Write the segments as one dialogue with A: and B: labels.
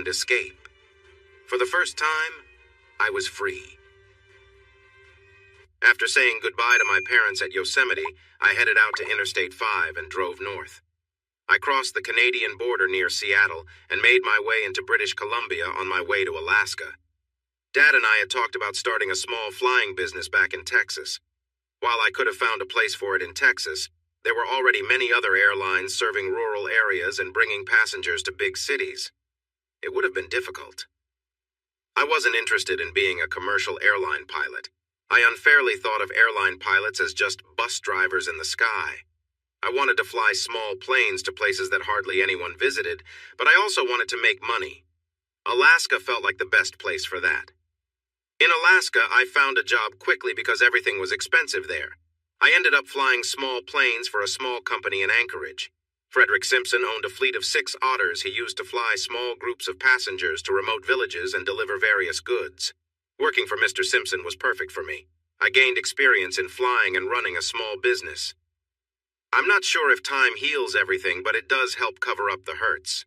A: and escape. For the first time, I was free. After saying goodbye to my parents at Yosemite, I headed out to Interstate 5 and drove north. I crossed the Canadian border near Seattle and made my way into British Columbia on my way to Alaska. Dad and I had talked about starting a small flying business back in Texas. While I could have found a place for it in Texas, there were already many other airlines serving rural areas and bringing passengers to big cities. It would have been difficult. I wasn't interested in being a commercial airline pilot. I unfairly thought of airline pilots as just bus drivers in the sky. I wanted to fly small planes to places that hardly anyone visited, but I also wanted to make money. Alaska felt like the best place for that. In Alaska, I found a job quickly because everything was expensive there. I ended up flying small planes for a small company in Anchorage. Frederick Simpson owned a fleet of 6 otters he used to fly small groups of passengers to remote villages and deliver various goods. Working for Mr. Simpson was perfect for me. I gained experience in flying and running a small business. I'm not sure if time heals everything, but it does help cover up the hurts.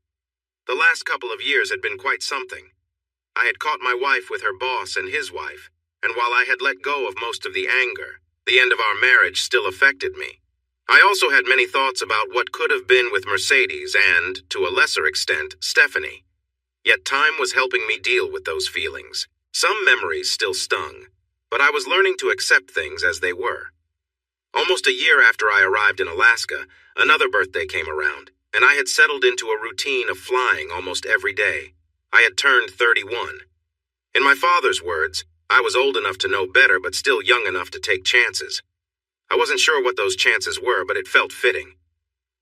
A: The last couple of years had been quite something. I had caught my wife with her boss and his wife, and while I had let go of most of the anger, the end of our marriage still affected me. I also had many thoughts about what could have been with Mercedes and, to a lesser extent, Stephanie. Yet time was helping me deal with those feelings. Some memories still stung, but I was learning to accept things as they were. Almost a year after I arrived in Alaska, another birthday came around, and I had settled into a routine of flying almost every day. I had turned 31. In my father's words, I was old enough to know better but still young enough to take chances. I wasn't sure what those chances were, but it felt fitting.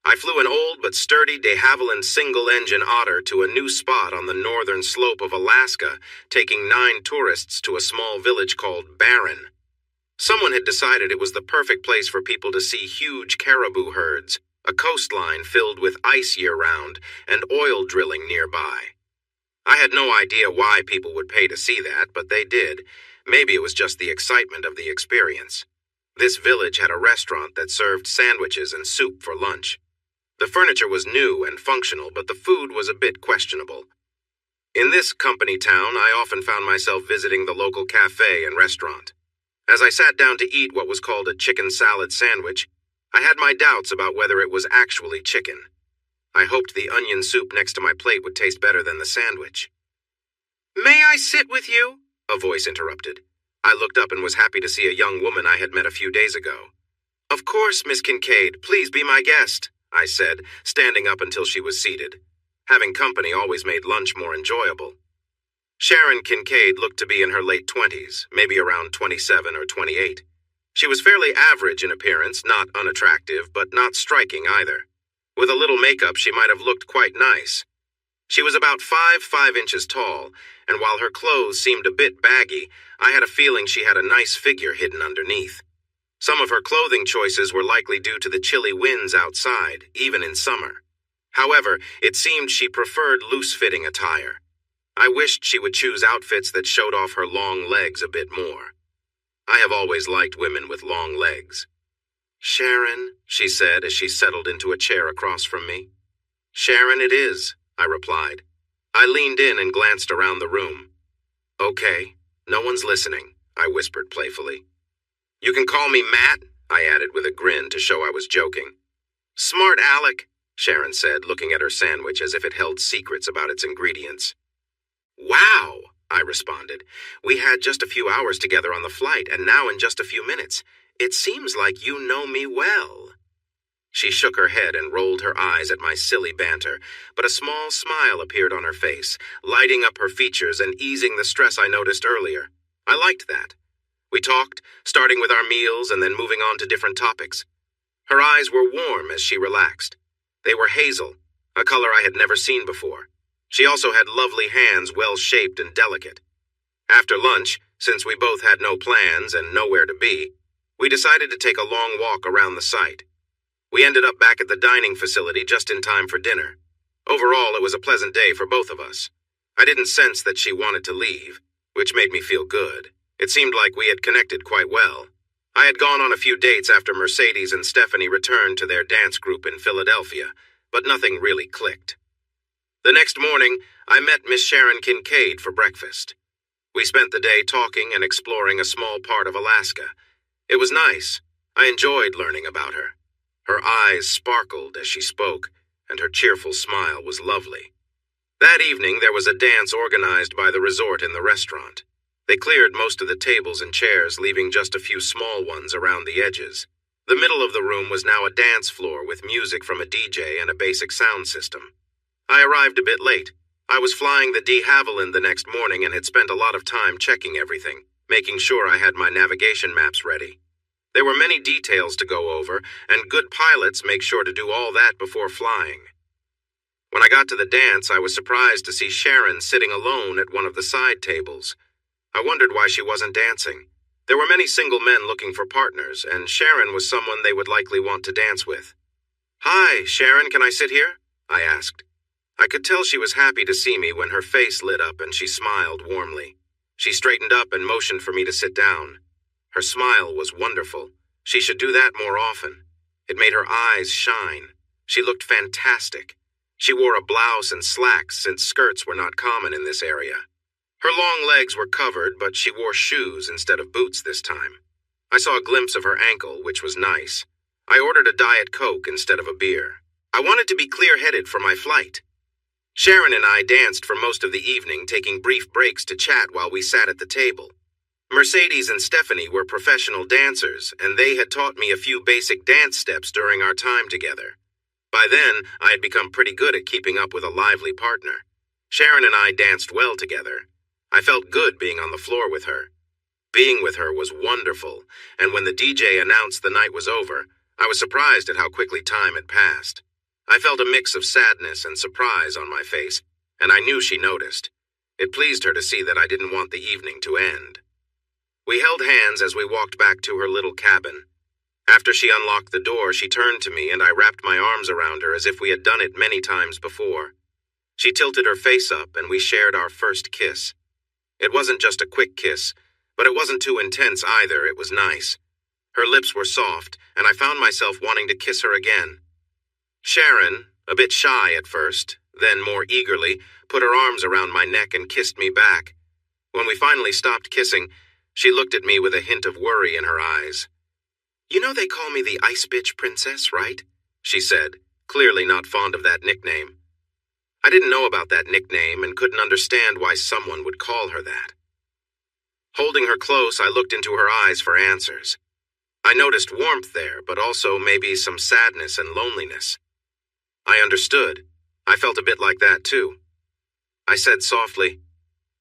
A: I flew an old but sturdy de Havilland single-engine Otter to a new spot on the northern slope of Alaska, taking 9 tourists to a small village called Barron. Someone had decided it was the perfect place for people to see huge caribou herds, a coastline filled with ice year-round, and oil drilling nearby. I had no idea why people would pay to see that, but they did. Maybe it was just the excitement of the experience. This village had a restaurant that served sandwiches and soup for lunch. The furniture was new and functional, but the food was a bit questionable. In this company town, I often found myself visiting the local cafe and restaurant. As I sat down to eat what was called a chicken salad sandwich, I had my doubts about whether it was actually chicken. I hoped the onion soup next to my plate would taste better than the sandwich. "May I sit with you?" a voice interrupted. I looked up and was happy to see a young woman I had met a few days ago. "Of course, Miss Kincaid, please be my guest," I said, standing up until she was seated. Having company always made lunch more enjoyable. Sharon Kincaid looked to be in her late 20s, maybe around 27 or 28. She was fairly average in appearance, not unattractive, but not striking either. With a little makeup, she might have looked quite nice. She was about 5 inches tall, and while her clothes seemed a bit baggy, I had a feeling she had a nice figure hidden underneath. Some of her clothing choices were likely due to the chilly winds outside, even in summer. However, it seemed she preferred loose-fitting attire. I wished she would choose outfits that showed off her long legs a bit more. I have always liked women with long legs. "Sharon," she said as she settled into a chair across from me. "Sharon it is," I replied. I leaned in and glanced around the room. "Okay, no one's listening," I whispered playfully. "You can call me Matt," I added with a grin to show I was joking. "Smart Alec," Sharon said, looking at her sandwich as if it held secrets about its ingredients. "Wow," I responded. "We had just a few hours together on the flight, and now in just a few minutes. It seems like you know me well." She shook her head and rolled her eyes at my silly banter, but a small smile appeared on her face, lighting up her features and easing the stress I noticed earlier. I liked that. We talked, starting with our meals and then moving on to different topics. Her eyes were warm as she relaxed. They were hazel, a color I had never seen before. She also had lovely hands, well-shaped and delicate. After lunch, since we both had no plans and nowhere to be, we decided to take a long walk around the site. We ended up back at the dining facility just in time for dinner. Overall, it was a pleasant day for both of us. I didn't sense that she wanted to leave, which made me feel good. It seemed like we had connected quite well. I had gone on a few dates after Mercedes and Stephanie returned to their dance group in Philadelphia, but nothing really clicked. The next morning, I met Miss Sharon Kincaid for breakfast. We spent the day talking and exploring a small part of Alaska. It was nice. I enjoyed learning about her. Her eyes sparkled as she spoke, and her cheerful smile was lovely. That evening there was a dance organized by the resort in the restaurant. They cleared most of the tables and chairs, leaving just a few small ones around the edges. The middle of the room was now a dance floor with music from a DJ and a basic sound system. I arrived a bit late. I was flying the de Havilland the next morning and had spent a lot of time checking everything, making sure I had my navigation maps ready. There were many details to go over, and good pilots make sure to do all that before flying. When I got to the dance, I was surprised to see Sharon sitting alone at one of the side tables. I wondered why she wasn't dancing. There were many single men looking for partners, and Sharon was someone they would likely want to dance with. "Hi, Sharon, can I sit here?" I asked. I could tell she was happy to see me when her face lit up and she smiled warmly. She straightened up and motioned for me to sit down. Her smile was wonderful. She should do that more often. It made her eyes shine. She looked fantastic. She wore a blouse and slacks since skirts were not common in this area. Her long legs were covered, but she wore shoes instead of boots this time. I saw a glimpse of her ankle, which was nice. I ordered a Diet Coke instead of a beer. I wanted to be clear-headed for my flight. Sharon and I danced for most of the evening, taking brief breaks to chat while we sat at the table. Mercedes and Stephanie were professional dancers, and they had taught me a few basic dance steps during our time together. By then, I had become pretty good at keeping up with a lively partner. Sharon and I danced well together. I felt good being on the floor with her. Being with her was wonderful, and when the DJ announced the night was over, I was surprised at how quickly time had passed. I felt a mix of sadness and surprise on my face, and I knew she noticed. It pleased her to see that I didn't want the evening to end. We held hands as we walked back to her little cabin. After she unlocked the door, she turned to me and I wrapped my arms around her as if we had done it many times before. She tilted her face up and we shared our first kiss. It wasn't just a quick kiss, but it wasn't too intense either. It was nice. Her lips were soft, and I found myself wanting to kiss her again. Sharon, a bit shy at first, then more eagerly, put her arms around my neck and kissed me back. When we finally stopped kissing, she looked at me with a hint of worry in her eyes. "You know they call me the Ice Bitch Princess, right?" she said, clearly not fond of that nickname. I didn't know about that nickname and couldn't understand why someone would call her that. Holding her close, I looked into her eyes for answers. I noticed warmth there, but also maybe some sadness and loneliness. I understood. I felt a bit like that, too. I said softly,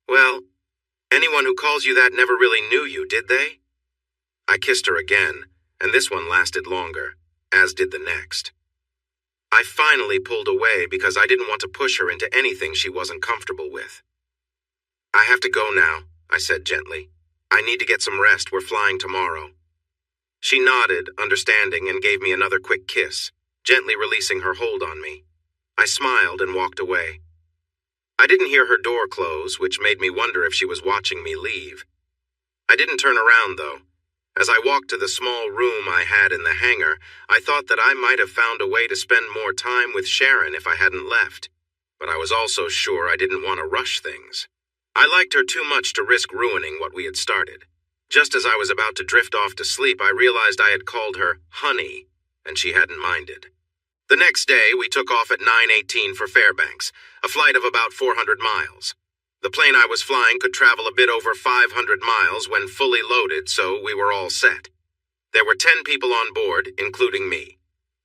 A: "Well, anyone who calls you that never really knew you, did they?" I kissed her again, and this one lasted longer, as did the next. I finally pulled away because I didn't want to push her into anything she wasn't comfortable with. "I have to go now," I said gently. "I need to get some rest. We're flying tomorrow." She nodded, understanding, and gave me another quick kiss, gently releasing her hold on me. I smiled and walked away. I didn't hear her door close, which made me wonder if she was watching me leave. I didn't turn around, though. As I walked to the small room I had in the hangar, I thought that I might have found a way to spend more time with Sharon if I hadn't left. But I was also sure I didn't want to rush things. I liked her too much to risk ruining what we had started. Just as I was about to drift off to sleep, I realized I had called her Honey, and she hadn't minded. The next day, we took off at 9:18 for Fairbanks, a flight of about 400 miles. The plane I was flying could travel a bit over 500 miles when fully loaded, so we were all set. There were 10 people on board, including me.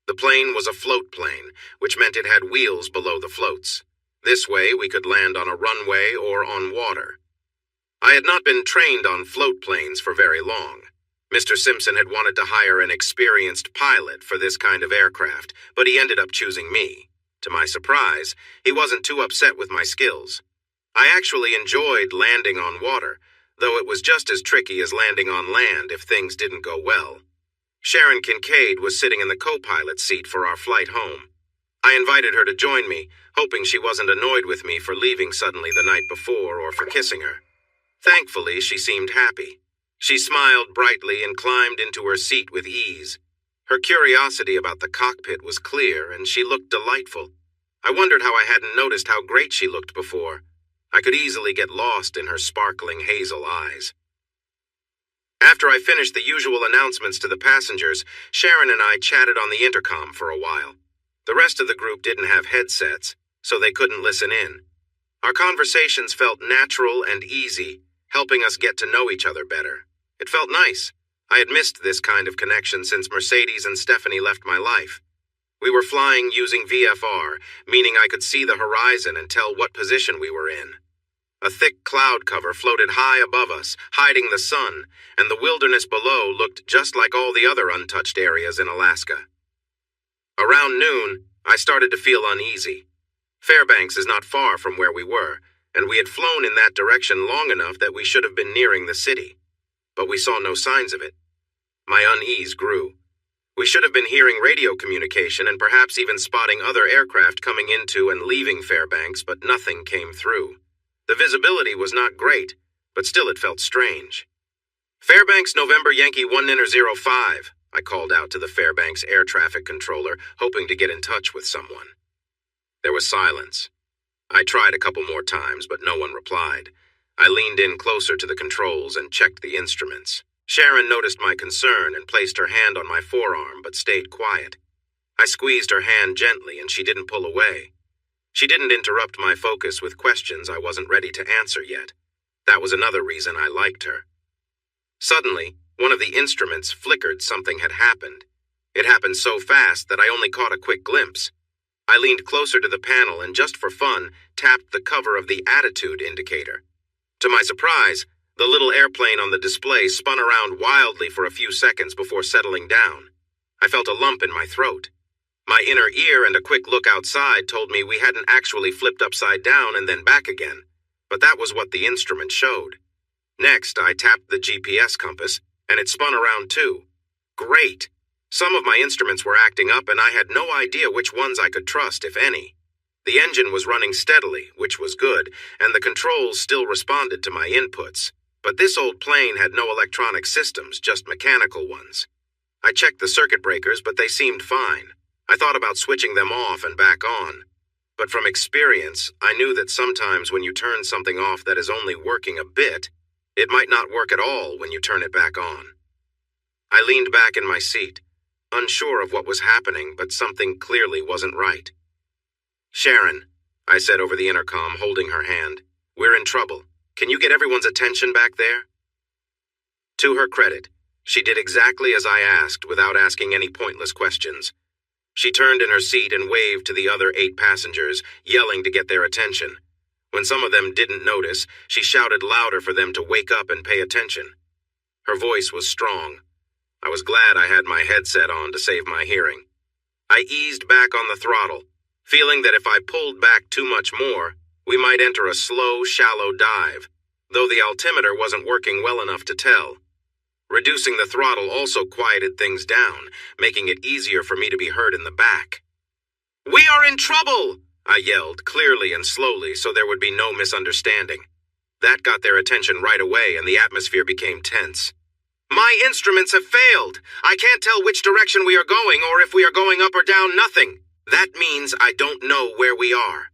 A: The plane was a float plane, which meant it had wheels below the floats. This way, we could land on a runway or on water. I had not been trained on float planes for very long. Mr. Simpson had wanted to hire an experienced pilot for this kind of aircraft, but he ended up choosing me. To my surprise, he wasn't too upset with my skills. I actually enjoyed landing on water, though it was just as tricky as landing on land if things didn't go well. Sharon Kincaid was sitting in the co-pilot seat for our flight home. I invited her to join me, hoping she wasn't annoyed with me for leaving suddenly the night before or for kissing her. Thankfully, she seemed happy. She smiled brightly and climbed into her seat with ease. Her curiosity about the cockpit was clear, and she looked delightful. I wondered how I hadn't noticed how great she looked before. I could easily get lost in her sparkling hazel eyes. After I finished the usual announcements to the passengers, Sharon and I chatted on the intercom for a while. The rest of the group didn't have headsets, so they couldn't listen in. Our conversations felt natural and easy, helping us get to know each other better. It felt nice. I had missed this kind of connection since Mercedes and Stephanie left my life. We were flying using VFR, meaning I could see the horizon and tell what position we were in. A thick cloud cover floated high above us, hiding the sun, and the wilderness below looked just like all the other untouched areas in Alaska. Around noon, I started to feel uneasy. Fairbanks is not far from where we were, and we had flown in that direction long enough that we should have been nearing the city. But we saw no signs of it. My unease grew. We should have been hearing radio communication and perhaps even spotting other aircraft coming into and leaving Fairbanks, but nothing came through. The visibility was not great, but still it felt strange. Fairbanks November Yankee 1-05, I called out to the Fairbanks air traffic controller, hoping to get in touch with someone. There was silence. I tried a couple more times, but no one replied. I leaned in closer to the controls and checked the instruments. Sharon noticed my concern and placed her hand on my forearm, but stayed quiet. I squeezed her hand gently, and she didn't pull away. She didn't interrupt my focus with questions I wasn't ready to answer yet. That was another reason I liked her. Suddenly, one of the instruments flickered. Something had happened. It happened so fast that I only caught a quick glimpse. I leaned closer to the panel and, just for fun, tapped the cover of the attitude indicator. To my surprise, the little airplane on the display spun around wildly for a few seconds before settling down. I felt a lump in my throat. My inner ear and a quick look outside told me we hadn't actually flipped upside down and then back again, but that was what the instrument showed. Next, I tapped the GPS compass, and it spun around too. Great! Some of my instruments were acting up, and I had no idea which ones I could trust, if any. The engine was running steadily, which was good, and the controls still responded to my inputs. But this old plane had no electronic systems, just mechanical ones. I checked the circuit breakers, but they seemed fine. I thought about switching them off and back on. But from experience, I knew that sometimes when you turn something off that is only working a bit, it might not work at all when you turn it back on. I leaned back in my seat, unsure of what was happening, but something clearly wasn't right. "Sharon," I said over the intercom, holding her hand, "we're in trouble. Can you get everyone's attention back there?" To her credit, she did exactly as I asked without asking any pointless questions. She turned in her seat and waved to the other 8 passengers, yelling to get their attention. When some of them didn't notice, she shouted louder for them to wake up and pay attention. Her voice was strong. I was glad I had my headset on to save my hearing. I eased back on the throttle, feeling that if I pulled back too much more, we might enter a slow, shallow dive, though the altimeter wasn't working well enough to tell. Reducing the throttle also quieted things down, making it easier for me to be heard in the back. "We are in trouble!" I yelled, clearly and slowly so there would be no misunderstanding. That got their attention right away, and the atmosphere became tense. "My instruments have failed. I can't tell which direction we are going or if we are going up or down. Nothing. That means I don't know where we are."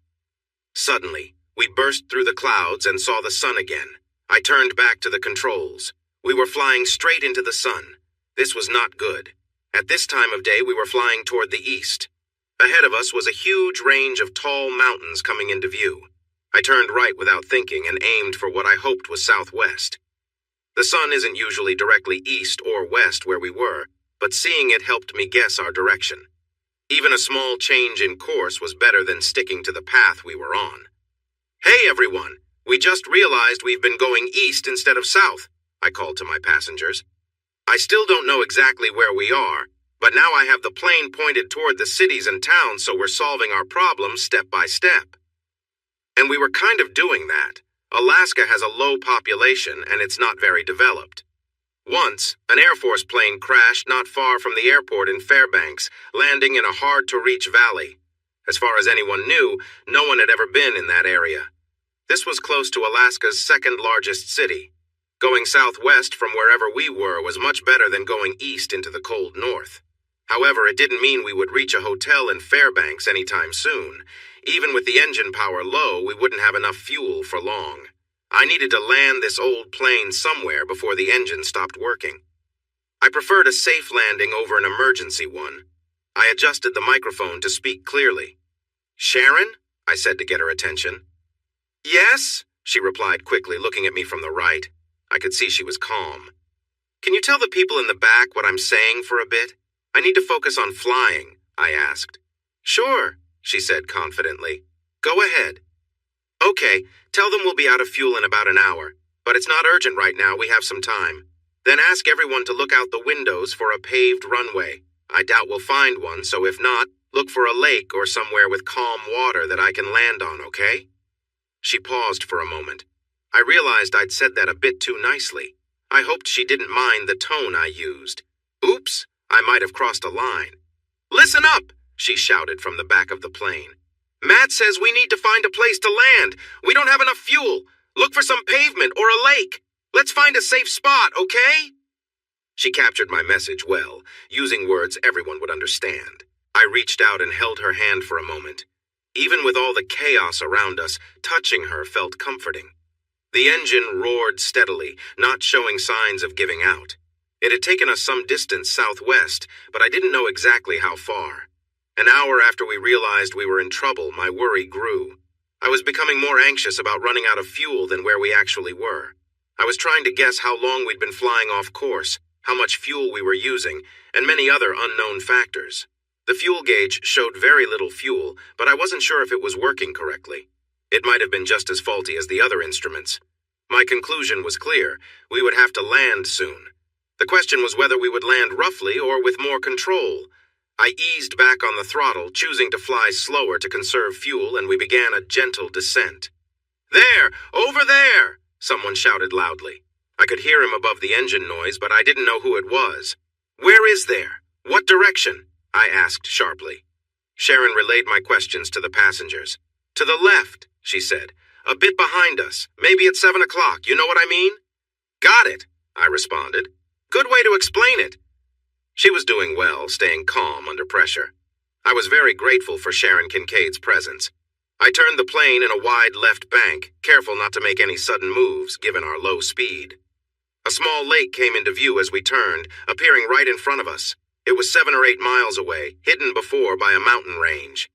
A: Suddenly, we burst through the clouds and saw the sun again. I turned back to the controls. We were flying straight into the sun. This was not good. At this time of day, we were flying toward the east. Ahead of us was a huge range of tall mountains coming into view. I turned right without thinking and aimed for what I hoped was southwest. The sun isn't usually directly east or west where we were, but seeing it helped me guess our direction. Even a small change in course was better than sticking to the path we were on. "Hey everyone, we just realized we've been going east instead of south," I called to my passengers. "I still don't know exactly where we are, but now I have the plane pointed toward the cities and towns, so we're solving our problems step by step." And we were kind of doing that. Alaska has a low population and it's not very developed. Once, an Air Force plane crashed not far from the airport in Fairbanks, landing in a hard-to-reach valley. As far as anyone knew, no one had ever been in that area. This was close to Alaska's second-largest city. Going southwest from wherever we were was much better than going east into the cold north. However, it didn't mean we would reach a hotel in Fairbanks anytime soon. Even with the engine power low, we wouldn't have enough fuel for long. I needed to land this old plane somewhere before the engine stopped working. I preferred a safe landing over an emergency one. I adjusted the microphone to speak clearly. "Sharon?" I said to get her attention. "Yes?" she replied quickly, looking at me from the right. I could see she was calm. "Can you tell the people in the back what I'm saying for a bit? I need to focus on flying," I asked. "Sure," she said confidently. "Go ahead." "Okay, tell them we'll be out of fuel in about an hour, but it's not urgent right now, we have some time. Then ask everyone to look out the windows for a paved runway. I doubt we'll find one, so if not, look for a lake or somewhere with calm water that I can land on, okay?" She paused for a moment. I realized I'd said that a bit too nicely. I hoped she didn't mind the tone I used. Oops, I might have crossed a line. "Listen up," she shouted from the back of the plane. "Matt says we need to find a place to land. We don't have enough fuel. Look for some pavement or a lake. Let's find a safe spot, okay?" She captured my message well, using words everyone would understand. I reached out and held her hand for a moment. Even with all the chaos around us, touching her felt comforting. The engine roared steadily, not showing signs of giving out. It had taken us some distance southwest, but I didn't know exactly how far. An hour after we realized we were in trouble, my worry grew. I was becoming more anxious about running out of fuel than where we actually were. I was trying to guess how long we'd been flying off course, how much fuel we were using, and many other unknown factors. The fuel gauge showed very little fuel, but I wasn't sure if it was working correctly. It might have been just as faulty as the other instruments. My conclusion was clear. We would have to land soon. The question was whether we would land roughly or with more control. I eased back on the throttle, choosing to fly slower to conserve fuel, and we began a gentle descent. "There! Over there!" someone shouted loudly. I could hear him above the engine noise, but I didn't know who it was. "Where is there? What direction?" I asked sharply. Sharon relayed my questions to the passengers. "To the left," she said. "A bit behind us. Maybe at 7 o'clock, you know what I mean?" "Got it," I responded. "Good way to explain it." She was doing well, staying calm under pressure. I was very grateful for Sharon Kincaid's presence. I turned the plane in a wide left bank, careful not to make any sudden moves, given our low speed. A small lake came into view as we turned, appearing right in front of us. It was 7 or 8 miles away, hidden before by a mountain range.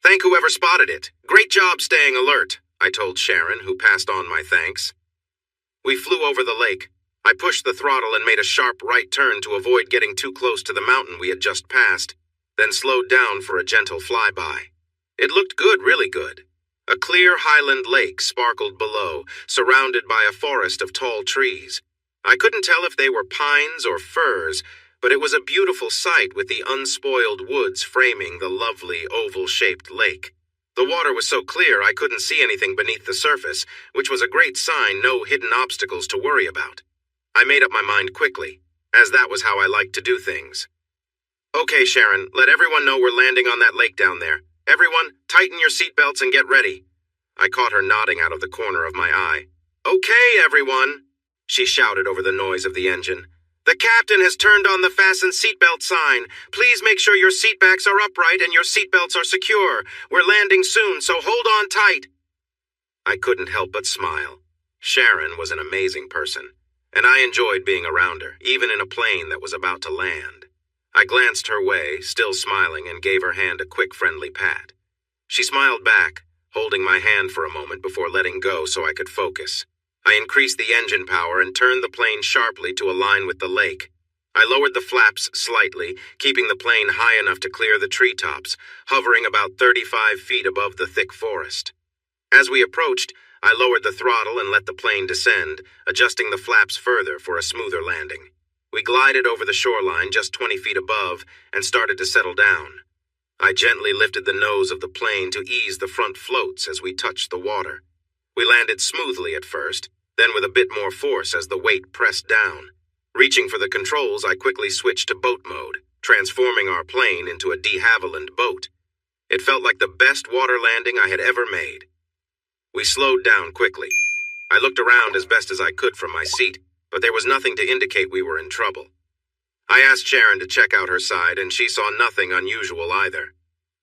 A: "Thank whoever spotted it. Great job staying alert," I told Sharon, who passed on my thanks. We flew over the lake. I pushed the throttle and made a sharp right turn to avoid getting too close to the mountain we had just passed, then slowed down for a gentle flyby. It looked good, really good. A clear highland lake sparkled below, surrounded by a forest of tall trees. I couldn't tell if they were pines or firs, but it was a beautiful sight with the unspoiled woods framing the lovely oval-shaped lake. The water was so clear I couldn't see anything beneath the surface, which was a great sign, no hidden obstacles to worry about. I made up my mind quickly, as that was how I liked to do things. "Okay, Sharon, let everyone know we're landing on that lake down there. Everyone, tighten your seatbelts and get ready." I caught her nodding out of the corner of my eye. "Okay, everyone," she shouted over the noise of the engine. "The captain has turned on the fasten seatbelt sign. Please make sure your seatbacks are upright and your seatbelts are secure. We're landing soon, so hold on tight." I couldn't help but smile. Sharon was an amazing person, and I enjoyed being around her, even in a plane that was about to land. I glanced her way, still smiling, and gave her hand a quick friendly pat. She smiled back, holding my hand for a moment before letting go so I could focus. I increased the engine power and turned the plane sharply to align with the lake. I lowered the flaps slightly, keeping the plane high enough to clear the treetops, hovering about 35 feet above the thick forest. As we approached, I lowered the throttle and let the plane descend, adjusting the flaps further for a smoother landing. We glided over the shoreline just 20 feet above and started to settle down. I gently lifted the nose of the plane to ease the front floats as we touched the water. We landed smoothly at first, then with a bit more force as the weight pressed down. Reaching for the controls, I quickly switched to boat mode, transforming our plane into a de Havilland boat. It felt like the best water landing I had ever made. We slowed down quickly. I looked around as best as I could from my seat, but there was nothing to indicate we were in trouble. I asked Sharon to check out her side, and she saw nothing unusual either.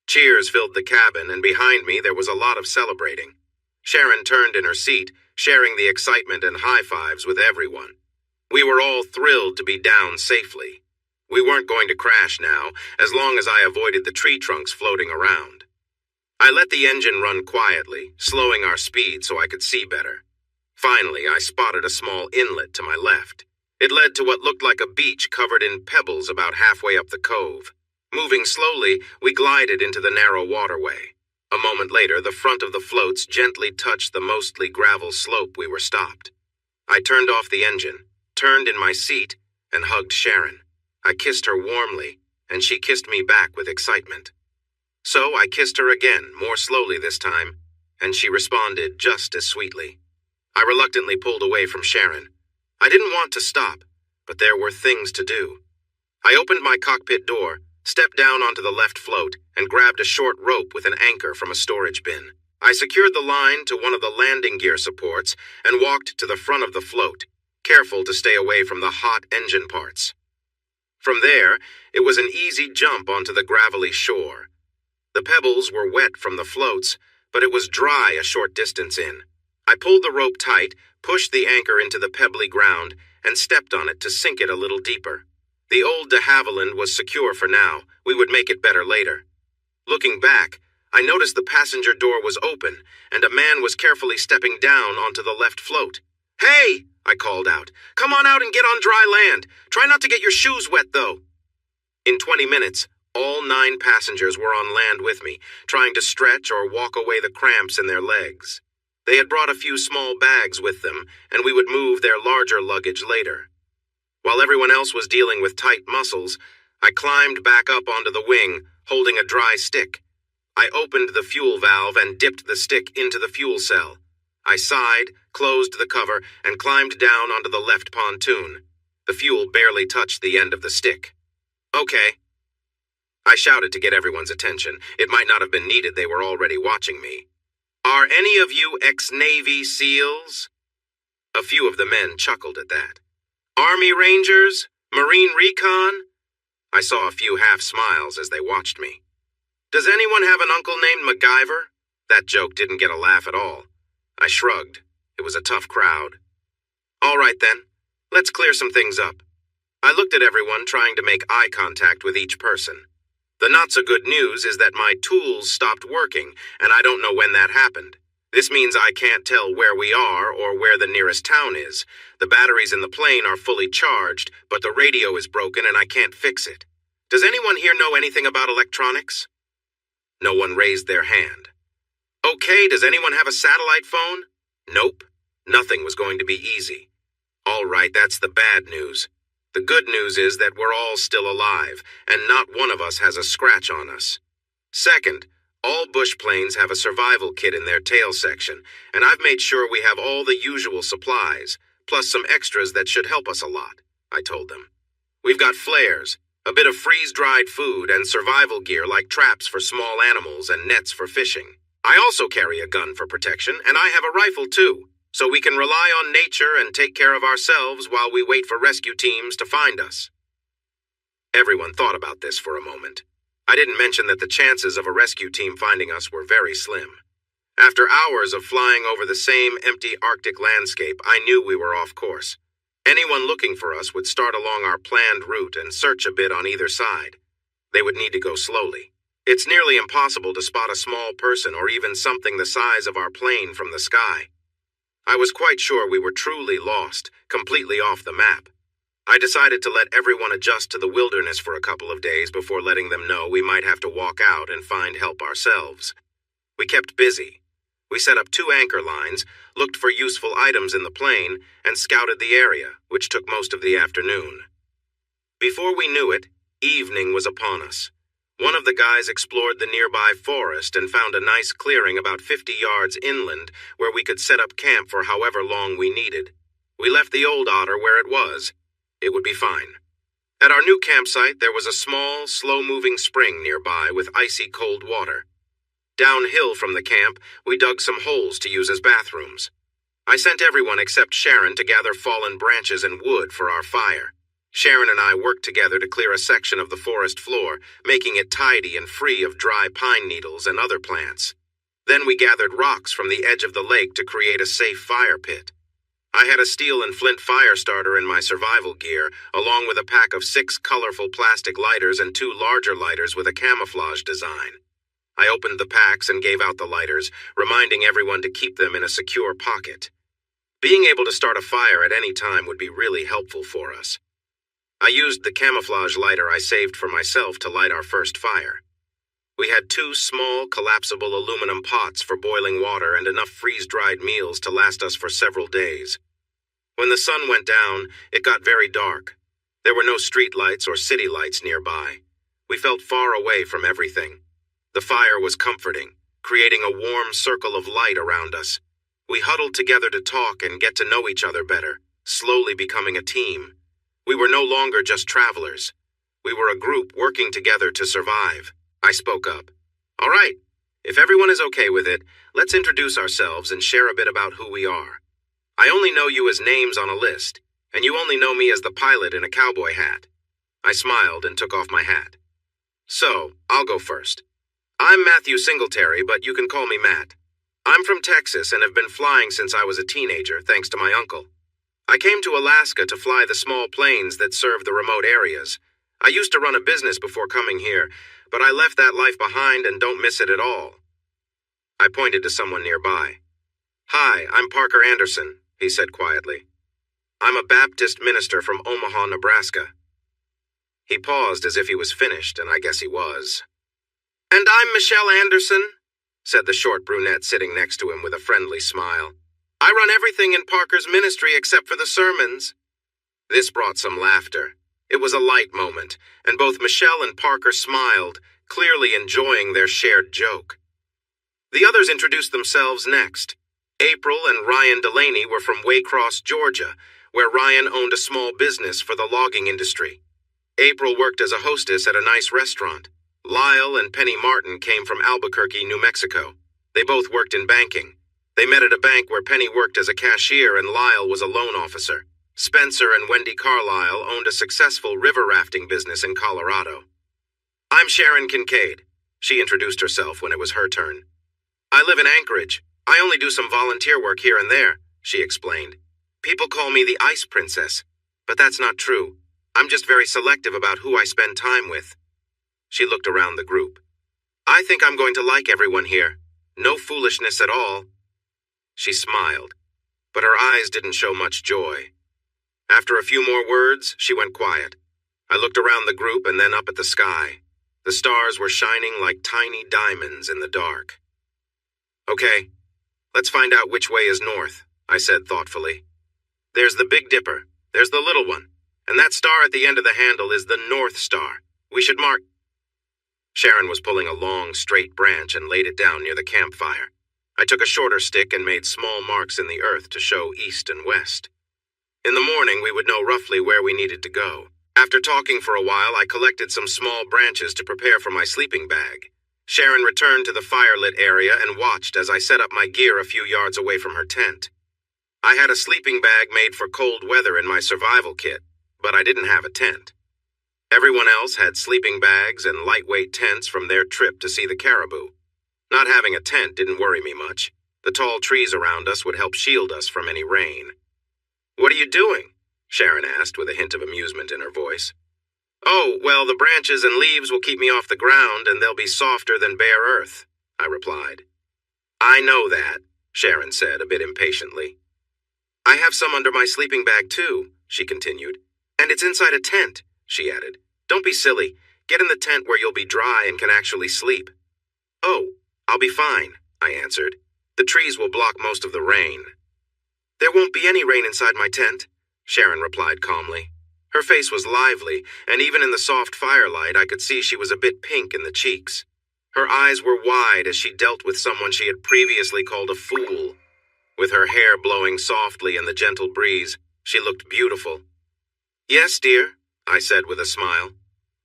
A: Cheers filled the cabin, and behind me there was a lot of celebrating. Sharon turned in her seat, sharing the excitement and high fives with everyone. We were all thrilled to be down safely. We weren't going to crash now, as long as I avoided the tree trunks floating around. I let the engine run quietly, slowing our speed so I could see better. Finally, I spotted a small inlet to my left. It led to what looked like a beach covered in pebbles about halfway up the cove. Moving slowly, we glided into the narrow waterway. A moment later, the front of the floats gently touched the mostly gravel slope. We were stopped. I turned off the engine, turned in my seat, and hugged Sharon. I kissed her warmly, and she kissed me back with excitement. So I kissed her again, more slowly this time, and she responded just as sweetly. I reluctantly pulled away from Sharon. I didn't want to stop, but there were things to do. I opened my cockpit door, stepped down onto the left float, and grabbed a short rope with an anchor from a storage bin. I secured the line to one of the landing gear supports and walked to the front of the float, careful to stay away from the hot engine parts. From there, it was an easy jump onto the gravelly shore. The pebbles were wet from the floats, but it was dry a short distance in. I pulled the rope tight, pushed the anchor into the pebbly ground, and stepped on it to sink it a little deeper. The old de Havilland was secure for now. We would make it better later. Looking back, I noticed the passenger door was open, and a man was carefully stepping down onto the left float. "Hey!" I called out. "Come on out and get on dry land. Try not to get your shoes wet, though." In 20 minutes, all 9 passengers were on land with me, trying to stretch or walk away the cramps in their legs. They had brought a few small bags with them, and we would move their larger luggage later. While everyone else was dealing with tight muscles, I climbed back up onto the wing, holding a dry stick. I opened the fuel valve and dipped the stick into the fuel cell. I sighed, closed the cover, and climbed down onto the left pontoon. The fuel barely touched the end of the stick. "Okay." I shouted to get everyone's attention. It might not have been needed, they were already watching me. "Are any of you ex-Navy SEALs?" A few of the men chuckled at that. "Army Rangers? Marine Recon?" I saw a few half-smiles as they watched me. "Does anyone have an uncle named MacGyver?" That joke didn't get a laugh at all. I shrugged. It was a tough crowd. "All right then, let's clear some things up." I looked at everyone, trying to make eye contact with each person. The not-so-good news is that my tools stopped working, and I don't know when that happened. This means I can't tell where we are or where the nearest town is. The batteries in the plane are fully charged, but the radio is broken and I can't fix it. Does anyone here know anything about electronics? No one raised their hand. Okay, does anyone have a satellite phone? Nope. Nothing was going to be easy. All right, that's the bad news. The good news is that we're all still alive, and not one of us has a scratch on us. Second, all bush planes have a survival kit in their tail section, and I've made sure we have all the usual supplies, plus some extras that should help us a lot, I told them. We've got flares, a bit of freeze-dried food, and survival gear like traps for small animals and nets for fishing. I also carry a gun for protection, and I have a rifle too, so we can rely on nature and take care of ourselves while we wait for rescue teams to find us. Everyone thought about this for a moment. I didn't mention that the chances of a rescue team finding us were very slim. After hours of flying over the same empty Arctic landscape, I knew we were off course. Anyone looking for us would start along our planned route and search a bit on either side. They would need to go slowly. It's nearly impossible to spot a small person or even something the size of our plane from the sky. I was quite sure we were truly lost, completely off the map. I decided to let everyone adjust to the wilderness for a couple of days before letting them know we might have to walk out and find help ourselves. We kept busy. We set up 2 anchor lines, looked for useful items in the plane, and scouted the area, which took most of the afternoon. Before we knew it, evening was upon us. One of the guys explored the nearby forest and found a nice clearing about 50 yards inland where we could set up camp for however long we needed. We left the old otter where it was. It would be fine. At our new campsite, there was a small, slow-moving spring nearby with icy cold water. Downhill from the camp, we dug some holes to use as bathrooms. I sent everyone except Sharon to gather fallen branches and wood for our fire. Sharon and I worked together to clear a section of the forest floor, making it tidy and free of dry pine needles and other plants. Then we gathered rocks from the edge of the lake to create a safe fire pit. I had a steel and flint fire starter in my survival gear, along with a pack of 6 colorful plastic lighters and 2 larger lighters with a camouflage design. I opened the packs and gave out the lighters, reminding everyone to keep them in a secure pocket. Being able to start a fire at any time would be really helpful for us. I used the camouflage lighter I saved for myself to light our first fire. We had 2 small, collapsible aluminum pots for boiling water and enough freeze-dried meals to last us for several days. When the sun went down, it got very dark. There were no street lights or city lights nearby. We felt far away from everything. The fire was comforting, creating a warm circle of light around us. We huddled together to talk and get to know each other better, slowly becoming a team. We were no longer just travelers. We were a group working together to survive. I spoke up. All right, if everyone is okay with it, let's introduce ourselves and share a bit about who we are. I only know you as names on a list, and you only know me as the pilot in a cowboy hat. I smiled and took off my hat. So, I'll go first. I'm Matthew Singletary, but you can call me Matt. I'm from Texas and have been flying since I was a teenager, thanks to my uncle. I came to Alaska to fly the small planes that serve the remote areas. I used to run a business before coming here, but I left that life behind and don't miss it at all. I pointed to someone nearby. Hi, I'm Parker Anderson, he said quietly. I'm a Baptist minister from Omaha, Nebraska. He paused as if he was finished, and I guess he was. And I'm Michelle Anderson, said the short brunette sitting next to him with a friendly smile. I run everything in Parker's ministry except for the sermons. This brought some laughter. It was a light moment, and both Michelle and Parker smiled, clearly enjoying their shared joke. The others introduced themselves next. April and Ryan Delaney were from Waycross, Georgia, where Ryan owned a small business for the logging industry. April worked as a hostess at a nice restaurant. Lyle and Penny Martin came from Albuquerque, New Mexico. They both worked in banking. They met at a bank where Penny worked as a cashier and Lyle was a loan officer. Spencer and Wendy Carlisle owned a successful river rafting business in Colorado. I'm Sharon Kincaid. She introduced herself when it was her turn. I live in Anchorage. I only do some volunteer work here and there, she explained. People call me the Ice Princess, but that's not true. I'm just very selective about who I spend time with. She looked around the group. I think I'm going to like everyone here. No foolishness at all. She smiled, but her eyes didn't show much joy. After a few more words, she went quiet. I looked around the group and then up at the sky. The stars were shining like tiny diamonds in the dark. Okay, let's find out which way is north, I said thoughtfully. There's the Big Dipper, there's the little one, and that star at the end of the handle is the North Star. We should mark. Sharon was pulling a long, straight branch and laid it down near the campfire. I took a shorter stick and made small marks in the earth to show east and west. In the morning, we would know roughly where we needed to go. After talking for a while, I collected some small branches to prepare for my sleeping bag. Sharon returned to the fire-lit area and watched as I set up my gear a few yards away from her tent. I had a sleeping bag made for cold weather in my survival kit, but I didn't have a tent. Everyone else had sleeping bags and lightweight tents from their trip to see the caribou. Not having a tent didn't worry me much. The tall trees around us would help shield us from any rain. What are you doing? Sharon asked with a hint of amusement in her voice. Oh, well, the branches and leaves will keep me off the ground and they'll be softer than bare earth, I replied. I know that, Sharon said a bit impatiently. I have some under my sleeping bag too, she continued. And it's inside a tent, she added. Don't be silly. Get in the tent where you'll be dry and can actually sleep. Oh, I'll be fine, I answered. The trees will block most of the rain. There won't be any rain inside my tent, Sharon replied calmly. Her face was lively, and even in the soft firelight I could see she was a bit pink in the cheeks. Her eyes were wide as she dealt with someone she had previously called a fool. With her hair blowing softly in the gentle breeze, she looked beautiful. Yes, dear, I said with a smile.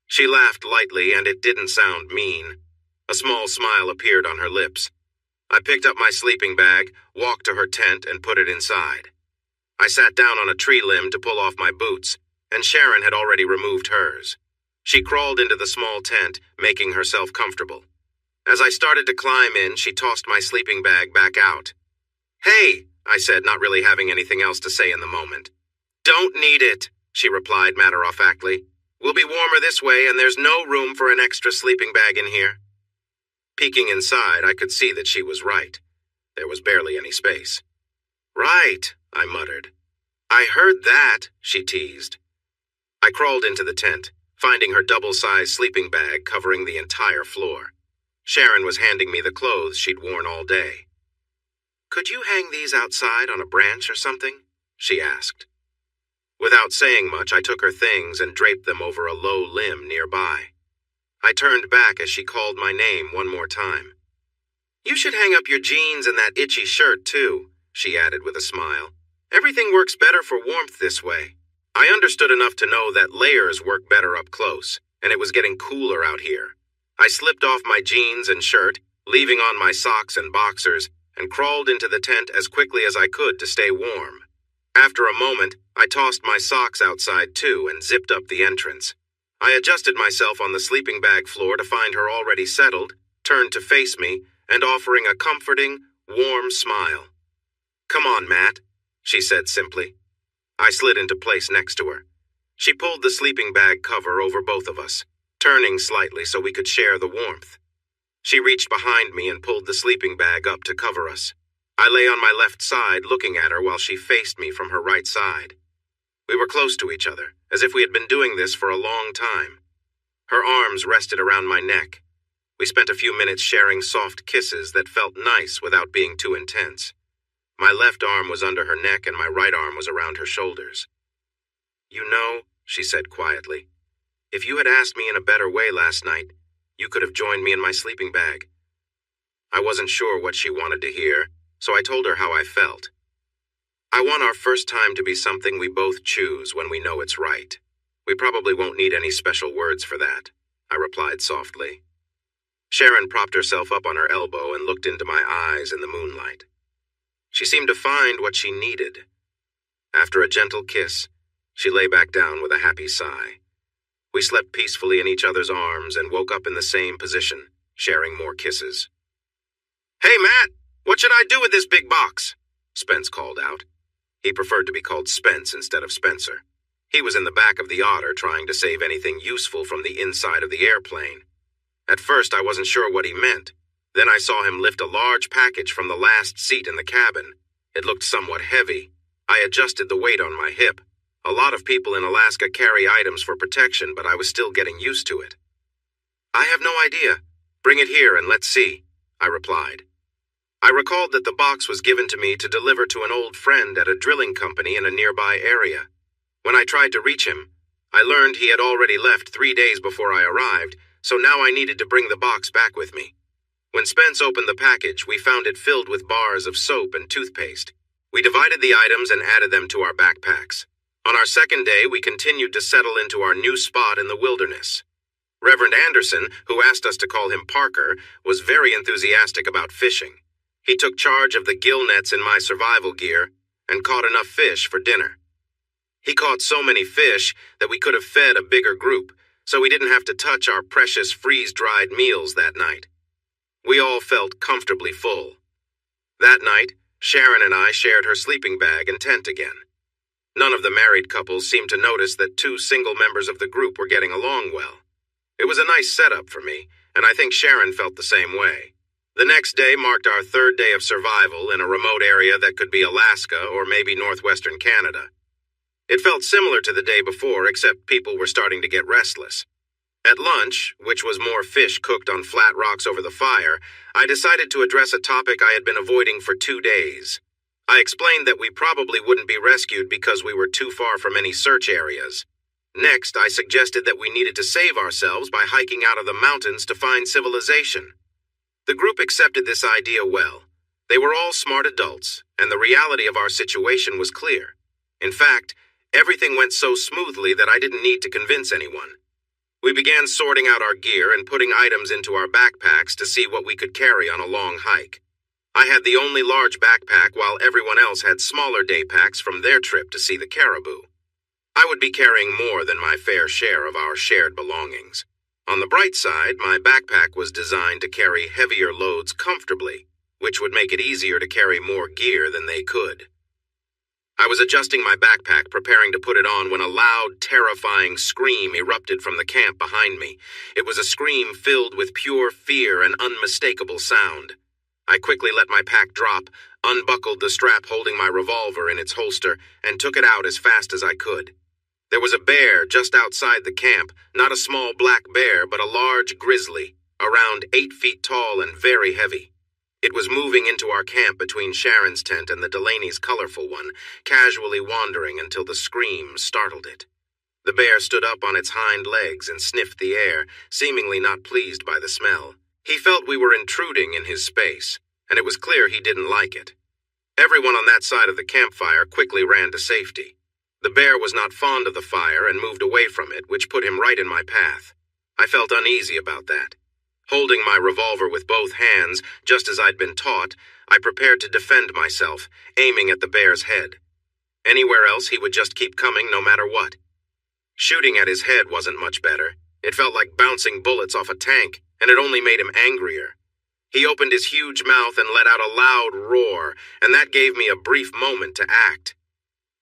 A: She laughed lightly, and it didn't sound mean. A small smile appeared on her lips. I picked up my sleeping bag, walked to her tent, and put it inside. I sat down on a tree limb to pull off my boots. and Sharon had already removed hers. She crawled into the small tent, making herself comfortable. As I started to climb in, she tossed my sleeping bag back out. "Hey," I said, not really having anything else to say in the moment. "Don't need it," she replied matter-of-factly. "We'll be warmer this way, and there's no room for an extra sleeping bag in here." Peeking inside, I could see that she was right. There was barely any space. "Right," I muttered. "I heard that," she teased. I crawled into the tent, finding her double-sized sleeping bag covering the entire floor. Sharon was handing me the clothes she'd worn all day. "Could you hang these outside on a branch or something?" she asked. Without saying much, I took her things and draped them over a low limb nearby. I turned back as she called my name one more time. "You should hang up your jeans and that itchy shirt, too," she added with a smile. "Everything works better for warmth this way." I understood enough to know that layers work better up close, and it was getting cooler out here. I slipped off my jeans and shirt, leaving on my socks and boxers, and crawled into the tent as quickly as I could to stay warm. After a moment, I tossed my socks outside too and zipped up the entrance. I adjusted myself on the sleeping bag floor to find her already settled, turned to face me, and offering a comforting, warm smile. "Come on, Matt," she said simply. I slid into place next to her. She pulled the sleeping bag cover over both of us, turning slightly so we could share the warmth. She reached behind me and pulled the sleeping bag up to cover us. I lay on my left side looking at her while she faced me from her right side. We were close to each other, as if we had been doing this for a long time. Her arms rested around my neck. We spent a few minutes sharing soft kisses that felt nice without being too intense. My left arm was under her neck and my right arm was around her shoulders. "You know," she said quietly, "if you had asked me in a better way last night, you could have joined me in my sleeping bag." I wasn't sure what she wanted to hear, so I told her how I felt. "I want our first time to be something we both choose when we know it's right. We probably won't need any special words for that," I replied softly. Sharon propped herself up on her elbow and looked into my eyes in the moonlight. She seemed to find what she needed. After a gentle kiss, she lay back down with a happy sigh. We slept peacefully in each other's arms and woke up in the same position, sharing more kisses. "Hey, Matt, what should I do with this big box?" Spence called out. He preferred to be called Spence instead of Spencer. He was in the back of the Otter trying to save anything useful from the inside of the airplane. At first, I wasn't sure what he meant. Then I saw him lift a large package from the last seat in the cabin. It looked somewhat heavy. I adjusted the weight on my hip. A lot of people in Alaska carry items for protection, but I was still getting used to it. "I have no idea. Bring it here and let's see," I replied. I recalled that the box was given to me to deliver to an old friend at a drilling company in a nearby area. When I tried to reach him, I learned he had already left 3 days before I arrived, so now I needed to bring the box back with me. When Spence opened the package, we found it filled with bars of soap and toothpaste. We divided the items and added them to our backpacks. On our second day, we continued to settle into our new spot in the wilderness. Reverend Anderson, who asked us to call him Parker, was very enthusiastic about fishing. He took charge of the gill nets in my survival gear and caught enough fish for dinner. He caught so many fish that we could have fed a bigger group, so we didn't have to touch our precious freeze-dried meals that night. We all felt comfortably full. That night, Sharon and I shared her sleeping bag and tent again. None of the married couples seemed to notice that 2 single members of the group were getting along well. It was a nice setup for me, and I think Sharon felt the same way. The next day marked our 3rd day of survival in a remote area that could be Alaska or maybe northwestern Canada. It felt similar to the day before, except people were starting to get restless. At lunch, which was more fish cooked on flat rocks over the fire, I decided to address a topic I had been avoiding for 2 days. I explained that we probably wouldn't be rescued because we were too far from any search areas. Next, I suggested that we needed to save ourselves by hiking out of the mountains to find civilization. The group accepted this idea well. They were all smart adults, and the reality of our situation was clear. In fact, everything went so smoothly that I didn't need to convince anyone. We began sorting out our gear and putting items into our backpacks to see what we could carry on a long hike. I had the only large backpack while everyone else had smaller day packs from their trip to see the caribou. I would be carrying more than my fair share of our shared belongings. On the bright side, my backpack was designed to carry heavier loads comfortably, which would make it easier to carry more gear than they could. I was adjusting my backpack, preparing to put it on, when a loud, terrifying scream erupted from the camp behind me. It was a scream filled with pure fear and unmistakable sound. I quickly let my pack drop, unbuckled the strap holding my revolver in its holster, and took it out as fast as I could. There was a bear just outside the camp, not a small black bear, but a large grizzly, around 8 feet tall and very heavy. It was moving into our camp between Sharon's tent and the Delaney's colorful one, casually wandering until the scream startled it. The bear stood up on its hind legs and sniffed the air, seemingly not pleased by the smell. He felt we were intruding in his space, and it was clear he didn't like it. Everyone on that side of the campfire quickly ran to safety. The bear was not fond of the fire and moved away from it, which put him right in my path. I felt uneasy about that. Holding my revolver with both hands, just as I'd been taught, I prepared to defend myself, aiming at the bear's head. Anywhere else, he would just keep coming no matter what. Shooting at his head wasn't much better. It felt like bouncing bullets off a tank, and it only made him angrier. He opened his huge mouth and let out a loud roar, and that gave me a brief moment to act.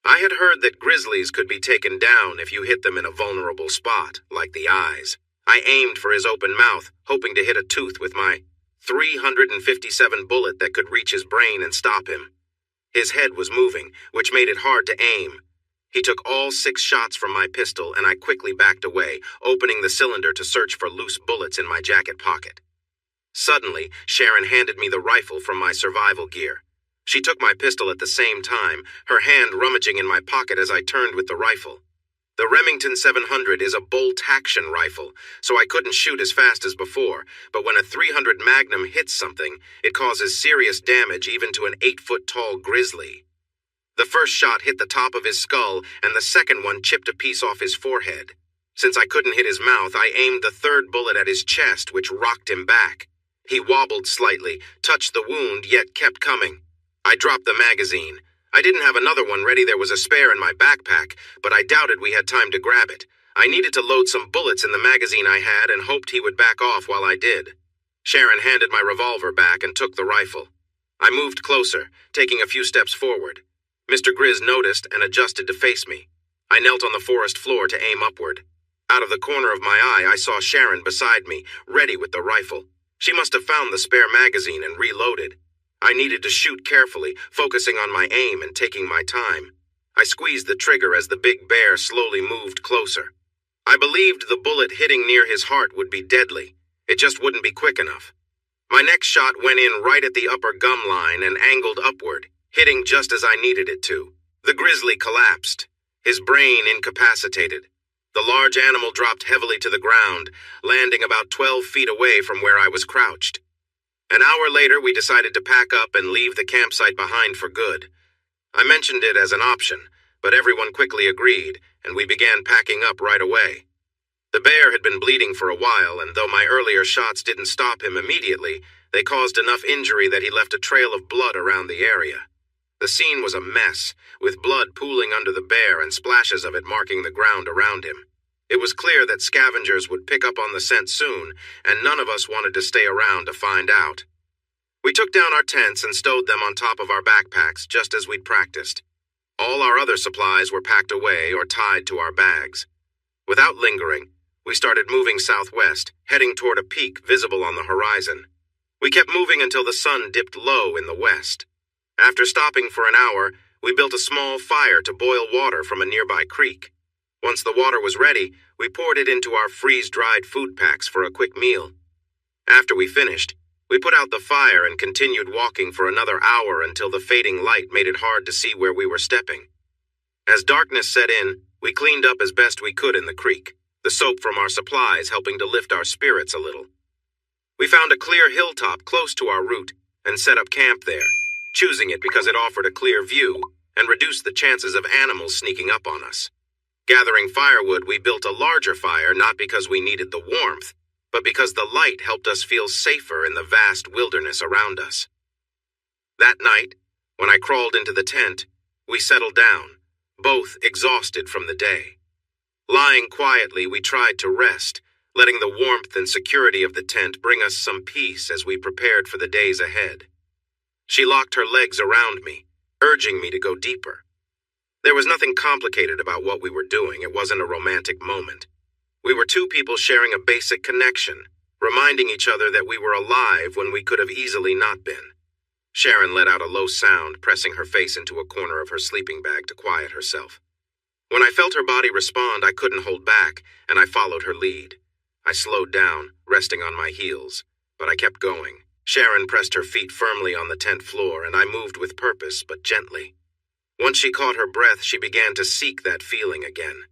A: I had heard that grizzlies could be taken down if you hit them in a vulnerable spot, like the eyes. I aimed for his open mouth, hoping to hit a tooth with my .357 bullet that could reach his brain and stop him. His head was moving, which made it hard to aim. He took all 6 shots from my pistol, and I quickly backed away, opening the cylinder to search for loose bullets in my jacket pocket. Suddenly, Sharon handed me the rifle from my survival gear. She took my pistol at the same time, her hand rummaging in my pocket as I turned with the rifle. The Remington 700 is a bolt-action rifle, so I couldn't shoot as fast as before, but when a .300 Magnum hits something, it causes serious damage even to an 8-foot-tall grizzly. The first shot hit the top of his skull, and the second one chipped a piece off his forehead. Since I couldn't hit his mouth, I aimed the third bullet at his chest, which rocked him back. He wobbled slightly, touched the wound, yet kept coming. I dropped the magazine. I didn't have another one ready. There was a spare in my backpack, but I doubted we had time to grab it. I needed to load some bullets in the magazine I had and hoped he would back off while I did. Sharon handed my revolver back and took the rifle. I moved closer, taking a few steps forward. Mr. Grizz noticed and adjusted to face me. I knelt on the forest floor to aim upward. Out of the corner of my eye, I saw Sharon beside me, ready with the rifle. She must have found the spare magazine and reloaded. I needed to shoot carefully, focusing on my aim and taking my time. I squeezed the trigger as the big bear slowly moved closer. I believed the bullet hitting near his heart would be deadly. It just wouldn't be quick enough. My next shot went in right at the upper gum line and angled upward, hitting just as I needed it to. The grizzly collapsed, his brain incapacitated. The large animal dropped heavily to the ground, landing about 12 feet away from where I was crouched. An hour later, we decided to pack up and leave the campsite behind for good. I mentioned it as an option, but everyone quickly agreed, and we began packing up right away. The bear had been bleeding for a while, and though my earlier shots didn't stop him immediately, they caused enough injury that he left a trail of blood around the area. The scene was a mess, with blood pooling under the bear and splashes of it marking the ground around him. It was clear that scavengers would pick up on the scent soon, and none of us wanted to stay around to find out. We took down our tents and stowed them on top of our backpacks, just as we'd practiced. All our other supplies were packed away or tied to our bags. Without lingering, we started moving southwest, heading toward a peak visible on the horizon. We kept moving until the sun dipped low in the west. After stopping for an hour, we built a small fire to boil water from a nearby creek. Once the water was ready, we poured it into our freeze-dried food packs for a quick meal. After we finished, we put out the fire and continued walking for another hour until the fading light made it hard to see where we were stepping. As darkness set in, we cleaned up as best we could in the creek, the soap from our supplies helping to lift our spirits a little. We found a clear hilltop close to our route and set up camp there, choosing it because it offered a clear view and reduced the chances of animals sneaking up on us. Gathering firewood, we built a larger fire not because we needed the warmth, but because the light helped us feel safer in the vast wilderness around us. That night, when I crawled into the tent, we settled down, both exhausted from the day. Lying quietly, we tried to rest, letting the warmth and security of the tent bring us some peace as we prepared for the days ahead. She locked her legs around me, urging me to go deeper. There was nothing complicated about what we were doing. It wasn't a romantic moment. We were two people sharing a basic connection, reminding each other that we were alive when we could have easily not been. Sharon let out a low sound, pressing her face into a corner of her sleeping bag to quiet herself. When I felt her body respond, I couldn't hold back, and I followed her lead. I slowed down, resting on my heels, but I kept going. Sharon pressed her feet firmly on the tent floor, and I moved with purpose, but gently. Once she caught her breath, she began to seek that feeling again.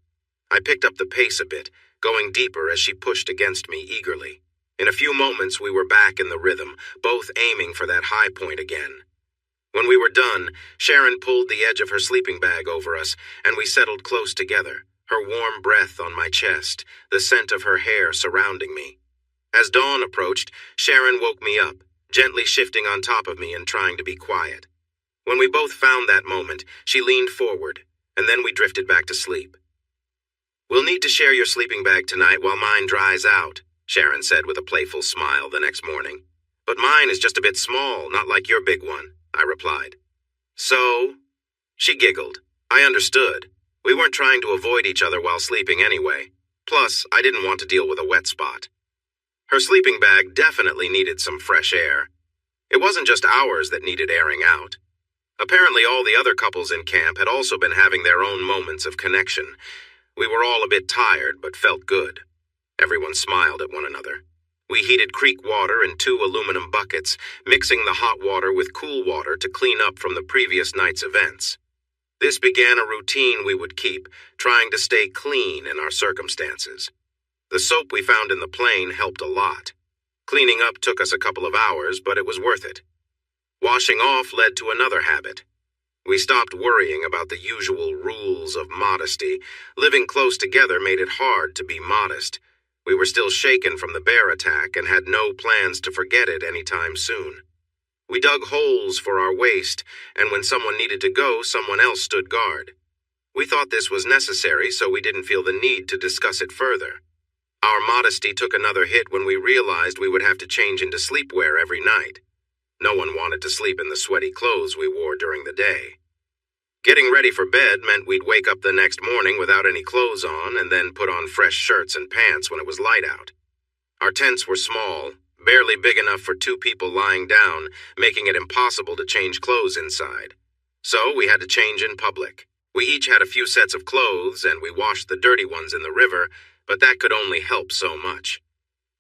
A: I picked up the pace a bit, going deeper as she pushed against me eagerly. In a few moments, we were back in the rhythm, both aiming for that high point again. When we were done, Sharon pulled the edge of her sleeping bag over us, and we settled close together, her warm breath on my chest, the scent of her hair surrounding me. As dawn approached, Sharon woke me up, gently shifting on top of me and trying to be quiet. When we both found that moment, she leaned forward, and then we drifted back to sleep. "We'll need to share your sleeping bag tonight while mine dries out," Sharon said with a playful smile the next morning. "But mine is just a bit small, not like your big one," I replied. "So?" She giggled. I understood. We weren't trying to avoid each other while sleeping anyway. Plus, I didn't want to deal with a wet spot. Her sleeping bag definitely needed some fresh air. It wasn't just ours that needed airing out. Apparently, all the other couples in camp had also been having their own moments of connection. We were all a bit tired, but felt good. Everyone smiled at one another. We heated creek water in 2 aluminum buckets, mixing the hot water with cool water to clean up from the previous night's events. This began a routine we would keep, trying to stay clean in our circumstances. The soap we found in the plane helped a lot. Cleaning up took us a couple of hours, but it was worth it. Washing off led to another habit. We stopped worrying about the usual rules of modesty. Living close together made it hard to be modest. We were still shaken from the bear attack and had no plans to forget it anytime soon. We dug holes for our waste, and when someone needed to go, someone else stood guard. We thought this was necessary, so we didn't feel the need to discuss it further. Our modesty took another hit when we realized we would have to change into sleepwear every night. No one wanted to sleep in the sweaty clothes we wore during the day. Getting ready for bed meant we'd wake up the next morning without any clothes on and then put on fresh shirts and pants when it was light out. Our tents were small, barely big enough for 2 people lying down, making it impossible to change clothes inside. So we had to change in public. We each had a few sets of clothes, and we washed the dirty ones in the river, but that could only help so much.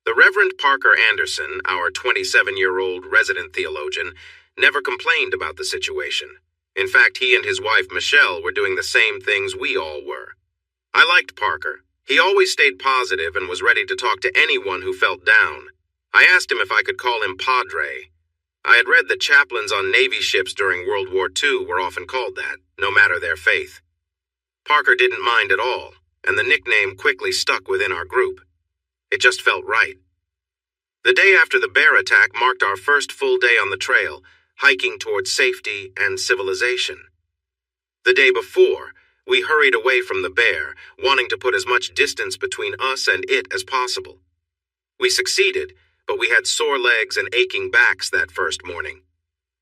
A: The Reverend Parker Anderson, our 27-year-old resident theologian, never complained about the situation. In fact, he and his wife Michelle were doing the same things we all were. I liked Parker. He always stayed positive and was ready to talk to anyone who felt down. I asked him if I could call him Padre. I had read that chaplains on Navy ships during World War II were often called that, no matter their faith. Parker didn't mind at all, and the nickname quickly stuck within our group. It just felt right. The day after the bear attack marked our first full day on the trail, hiking towards safety and civilization. The day before, we hurried away from the bear, wanting to put as much distance between us and it as possible. We succeeded, but we had sore legs and aching backs that first morning.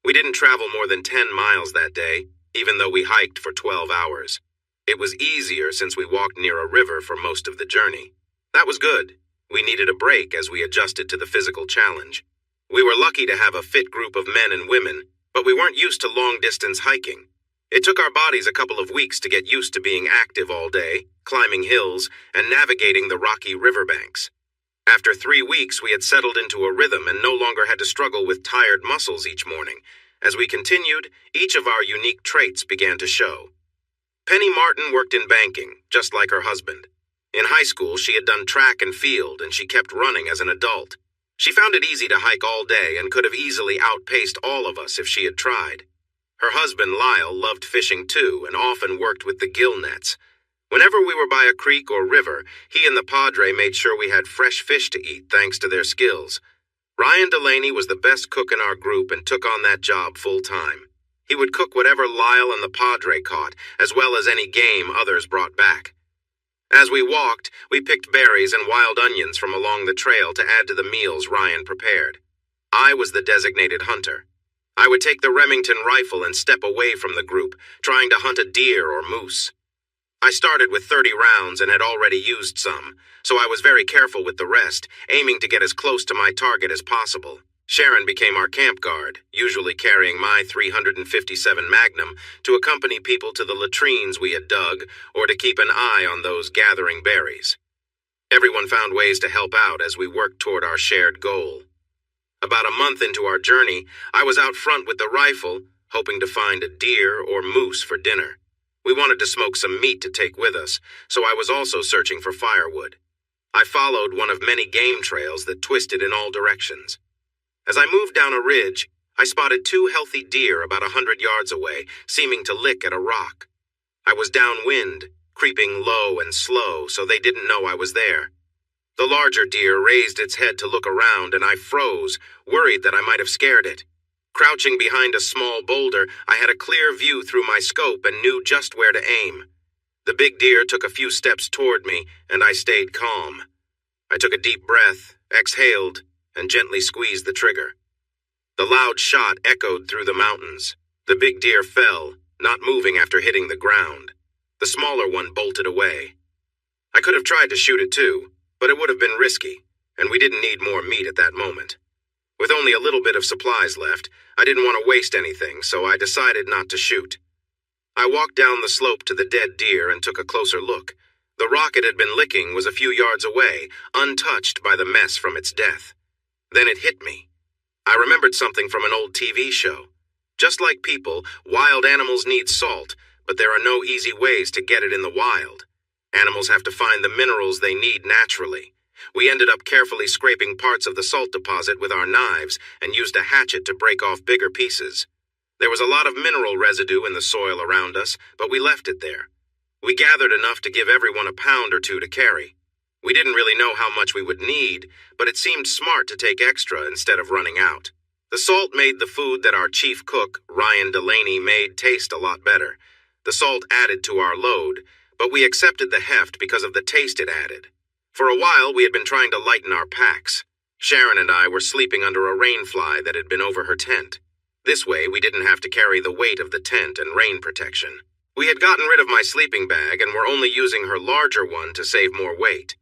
A: We didn't travel more than 10 miles that day, even though we hiked for 12 hours. It was easier since we walked near a river for most of the journey. That was good. We needed a break as we adjusted to the physical challenge. We were lucky to have a fit group of men and women, but we weren't used to long-distance hiking. It took our bodies a couple of weeks to get used to being active all day, climbing hills, and navigating the rocky riverbanks. After 3 weeks, we had settled into a rhythm and no longer had to struggle with tired muscles each morning. As we continued, each of our unique traits began to show. Penny Martin worked in banking, just like her husband. In high school, she had done track and field, and she kept running as an adult. She found it easy to hike all day and could have easily outpaced all of us if she had tried. Her husband, Lyle, loved fishing too and often worked with the gill nets. Whenever we were by a creek or river, he and the Padre made sure we had fresh fish to eat thanks to their skills. Ryan Delaney was the best cook in our group and took on that job full time. He would cook whatever Lyle and the Padre caught, as well as any game others brought back. As we walked, we picked berries and wild onions from along the trail to add to the meals Ryan prepared. I was the designated hunter. I would take the Remington rifle and step away from the group, trying to hunt a deer or moose. I started with 30 rounds and had already used some, so I was very careful with the rest, aiming to get as close to my target as possible. Sharon became our camp guard, usually carrying my .357 Magnum to accompany people to the latrines we had dug or to keep an eye on those gathering berries. Everyone found ways to help out as we worked toward our shared goal. About a month into our journey, I was out front with the rifle, hoping to find a deer or moose for dinner. We wanted to smoke some meat to take with us, so I was also searching for firewood. I followed one of many game trails that twisted in all directions. As I moved down a ridge, I spotted 2 healthy deer about 100 yards away, seeming to lick at a rock. I was downwind, creeping low and slow so they didn't know I was there. The larger deer raised its head to look around, and I froze, worried that I might have scared it. Crouching behind a small boulder, I had a clear view through my scope and knew just where to aim. The big deer took a few steps toward me, and I stayed calm. I took a deep breath, exhaled, and gently squeezed the trigger. The loud shot echoed through the mountains. The big deer fell, not moving after hitting the ground. The smaller one bolted away. I could have tried to shoot it too, but it would have been risky, and we didn't need more meat at that moment. With only a little bit of supplies left, I didn't want to waste anything, so I decided not to shoot. I walked down the slope to the dead deer and took a closer look. The rock it had been licking was a few yards away, untouched by the mess from its death. Then it hit me. I remembered something from an old TV show. Just like people, wild animals need salt, but there are no easy ways to get it in the wild. Animals have to find the minerals they need naturally. We ended up carefully scraping parts of the salt deposit with our knives and used a hatchet to break off bigger pieces. There was a lot of mineral residue in the soil around us, but we left it there. We gathered enough to give everyone a pound or 2 to carry. We didn't really know how much we would need, but it seemed smart to take extra instead of running out. The salt made the food that our chief cook, Ryan Delaney, made taste a lot better. The salt added to our load, but we accepted the heft because of the taste it added. For a while, we had been trying to lighten our packs. Sharon and I were sleeping under a rain fly that had been over her tent. This way, we didn't have to carry the weight of the tent and rain protection. We had gotten rid of my sleeping bag and were only using her larger one to save more weight.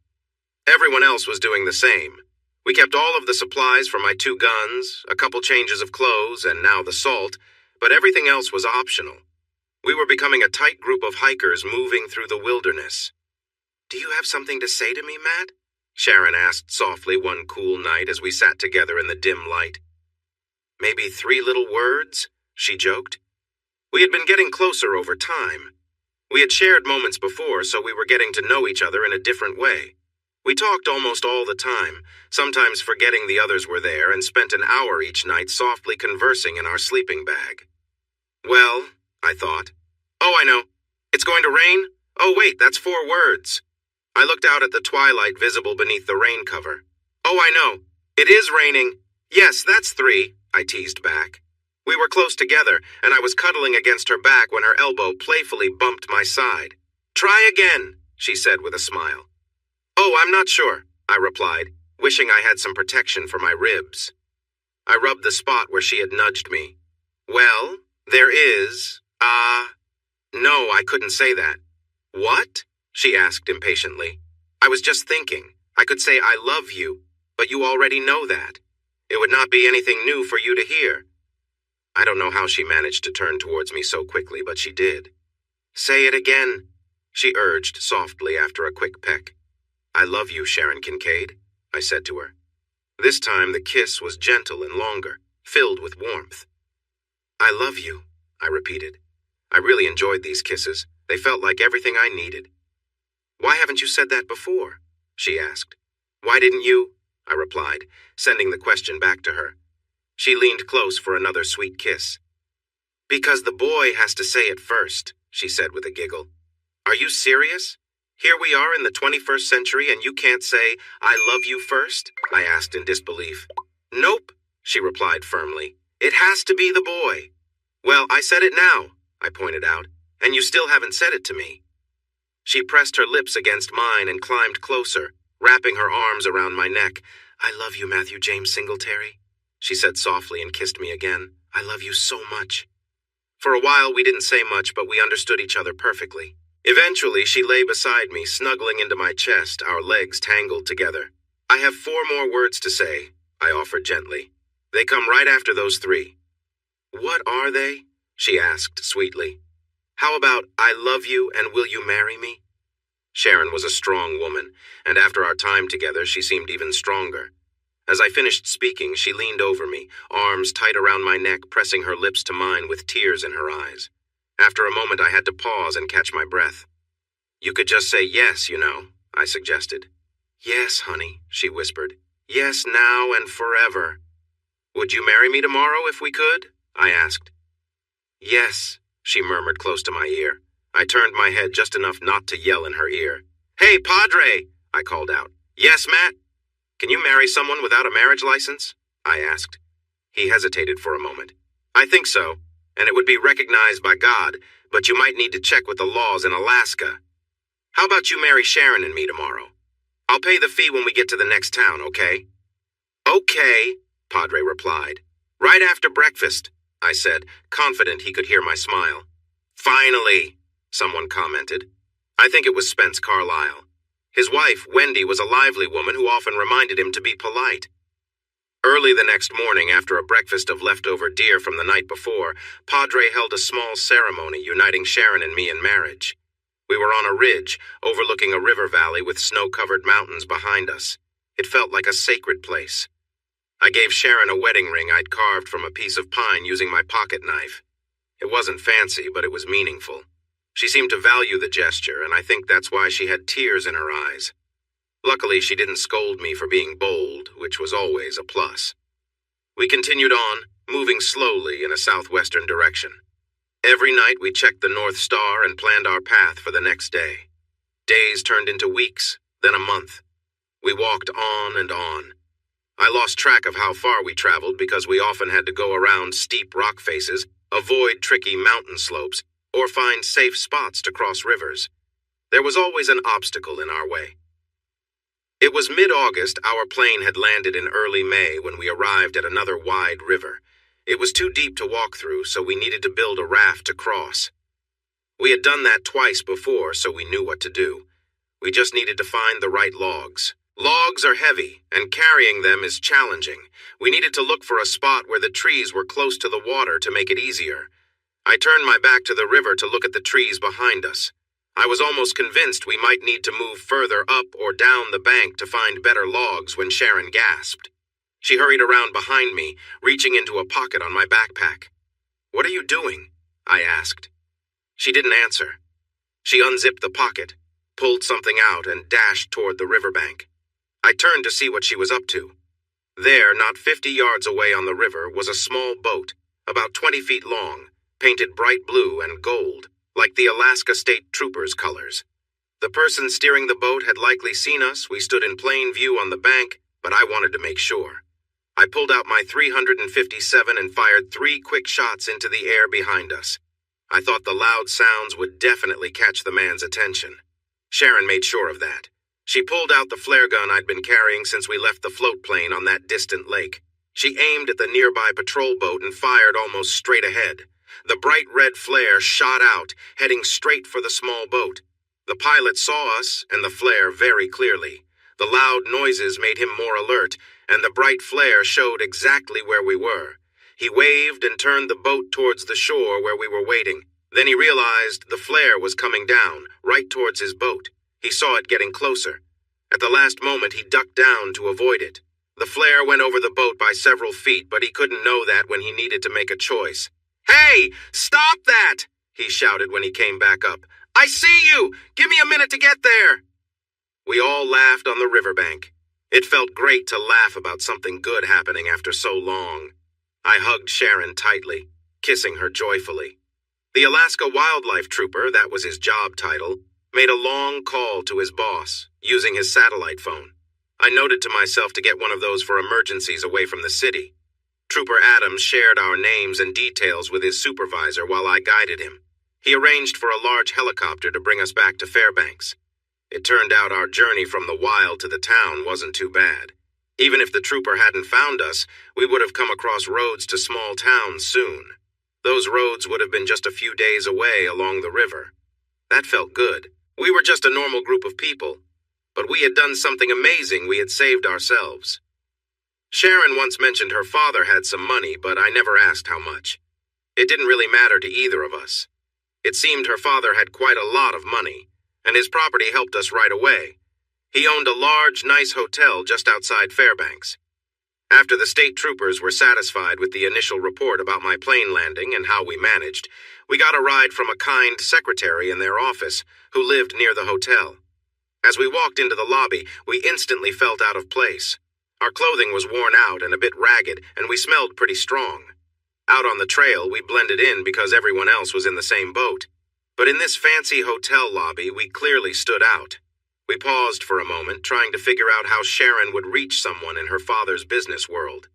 A: Everyone else was doing the same. We kept all of the supplies for my 2 guns, a couple changes of clothes, and now the salt, but everything else was optional. We were becoming a tight group of hikers moving through the wilderness. "Do you have something to say to me, Matt?" Sharon asked softly one cool night as we sat together in the dim light. "Maybe 3 little words?" she joked. We had been getting closer over time. We had shared moments before, so we were getting to know each other in a different way. We talked almost all the time, sometimes forgetting the others were there, and spent an hour each night softly conversing in our sleeping bag. Well, I thought. Oh, I know. It's going to rain? Oh, wait, that's 4 words. I looked out at the twilight visible beneath the rain cover. Oh, I know. It is raining. Yes, that's 3, I teased back. We were close together, and I was cuddling against her back when her elbow playfully bumped my side. Try again, she said with a smile. Oh, I'm not sure, I replied, wishing I had some protection for my ribs. I rubbed the spot where she had nudged me. Well, there is, no, I couldn't say that. What? She asked impatiently. I was just thinking. I could say I love you, but you already know that. It would not be anything new for you to hear. I don't know how she managed to turn towards me so quickly, but she did. Say it again, she urged softly after a quick peck. I love you, Sharon Kincaid, I said to her. This time the kiss was gentle and longer, filled with warmth. I love you, I repeated. I really enjoyed these kisses. They felt like everything I needed. Why haven't you said that before? She asked. Why didn't you? I replied, sending the question back to her. She leaned close for another sweet kiss. Because the boy has to say it first, she said with a giggle. Are you serious? Here we are in the 21st century and you can't say, I love you first? I asked in disbelief. Nope, she replied firmly. It has to be the boy. Well, I said it now, I pointed out, and you still haven't said it to me. She pressed her lips against mine and climbed closer, wrapping her arms around my neck. I love you, Matthew James Singletary, she said softly and kissed me again. I love you so much. For a while we didn't say much, but we understood each other perfectly. Eventually she lay beside me, snuggling into my chest, our legs tangled together. I have 4 more words to say, I offered gently. They come right after those 3. What are they? She asked sweetly. How about I love you and will you marry me? Sharon was a strong woman, and after our time together she seemed even stronger. As I finished speaking, she leaned over me, arms tight around my neck, pressing her lips to mine with tears in her eyes. After a moment I had to pause and catch my breath. You could just say yes, you know, I suggested. Yes, honey, she whispered. Yes, now and forever. Would you marry me tomorrow if we could? I asked. Yes, she murmured close to my ear. I turned my head just enough not to yell in her ear. Hey, Padre, I called out. Yes, Matt? Can you marry someone without a marriage license? I asked. He hesitated for a moment. I think so, and it would be recognized by God, but you might need to check with the laws in Alaska. How about you marry Sharon and me tomorrow? I'll pay the fee when we get to the next town, okay? Okay, Padre replied. Right after breakfast, I said, confident he could hear my smile. Finally, someone commented. I think it was Spence Carlyle. His wife, Wendy, was a lively woman who often reminded him to be polite. Early the next morning, after a breakfast of leftover deer from the night before, Padre held a small ceremony uniting Sharon and me in marriage. We were on a ridge, overlooking a river valley with snow-covered mountains behind us. It felt like a sacred place. I gave Sharon a wedding ring I'd carved from a piece of pine using my pocket knife. It wasn't fancy, but it was meaningful. She seemed to value the gesture, and I think that's why she had tears in her eyes. Luckily, she didn't scold me for being bold, which was always a plus. We continued on, moving slowly in a southwestern direction. Every night we checked the North Star and planned our path for the next day. Days turned into weeks, then a month. We walked on and on. I lost track of how far we traveled because we often had to go around steep rock faces, avoid tricky mountain slopes, or find safe spots to cross rivers. There was always an obstacle in our way. It was mid-August. Our plane had landed in early May when we arrived at another wide river. It was too deep to walk through, so we needed to build a raft to cross. We had done that twice before, so we knew what to do. We just needed to find the right logs. Logs are heavy, and carrying them is challenging. We needed to look for a spot where the trees were close to the water to make it easier. I turned my back to the river to look at the trees behind us. I was almost convinced we might need to move further up or down the bank to find better logs when Sharon gasped. She hurried around behind me, reaching into a pocket on my backpack. What are you doing? I asked. She didn't answer. She unzipped the pocket, pulled something out, and dashed toward the riverbank. I turned to see what she was up to. There, not 50 yards away on the river, was a small boat, about 20 feet long, painted bright blue and gold, like the Alaska State Troopers' colors. The person steering the boat had likely seen us. We stood in plain view on the bank, but I wanted to make sure. I pulled out my .357 and fired 3 quick shots into the air behind us. I thought the loud sounds would definitely catch the man's attention. Sharon made sure of that. She pulled out the flare gun I'd been carrying since we left the float plane on that distant lake. She aimed at the nearby patrol boat and fired almost straight ahead. The bright red flare shot out, heading straight for the small boat. The pilot saw us and the flare very clearly. The loud noises made him more alert, and the bright flare showed exactly where we were. He waved and turned the boat towards the shore where we were waiting. Then he realized the flare was coming down, right towards his boat. He saw it getting closer. At the last moment, he ducked down to avoid it. The flare went over the boat by several feet, but he couldn't know that when he needed to make a choice. "Hey, stop that!" he shouted when he came back up. "I see you! Give me a minute to get there!" We all laughed on the riverbank. It felt great to laugh about something good happening after so long. I hugged Sharon tightly, kissing her joyfully. The Alaska Wildlife Trooper, that was his job title, made a long call to his boss, using his satellite phone. I noted to myself to get one of those for emergencies away from the city. Trooper Adams shared our names and details with his supervisor while I guided him. He arranged for a large helicopter to bring us back to Fairbanks. It turned out our journey from the wild to the town wasn't too bad. Even if the trooper hadn't found us, we would have come across roads to small towns soon. Those roads would have been just a few days away along the river. That felt good. We were just a normal group of people. But we had done something amazing. We had saved ourselves. Sharon once mentioned her father had some money, but I never asked how much. It didn't really matter to either of us. It seemed her father had quite a lot of money, and his property helped us right away. He owned a large, nice hotel just outside Fairbanks. After the state troopers were satisfied with the initial report about my plane landing and how we managed, we got a ride from a kind secretary in their office who lived near the hotel. As we walked into the lobby, we instantly felt out of place. Our clothing was worn out and a bit ragged, and we smelled pretty strong. Out on the trail, we blended in because everyone else was in the same boat. But in this fancy hotel lobby, we clearly stood out. We paused for a moment, trying to figure out how Sharon would reach someone in her father's business world.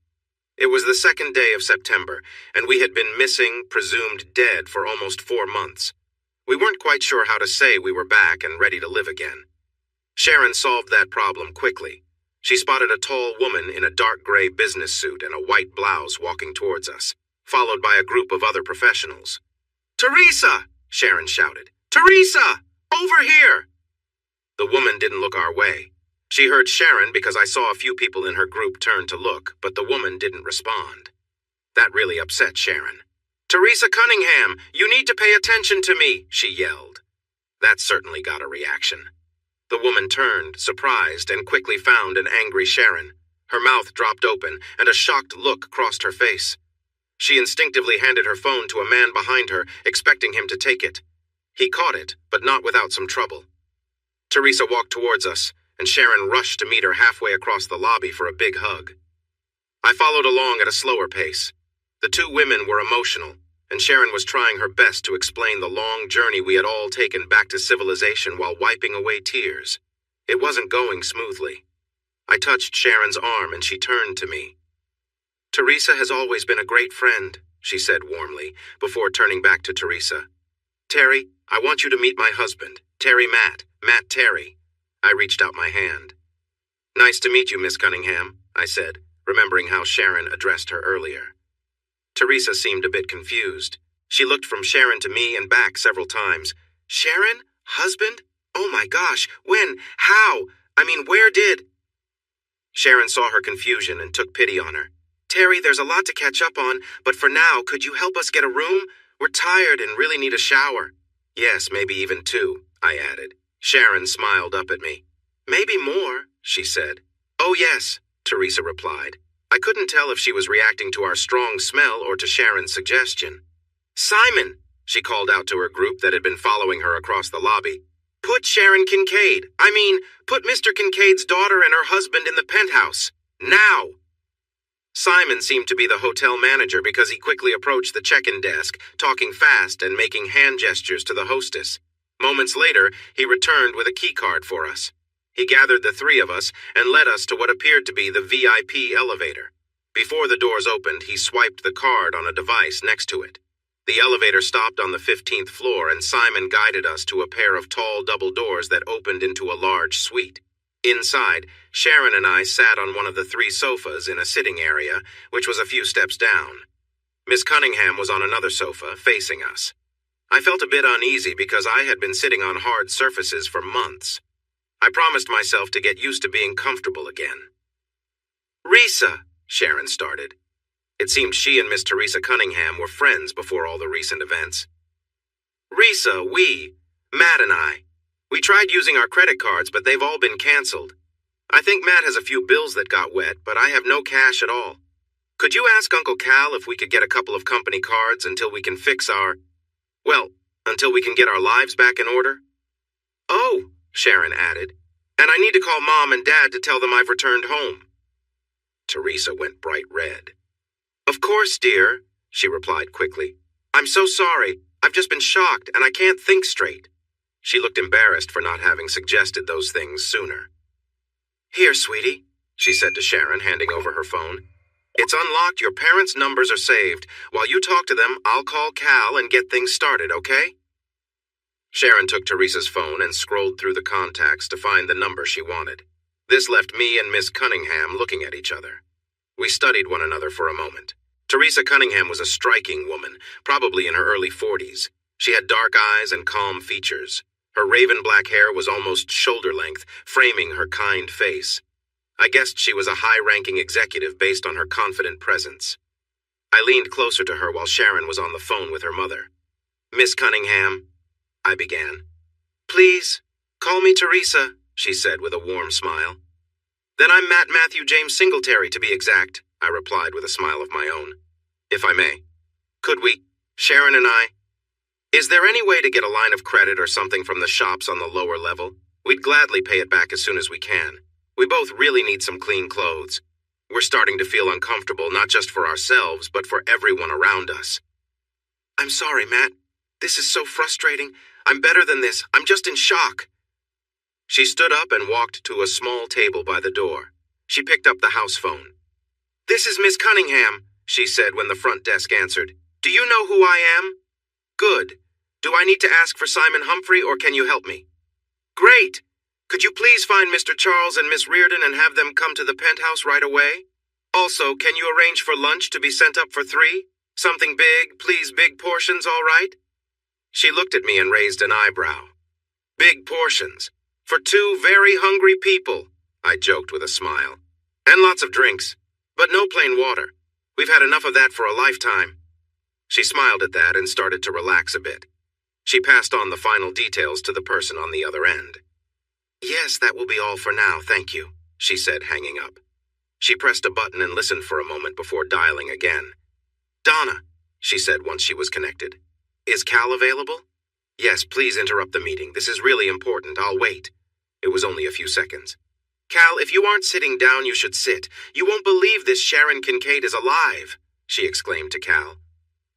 A: It was the second day of September, and we had been missing, presumed dead, for almost 4 months. We weren't quite sure how to say we were back and ready to live again. Sharon solved that problem quickly. She spotted a tall woman in a dark gray business suit and a white blouse walking towards us, followed by a group of other professionals. "Teresa!" Sharon shouted. "Teresa! Over here!" The woman didn't look our way. She heard Sharon because I saw a few people in her group turn to look, but the woman didn't respond. That really upset Sharon. "Teresa Cunningham, you need to pay attention to me," she yelled. That certainly got a reaction. The woman turned, surprised, and quickly found an angry Sharon. Her mouth dropped open, and a shocked look crossed her face. She instinctively handed her phone to a man behind her, expecting him to take it. He caught it, but not without some trouble. Teresa walked towards us, and Sharon rushed to meet her halfway across the lobby for a big hug. I followed along at a slower pace. The two women were emotional, and Sharon was trying her best to explain the long journey we had all taken back to civilization while wiping away tears. It wasn't going smoothly. I touched Sharon's arm, and she turned to me. "Teresa has always been a great friend," she said warmly, before turning back to Teresa. "Terry, I want you to meet my husband, Terry Matt Terry." I reached out my hand. "Nice to meet you, Miss Cunningham," I said, remembering how Sharon addressed her earlier. Teresa seemed a bit confused. She looked from Sharon to me and back several times. "Sharon? Husband? Oh my gosh, when? How? I mean, where did—" Sharon saw her confusion and took pity on her. "Terry, there's a lot to catch up on, but for now, could you help us get a room? We're tired and really need a shower." "Yes, maybe even 2, I added. Sharon smiled up at me. "Maybe more," she said. "Oh yes," Teresa replied. I couldn't tell if she was reacting to our strong smell or to Sharon's suggestion. "Simon," she called out to her group that had been following her across the lobby. "Put Sharon Kincaid, put Mr. Kincaid's daughter and her husband in the penthouse. Now!" Simon seemed to be the hotel manager because he quickly approached the check-in desk, talking fast and making hand gestures to the hostess. Moments later, he returned with a key card for us. He gathered the 3 of us and led us to what appeared to be the VIP elevator. Before the doors opened, he swiped the card on a device next to it. The elevator stopped on the 15th floor, and Simon guided us to a pair of tall double doors that opened into a large suite. Inside, Sharon and I sat on one of the 3 sofas in a sitting area, which was a few steps down. Miss Cunningham was on another sofa, facing us. I felt a bit uneasy because I had been sitting on hard surfaces for months. I promised myself to get used to being comfortable again. "Risa," Sharon started. It seemed she and Miss Teresa Cunningham were friends before all the recent events. "Risa, Matt and I, we tried using our credit cards, but they've all been canceled. I think Matt has a few bills that got wet, but I have no cash at all. Could you ask Uncle Cal if we could get a couple of company cards until we can until we can get our lives back in order?" "Oh," Sharon added, "and I need to call Mom and Dad to tell them I've returned home." Teresa went bright red. "Of course, dear," she replied quickly. "I'm so sorry. I've just been shocked, and I can't think straight." She looked embarrassed for not having suggested those things sooner. "Here, sweetie," she said to Sharon, handing over her phone. It's unlocked. Your parents' numbers are saved. While you talk to them, I'll call Cal and get things started, okay? Sharon took Teresa's phone and scrolled through the contacts to find the number she wanted. This left me and Miss Cunningham looking at each other. We studied one another for a moment. Teresa Cunningham was a striking woman, probably in her early 40s. She had dark eyes and calm features. Her raven black hair was almost shoulder-length, framing her kind face. I guessed she was a high-ranking executive based on her confident presence. I leaned closer to her while Sharon was on the phone with her mother. "Miss Cunningham," I began. "Please, call me Teresa," she said with a warm smile. "Then I'm Matt Matthew James Singletary, to be exact," I replied with a smile of my own. "If I may. Could we, Sharon and I? Is there any way to get a line of credit or something from the shops on the lower level? We'd gladly pay it back as soon as we can. We both really need some clean clothes. We're starting to feel uncomfortable, not just for ourselves, but for everyone around us." "I'm sorry, Matt. This is so frustrating. I'm better than this. I'm just in shock." She stood up and walked to a small table by the door. She picked up the house phone. "This is Miss Cunningham," she said when the front desk answered. "Do you know who I am?" "Good. Do I need to ask for Simon Humphrey, or can you help me?" "Great. Could you please find Mr. Charles and Miss Reardon and have them come to the penthouse right away? Also, can you arrange for lunch to be sent up for 3? Something big, please, big portions, all right?" She looked at me and raised an eyebrow. "Big portions? For 2 very hungry people," I joked with a smile. "And lots of drinks. But no plain water. We've had enough of that for a lifetime." She smiled at that and started to relax a bit. She passed on the final details to the person on the other end. "Yes, that will be all for now, thank you," she said, hanging up. She pressed a button and listened for a moment before dialing again. "Donna," she said once she was connected. "Is Cal available?" "Yes, please interrupt the meeting. This is really important. I'll wait." It was only a few seconds. "Cal, if you aren't sitting down, you should sit. You won't believe this Sharon Kincaid is alive," she exclaimed to Cal.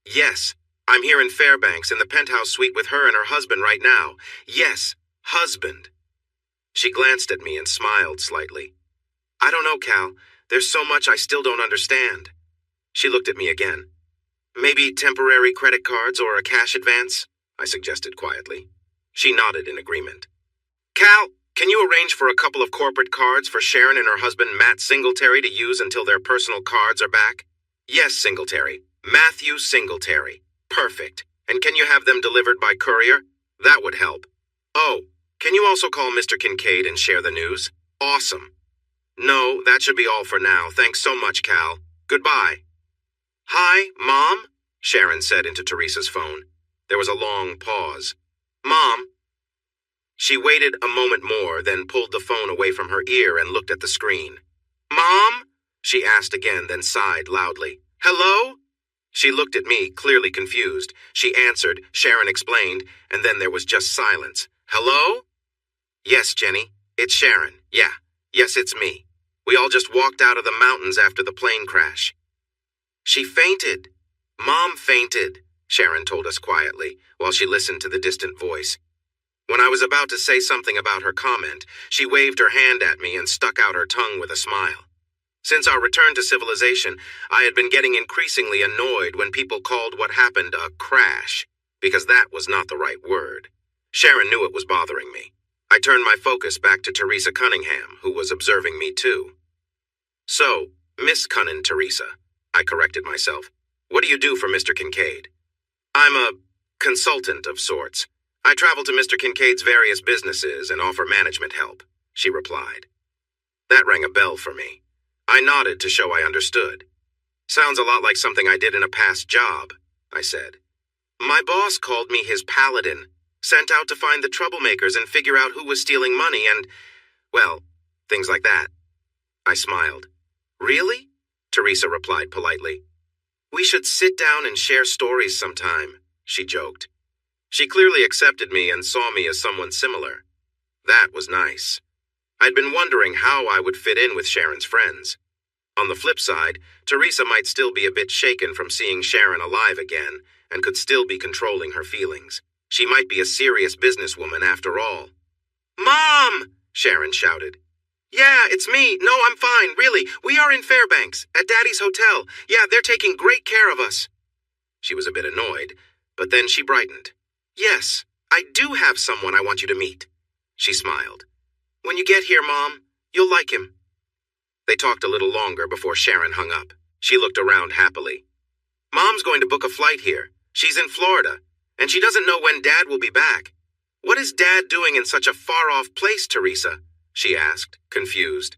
A: "Yes, I'm here in Fairbanks in the penthouse suite with her and her husband right now. Yes, husband." She glanced at me and smiled slightly. "I don't know, Cal. There's so much I still don't understand." She looked at me again. "Maybe temporary credit cards or a cash advance?" I suggested quietly. She nodded in agreement. "Cal, can you arrange for a couple of corporate cards for Sharon and her husband Matt Singletary to use until their personal cards are back?" "Yes, Singletary. Matthew Singletary. Perfect. And can you have them delivered by courier? That would help. Oh, can you also call Mr. Kincaid and share the news? Awesome. No, that should be all for now. Thanks so much, Cal. Goodbye." "Hi, Mom?" Sharon said into Teresa's phone. There was a long pause. "Mom?" She waited a moment more, then pulled the phone away from her ear and looked at the screen. "Mom?" she asked again, then sighed loudly. "Hello?" She looked at me, clearly confused. She answered, Sharon explained, and then there was just silence. "Hello?" "Yes, Jenny. It's Sharon. Yeah. Yes, it's me. We all just walked out of the mountains after the plane crash." "She fainted. Mom fainted," Sharon told us quietly, while she listened to the distant voice. When I was about to say something about her comment, she waved her hand at me and stuck out her tongue with a smile. Since our return to civilization, I had been getting increasingly annoyed when people called what happened a crash, because that was not the right word. Sharon knew it was bothering me. I turned my focus back to Teresa Cunningham, who was observing me too. "So, Miss Cunnin Teresa," I corrected myself. "What do you do for Mr. Kincaid?" "I'm a consultant of sorts. I travel to Mr. Kincaid's various businesses and offer management help," she replied. That rang a bell for me. I nodded to show I understood. "Sounds a lot like something I did in a past job," I said. "My boss called me his paladin, sent out to find the troublemakers and figure out who was stealing money and, well, things like that." I smiled. "Really?" Teresa replied politely. "We should sit down and share stories sometime," she joked. She clearly accepted me and saw me as someone similar. That was nice. I'd been wondering how I would fit in with Sharon's friends. On the flip side, Teresa might still be a bit shaken from seeing Sharon alive again and could still be controlling her feelings. She might be a serious businesswoman after all. "Mom!" Sharon shouted. Yeah, it's me. No, I'm fine, really. We are in Fairbanks, at Daddy's hotel. Yeah, they're taking great care of us. She was a bit annoyed, but then she brightened. Yes, I do have someone I want you to meet. She smiled. When you get here, Mom, you'll like him. They talked a little longer before Sharon hung up. She looked around happily. Mom's going to book a flight here. She's in Florida, and she doesn't know when Dad will be back. What is Dad doing in such a far-off place, Teresa? She asked, confused.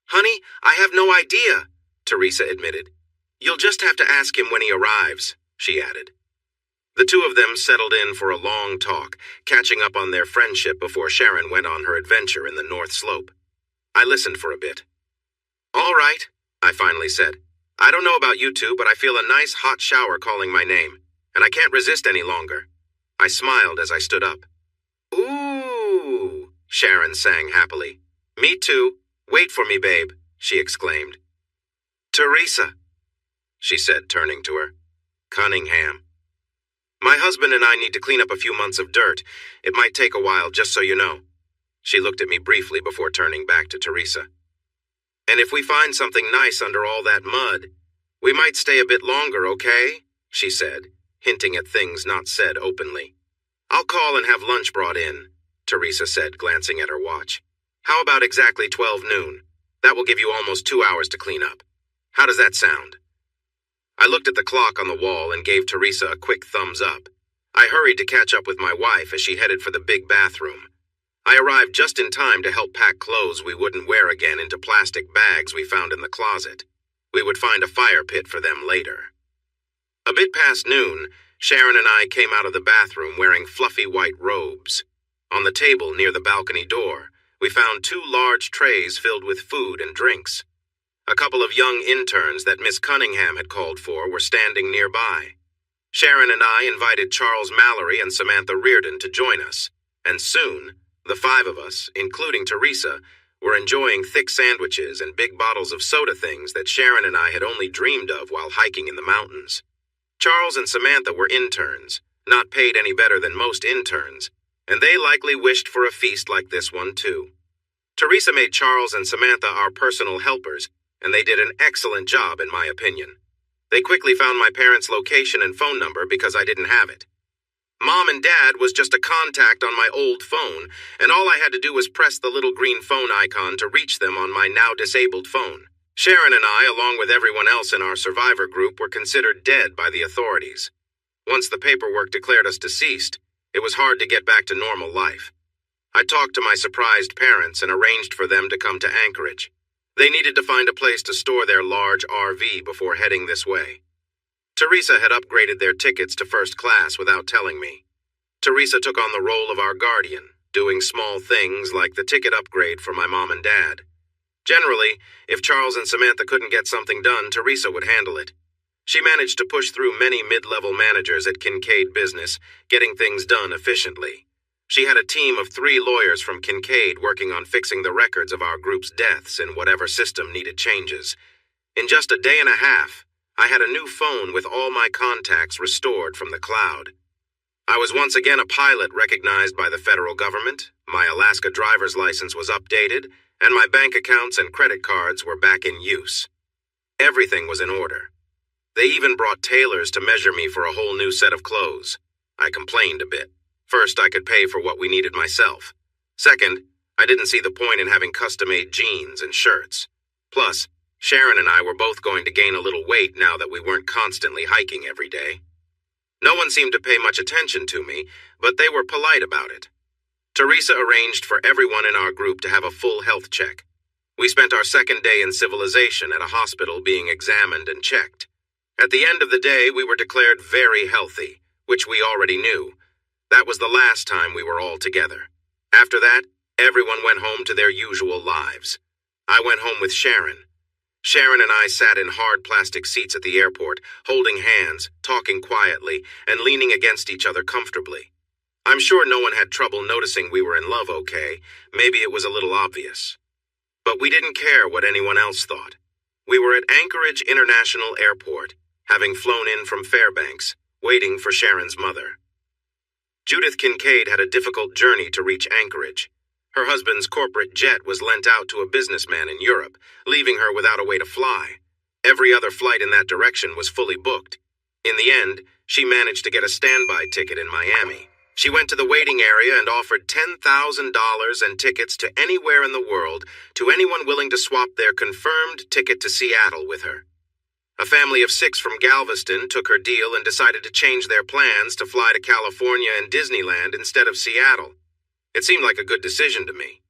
A: Honey, I have no idea, Teresa admitted. You'll just have to ask him when he arrives, she added. The two of them settled in for a long talk, catching up on their friendship before Sharon went on her adventure in the North Slope. I listened for a bit. All right, I finally said. I don't know about you two, but I feel a nice hot shower calling my name, and I can't resist any longer. I smiled as I stood up. Ooh, Sharon sang happily. Me too. Wait for me, babe, she exclaimed. Teresa, she said, turning to her. Cunningham. My husband and I need to clean up a few months of dirt. It might take a while, just so you know. She looked at me briefly before turning back to Teresa. And if we find something nice under all that mud, we might stay a bit longer, okay? She said, hinting at things not said openly. I'll call and have lunch brought in, Teresa said, glancing at her watch. How about exactly 12 noon? That will give you almost 2 hours to clean up. How does that sound? I looked at the clock on the wall and gave Teresa a quick thumbs up. I hurried to catch up with my wife as she headed for the big bathroom. I arrived just in time to help pack clothes we wouldn't wear again into plastic bags we found in the closet. We would find a fire pit for them later. A bit past noon, Sharon and I came out of the bathroom wearing fluffy white robes. On the table near the balcony door, we found 2 large trays filled with food and drinks. A couple of young interns that Miss Cunningham had called for were standing nearby. Sharon and I invited Charles Mallory and Samantha Reardon to join us, and soon, the 5 of us, including Teresa, were enjoying thick sandwiches and big bottles of soda things that Sharon and I had only dreamed of while hiking in the mountains. Charles and Samantha were interns, not paid any better than most interns, and they likely wished for a feast like this one too. Teresa made Charles and Samantha our personal helpers, and they did an excellent job in my opinion. They quickly found my parents' location and phone number because I didn't have it. Mom and Dad was just a contact on my old phone, and all I had to do was press the little green phone icon to reach them on my now disabled phone. Sharon and I, along with everyone else in our survivor group, were considered dead by the authorities. Once the paperwork declared us deceased, it was hard to get back to normal life. I talked to my surprised parents and arranged for them to come to Anchorage. They needed to find a place to store their large RV before heading this way. Teresa had upgraded their tickets to first class without telling me. Teresa took on the role of our guardian, doing small things like the ticket upgrade for my mom and dad. Generally, if Charles and Samantha couldn't get something done, Teresa would handle it. She managed to push through many mid-level managers at Kincaid Business, getting things done efficiently. She had a team of 3 lawyers from Kincaid working on fixing the records of our group's deaths in whatever system needed changes. In just a day and a half, I had a new phone with all my contacts restored from the cloud. I was once again a pilot recognized by the federal government, my Alaska driver's license was updated, and my bank accounts and credit cards were back in use. Everything was in order. They even brought tailors to measure me for a whole new set of clothes. I complained a bit. First, I could pay for what we needed myself. Second, I didn't see the point in having custom-made jeans and shirts. Plus, Sharon and I were both going to gain a little weight now that we weren't constantly hiking every day. No one seemed to pay much attention to me, but they were polite about it. Teresa arranged for everyone in our group to have a full health check. We spent our second day in civilization at a hospital being examined and checked. At the end of the day, we were declared very healthy, which we already knew. That was the last time we were all together. After that, everyone went home to their usual lives. I went home with Sharon. Sharon and I sat in hard plastic seats at the airport, holding hands, talking quietly, and leaning against each other comfortably. I'm sure no one had trouble noticing we were in love, okay? Maybe it was a little obvious. But we didn't care what anyone else thought. We were at Anchorage International Airport, having flown in from Fairbanks, waiting for Sharon's mother. Judith Kincaid had a difficult journey to reach Anchorage. Her husband's corporate jet was lent out to a businessman in Europe, leaving her without a way to fly. Every other flight in that direction was fully booked. In the end, she managed to get a standby ticket in Miami. She went to the waiting area and offered $10,000 and tickets to anywhere in the world to anyone willing to swap their confirmed ticket to Seattle with her. A family of 6 from Galveston took her deal and decided to change their plans to fly to California and Disneyland instead of Seattle. It seemed like a good decision to me.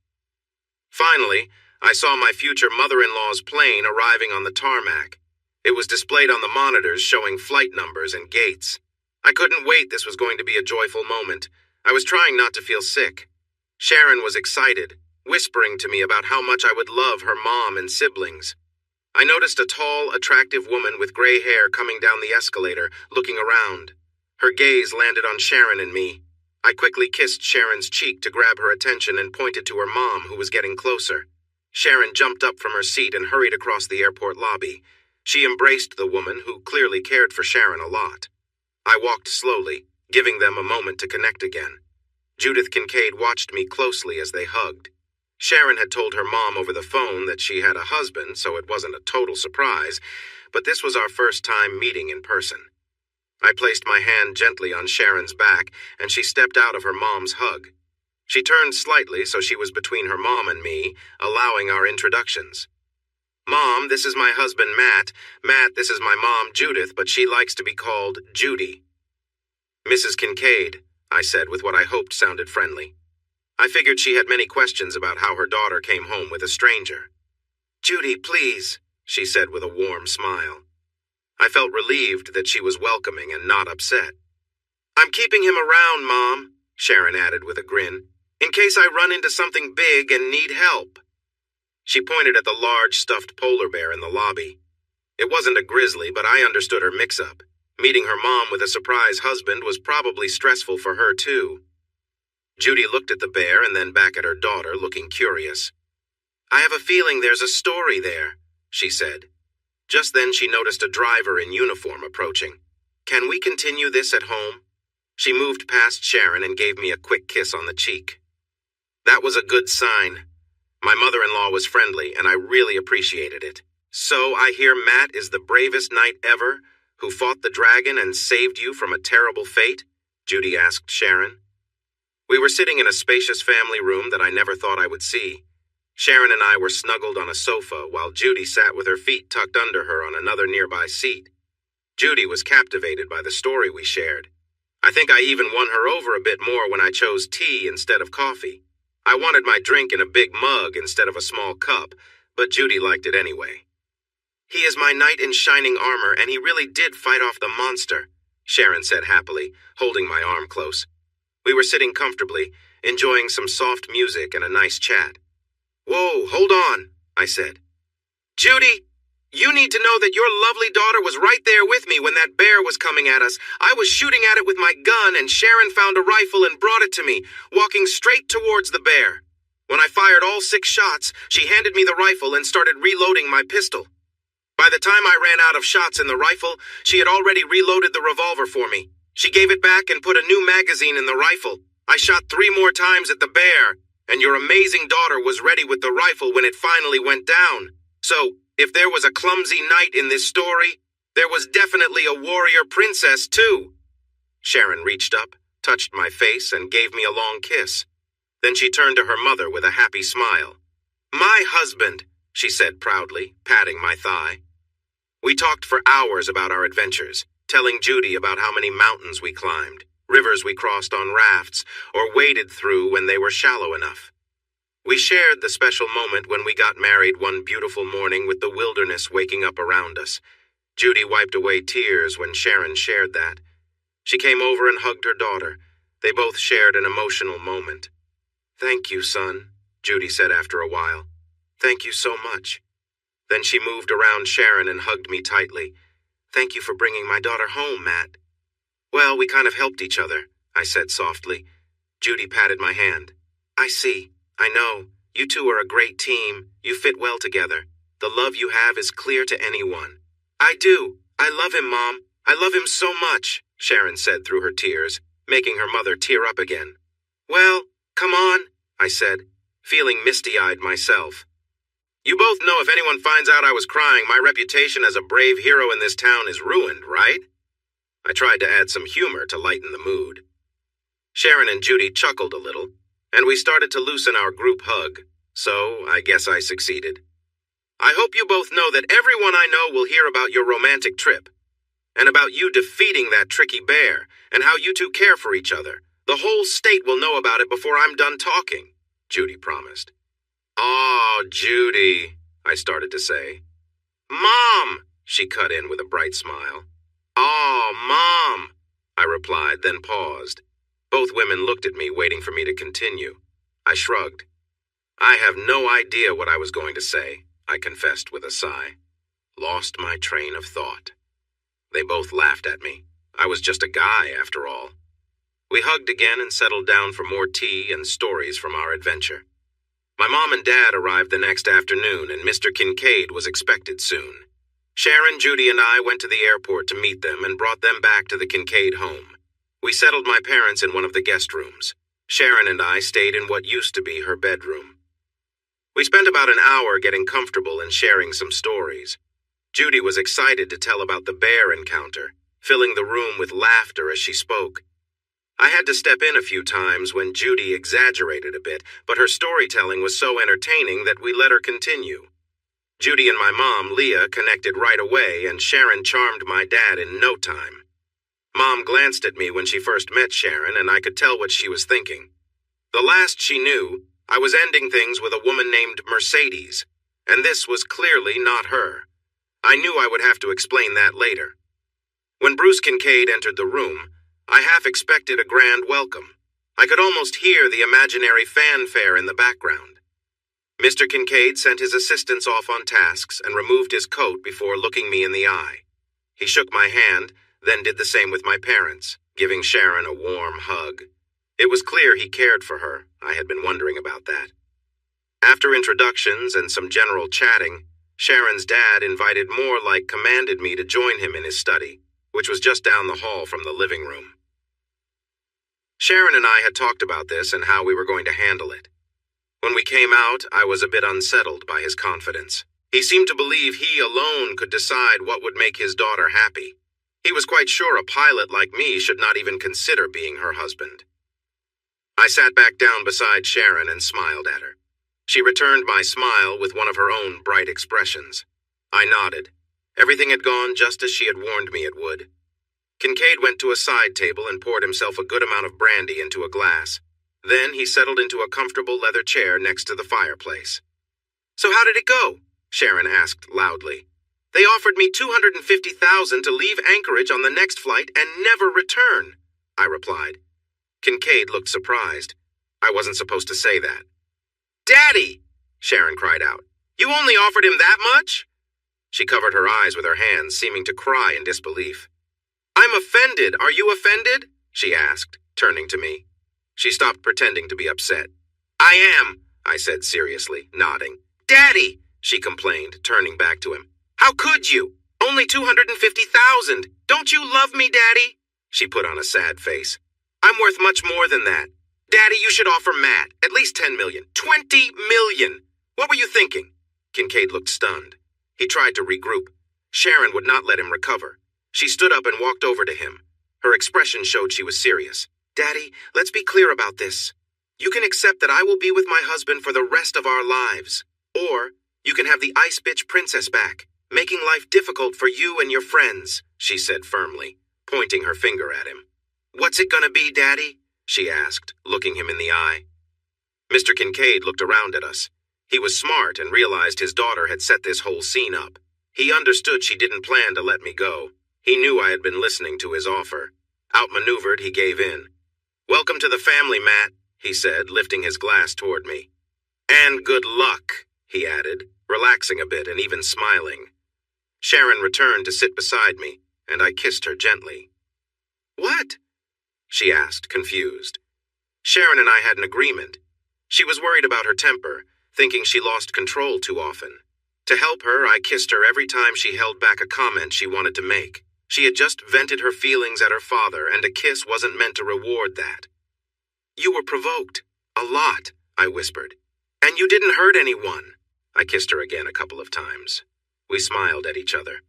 A: Finally, I saw my future mother-in-law's plane arriving on the tarmac. It was displayed on the monitors showing flight numbers and gates. I couldn't wait. This was going to be a joyful moment. I was trying not to feel sick. Sharon was excited, whispering to me about how much I would love her mom and siblings. I noticed a tall, attractive woman with gray hair coming down the escalator, looking around. Her gaze landed on Sharon and me. I quickly kissed Sharon's cheek to grab her attention and pointed to her mom, who was getting closer. Sharon jumped up from her seat and hurried across the airport lobby. She embraced the woman, who clearly cared for Sharon a lot. I walked slowly, giving them a moment to connect again. Judith Kincaid watched me closely as they hugged. Sharon had told her mom over the phone that she had a husband, so it wasn't a total surprise, but this was our first time meeting in person. I placed my hand gently on Sharon's back, and she stepped out of her mom's hug. She turned slightly so she was between her mom and me, allowing our introductions. Mom, this is my husband, Matt. Matt, this is my mom, Judith, but she likes to be called Judy. Mrs. Kincaid, I said with what I hoped sounded friendly. I figured she had many questions about how her daughter came home with a stranger. Judy, please, she said with a warm smile. I felt relieved that she was welcoming and not upset. I'm keeping him around, Mom, Sharon added with a grin, in case I run into something big and need help. She pointed at the large stuffed polar bear in the lobby. It wasn't a grizzly, but I understood her mix-up. Meeting her mom with a surprise husband was probably stressful for her, too. Judy looked at the bear and then back at her daughter, looking curious. I have a feeling there's a story there, she said. Just then she noticed a driver in uniform approaching. Can we continue this at home? She moved past Sharon and gave me a quick kiss on the cheek. That was a good sign. My mother-in-law was friendly, and I really appreciated it. So I hear Matt is the bravest knight ever, who fought the dragon and saved you from a terrible fate? Judy asked Sharon. We were sitting in a spacious family room that I never thought I would see. Sharon and I were snuggled on a sofa while Judy sat with her feet tucked under her on another nearby seat. Judy was captivated by the story we shared. I think I even won her over a bit more when I chose tea instead of coffee. I wanted my drink in a big mug instead of a small cup, but Judy liked it anyway. He is my knight in shining armor, and he really did fight off the monster, Sharon said happily, holding my arm close. We were sitting comfortably, enjoying some soft music and a nice chat. Whoa, hold on, I said. Judy, you need to know that your lovely daughter was right there with me when that bear was coming at us. I was shooting at it with my gun, and Sharon found a rifle and brought it to me, walking straight towards the bear. When I fired all 6 shots, she handed me the rifle and started reloading my pistol. By the time I ran out of shots in the rifle, she had already reloaded the revolver for me. She gave it back and put a new magazine in the rifle. I shot 3 more times at the bear, and your amazing daughter was ready with the rifle when it finally went down. So, if there was a clumsy knight in this story, there was definitely a warrior princess, too. Sharon reached up, touched my face, and gave me a long kiss. Then she turned to her mother with a happy smile. My husband, she said proudly, patting my thigh. We talked for hours about our adventures, telling Judy about how many mountains we climbed, rivers we crossed on rafts, or waded through when they were shallow enough. We shared the special moment when we got married one beautiful morning with the wilderness waking up around us. Judy wiped away tears when Sharon shared that. She came over and hugged her daughter. They both shared an emotional moment. Thank you, son, Judy said after a while. Thank you so much. Then she moved around Sharon and hugged me tightly. Thank you for bringing my daughter home, Matt. Well, we kind of helped each other, I said softly. Judy patted my hand. I see. I know. You two are a great team. You fit well together. The love you have is clear to anyone. I do. I love him, Mom. I love him so much, Sharon said through her tears, making her mother tear up again. Well, come on, I said. feeling misty-eyed myself. You both know if anyone finds out I was crying, my reputation as a brave hero in this town is ruined, right? I tried to add some humor to lighten the mood. Sharon and Judy chuckled a little, and we started to loosen our group hug, so I guess I succeeded. I hope you both know that everyone I know will hear about your romantic trip, and about you defeating that tricky bear, and how you two care for each other. The whole state will know about it before I'm done talking, Judy promised. "Aw, Judy," I started to say. "Mom," she cut in with a bright smile. "Aw, Mom," I replied, then paused. Both women looked at me, waiting for me to continue. I shrugged. I have no idea what I was going to say, I confessed with a sigh. Lost my train of thought. They both laughed at me. I was just a guy, after all. We hugged again and settled down for more tea and stories from our adventure. My mom and dad arrived the next afternoon, and Mr. Kincaid was expected soon. Sharon, Judy, and I went to the airport to meet them and brought them back to the Kincaid home. We settled my parents in one of the guest rooms. Sharon and I stayed in what used to be her bedroom. We spent about an hour getting comfortable and sharing some stories. Judy was excited to tell about the bear encounter, filling the room with laughter as she spoke. I had to step in a few times when Judy exaggerated a bit, but her storytelling was so entertaining that we let her continue. Judy and my mom, Leah, connected right away, and Sharon charmed my dad in no time. Mom glanced at me when she first met Sharon, and I could tell what she was thinking. The last she knew, I was ending things with a woman named Mercedes, and this was clearly not her. I knew I would have to explain that later. When Bruce Kincaid entered the room, I half expected a grand welcome. I could almost hear the imaginary fanfare in the background. Mr. Kincaid sent his assistants off on tasks and removed his coat before looking me in the eye. He shook my hand, then did the same with my parents, giving Sharon a warm hug. It was clear he cared for her. I had been wondering about that. After introductions and some general chatting, Sharon's dad invited more like commanded me to join him in his study, which was just down the hall from the living room. Sharon and I had talked about this and how we were going to handle it. When we came out, I was a bit unsettled by his confidence. He seemed to believe he alone could decide what would make his daughter happy. He was quite sure a pilot like me should not even consider being her husband. I sat back down beside Sharon and smiled at her. She returned my smile with one of her own bright expressions. I nodded. Everything had gone just as she had warned me it would. Kincaid went to a side table and poured himself a good amount of brandy into a glass. Then he settled into a comfortable leather chair next to the fireplace. "So how did it go?" Sharon asked loudly. "They offered me $250,000 to leave Anchorage on the next flight and never return," I replied. Kincaid looked surprised. I wasn't supposed to say that. "Daddy!" Sharon cried out. "You only offered him that much?" She covered her eyes with her hands, seeming to cry in disbelief. "I'm offended. Are you offended?" she asked, turning to me. She stopped pretending to be upset. "I am," I said seriously, nodding. "Daddy!" she complained, turning back to him. "How could you? Only $250,000. Don't you love me, Daddy?" She put on a sad face. "I'm worth much more than that. Daddy, you should offer Matt at least $10 million. $20 million. What were you thinking?" Kincaid looked stunned. He tried to regroup. Sharon would not let him recover. She stood up and walked over to him. Her expression showed she was serious. "Daddy, let's be clear about this. You can accept that I will be with my husband for the rest of our lives. Or you can have the Ice Bitch Princess back, making life difficult for you and your friends," she said firmly, pointing her finger at him. "What's it gonna be, Daddy?" she asked, looking him in the eye. Mr. Kincaid looked around at us. He was smart and realized his daughter had set this whole scene up. He understood she didn't plan to let me go. He knew I had been listening to his offer. Outmaneuvered, he gave in. "Welcome to the family, Matt," he said, lifting his glass toward me. "And good luck," he added, relaxing a bit and even smiling. Sharon returned to sit beside me, and I kissed her gently. "What?" she asked, confused. Sharon and I had an agreement. She was worried about her temper, thinking she lost control too often. To help her, I kissed her every time she held back a comment she wanted to make. She had just vented her feelings at her father, and a kiss wasn't meant to reward that. "You were provoked. A lot," I whispered. And you didn't hurt anyone. I kissed her again a couple of times. We smiled at each other.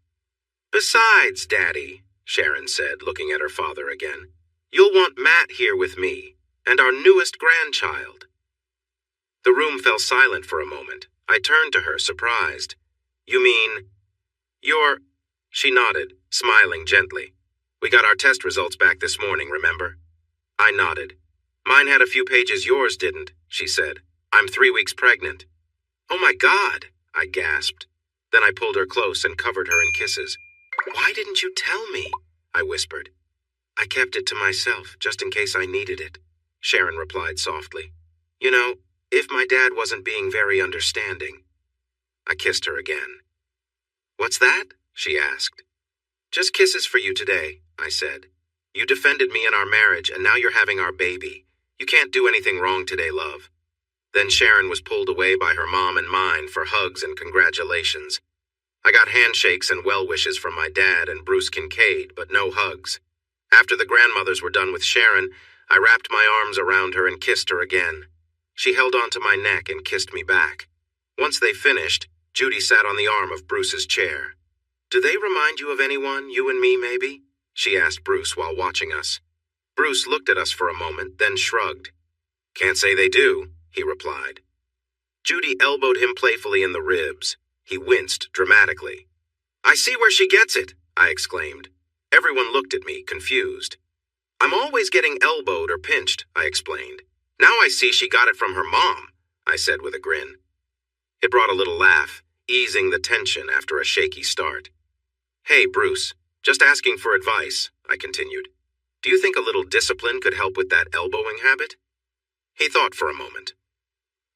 A: Besides, Daddy, Sharon said, looking at her father again, you'll want Matt here with me, and our newest grandchild. The room fell silent for a moment. I turned to her, surprised. You mean, you're... She nodded, smiling gently. We got our test results back this morning, remember? I nodded. Mine had a few pages yours didn't, she said. I'm 3 weeks pregnant. Oh my God, I gasped. Then I pulled her close and covered her in kisses. Why didn't you tell me? I whispered. I kept it to myself, just in case I needed it, Sharon replied softly. You know, if my dad wasn't being very understanding. I kissed her again. What's that? She asked. Just kisses for you today, I said. You defended me in our marriage, and now you're having our baby. You can't do anything wrong today, love. Then Sharon was pulled away by her mom and mine for hugs and congratulations. I got handshakes and well wishes from my dad and Bruce Kincaid, but no hugs. After the grandmothers were done with Sharon, I wrapped my arms around her and kissed her again. She held onto my neck and kissed me back. Once they finished, Judy sat on the arm of Bruce's chair. Do they remind you of anyone, you and me maybe? She asked Bruce while watching us. Bruce looked at us for a moment, then shrugged. Can't say they do, he replied. Judy elbowed him playfully in the ribs. He winced dramatically. I see where she gets it, I exclaimed. Everyone looked at me, confused. I'm always getting elbowed or pinched, I explained. Now I see she got it from her mom, I said with a grin. It brought a little laugh, easing the tension after a shaky start. Hey, Bruce, just asking for advice, I continued. Do you think a little discipline could help with that elbowing habit? He thought for a moment.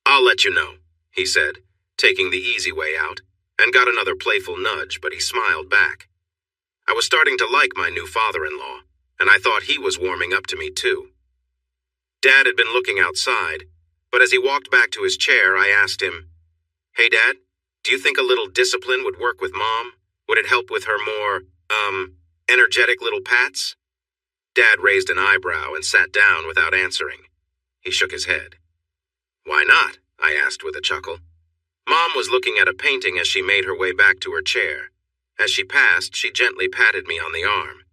A: I'll let you know, he said, taking the easy way out, and got another playful nudge, but he smiled back. I was starting to like my new father-in-law, and I thought he was warming up to me too. Dad had been looking outside, but as he walked back to his chair, I asked him, Hey, Dad, do you think a little discipline would work with Mom? Would it help with her more, energetic little pats? Dad raised an eyebrow and sat down without answering. He shook his head. Why not? I asked with a chuckle. Mom was looking at a painting as she made her way back to her chair. As she passed, she gently patted me on the arm.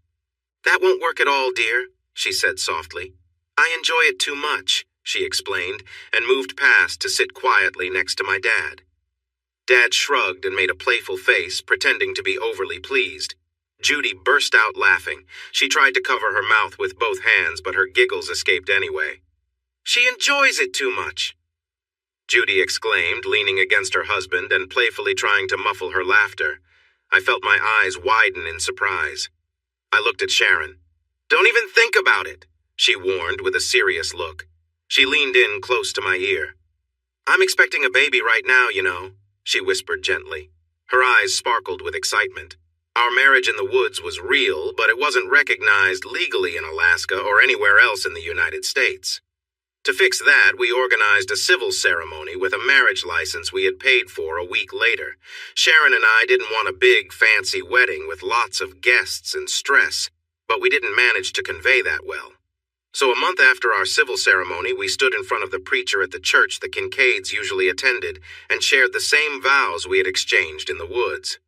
A: That won't work at all, dear, she said softly. I enjoy it too much, she explained, and moved past to sit quietly next to my dad. Dad shrugged and made a playful face, pretending to be overly pleased. Judy burst out laughing. She tried to cover her mouth with both hands, but her giggles escaped anyway. She enjoys it too much, Judy exclaimed, leaning against her husband and playfully trying to muffle her laughter. I felt my eyes widen in surprise. I looked at Sharon. Don't even think about it, she warned with a serious look. She leaned in close to my ear. I'm expecting a baby right now, you know, she whispered gently. Her eyes sparkled with excitement. Our marriage in the woods was real, but it wasn't recognized legally in Alaska or anywhere else in the United States. To fix that, we organized a civil ceremony with a marriage license we had paid for a week later. Sharon and I didn't want a big, fancy wedding with lots of guests and stress, but we didn't manage to convey that well. So a month after our civil ceremony, we stood in front of the preacher at the church the Kincaids usually attended and shared the same vows we had exchanged in the woods.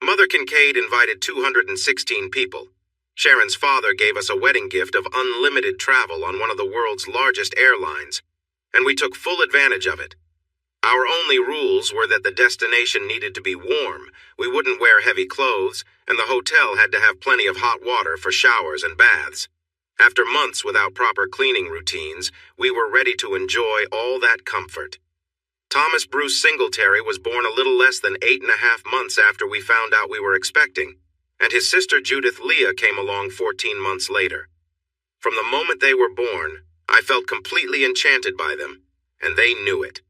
A: Mother Kincaid invited 216 people. Sharon's father gave us a wedding gift of unlimited travel on one of the world's largest airlines, and we took full advantage of it. Our only rules were that the destination needed to be warm, we wouldn't wear heavy clothes, and the hotel had to have plenty of hot water for showers and baths. After months without proper cleaning routines, we were ready to enjoy all that comfort. Thomas Bruce Singletary was born a little less than 8.5 months after we found out we were expecting, and his sister Judith Leah came along 14 months later. From the moment they were born, I felt completely enchanted by them, and they knew it.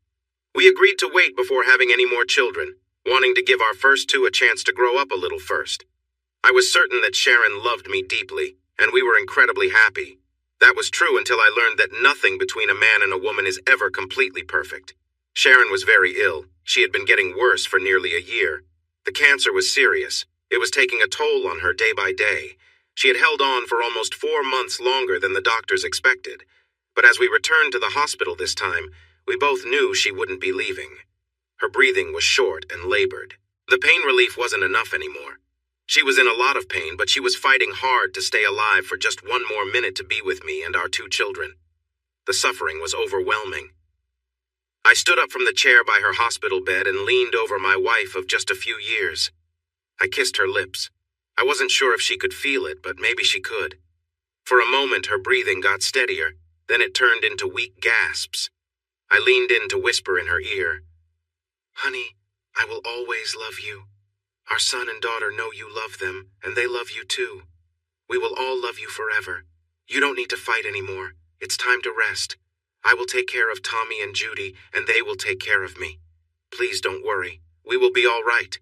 A: We agreed to wait before having any more children, wanting to give our first two a chance to grow up a little first. I was certain that Sharon loved me deeply, and we were incredibly happy. That was true until I learned that nothing between a man and a woman is ever completely perfect. Sharon was very ill. She had been getting worse for nearly a year. The cancer was serious. It was taking a toll on her day by day. She had held on for almost 4 months longer than the doctors expected. But as we returned to the hospital this time, We both knew she wouldn't be leaving. Her breathing was short and labored. The pain relief wasn't enough anymore. She was in a lot of pain, but she was fighting hard to stay alive for just one more minute to be with me and our 2 children. The suffering was overwhelming. I stood up from the chair by her hospital bed and leaned over my wife of just a few years. I kissed her lips. I wasn't sure if she could feel it, but maybe she could. For a moment, her breathing got steadier, then it turned into weak gasps. I leaned in to whisper in her ear, "Honey, I will always love you. Our son and daughter know you love them, and they love you too. We will all love you forever. You don't need to fight anymore. It's time to rest. I will take care of Tommy and Judy, and they will take care of me. Please don't worry. We will be all right."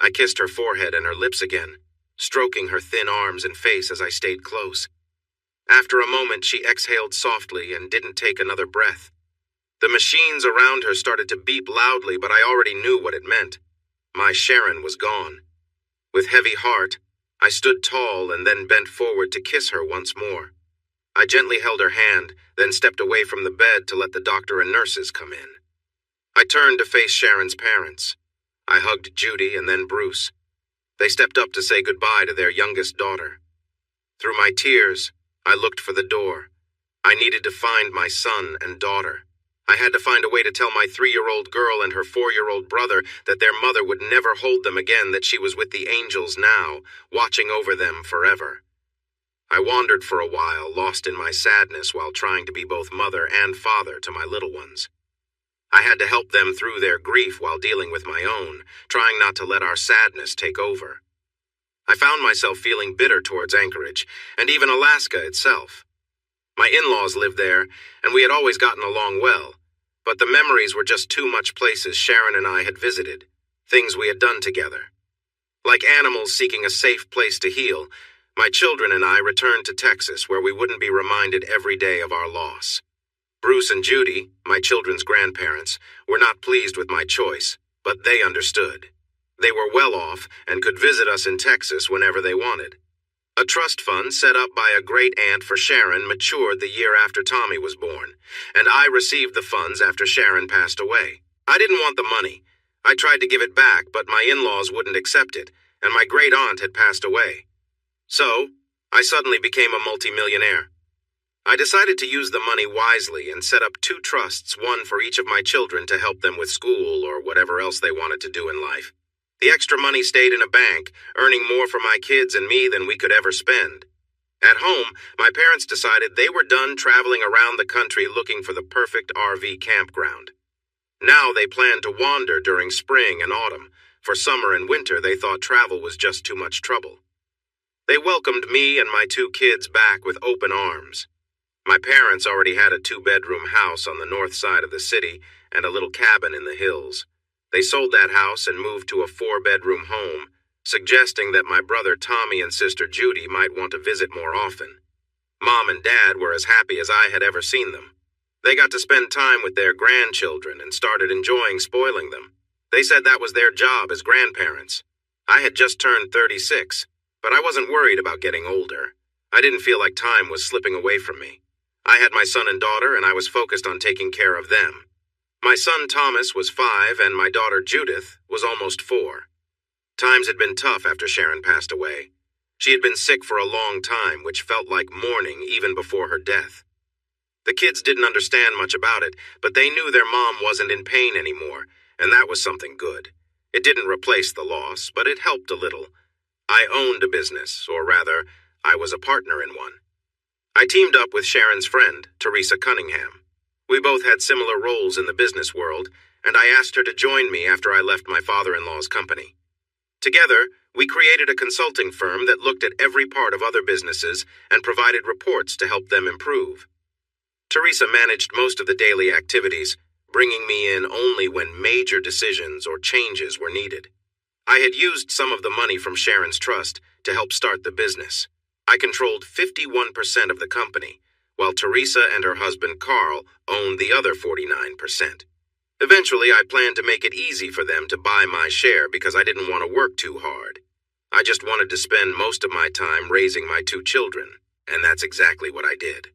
A: I kissed her forehead and her lips again, stroking her thin arms and face as I stayed close. After a moment, she exhaled softly and didn't take another breath. The machines around her started to beep loudly, but I already knew what it meant. My Sharon was gone. With heavy heart, I stood tall and then bent forward to kiss her once more. I gently held her hand, then stepped away from the bed to let the doctor and nurses come in. I turned to face Sharon's parents. I hugged Judy and then Bruce. They stepped up to say goodbye to their youngest daughter. Through my tears, I looked for the door. I needed to find my son and daughter. I had to find a way to tell my 3-year-old girl and her 4-year-old brother that their mother would never hold them again, that she was with the angels now, watching over them forever. I wandered for a while, lost in my sadness while trying to be both mother and father to my little ones. I had to help them through their grief while dealing with my own, trying not to let our sadness take over. I found myself feeling bitter towards Anchorage, and even Alaska itself. My in-laws lived there, and we had always gotten along well, but the memories were just too much places Sharon and I had visited, things we had done together. Like animals seeking a safe place to heal, my children and I returned to Texas, where we wouldn't be reminded every day of our loss. Bruce and Judy, my children's grandparents, were not pleased with my choice, but they understood. They were well off and could visit us in Texas whenever they wanted. A trust fund set up by a great-aunt for Sharon matured the year after Tommy was born, and I received the funds after Sharon passed away. I didn't want the money. I tried to give it back, but my in-laws wouldn't accept it, and my great-aunt had passed away. So, I suddenly became a multimillionaire. I decided to use the money wisely and set up 2 trusts, one for each of my children to help them with school or whatever else they wanted to do in life. The extra money stayed in a bank, earning more for my kids and me than we could ever spend. At home, my parents decided they were done traveling around the country looking for the perfect RV campground. Now they planned to wander during spring and autumn. For summer and winter, they thought travel was just too much trouble. They welcomed me and my 2 kids back with open arms. My parents already had a 2-bedroom house on the north side of the city and a little cabin in the hills. They sold that house and moved to a 4-bedroom home, suggesting that my brother Tommy and sister Judy might want to visit more often. Mom and Dad were as happy as I had ever seen them. They got to spend time with their grandchildren and started enjoying spoiling them. They said that was their job as grandparents. I had just turned 36, but I wasn't worried about getting older. I didn't feel like time was slipping away from me. I had my son and daughter, and I was focused on taking care of them. My son Thomas was 5, and my daughter Judith was almost 4. Times had been tough after Sharon passed away. She had been sick for a long time, which felt like mourning even before her death. The kids didn't understand much about it, but they knew their mom wasn't in pain anymore, and that was something good. It didn't replace the loss, but it helped a little. I owned a business, or rather, I was a partner in one. I teamed up with Sharon's friend, Teresa Cunningham. We both had similar roles in the business world, and I asked her to join me after I left my father-in-law's company. Together, we created a consulting firm that looked at every part of other businesses and provided reports to help them improve. Teresa managed most of the daily activities, bringing me in only when major decisions or changes were needed. I had used some of the money from Sharon's trust to help start the business. I controlled 51% of the company, while Teresa and her husband Carl owned the other 49%. Eventually, I planned to make it easy for them to buy my share because I didn't want to work too hard. I just wanted to spend most of my time raising my 2 children, and that's exactly what I did.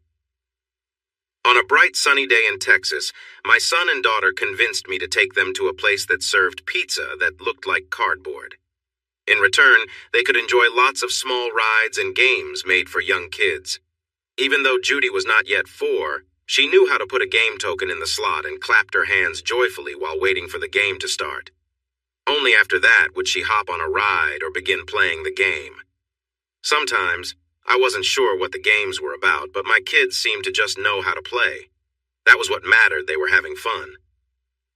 A: On a bright sunny day in Texas, my son and daughter convinced me to take them to a place that served pizza that looked like cardboard. In return, they could enjoy lots of small rides and games made for young kids. Even though Judy was not yet 4, she knew how to put a game token in the slot and clapped her hands joyfully while waiting for the game to start. Only after that would she hop on a ride or begin playing the game. Sometimes, I wasn't sure what the games were about, but my kids seemed to just know how to play. That was what mattered. They were having fun.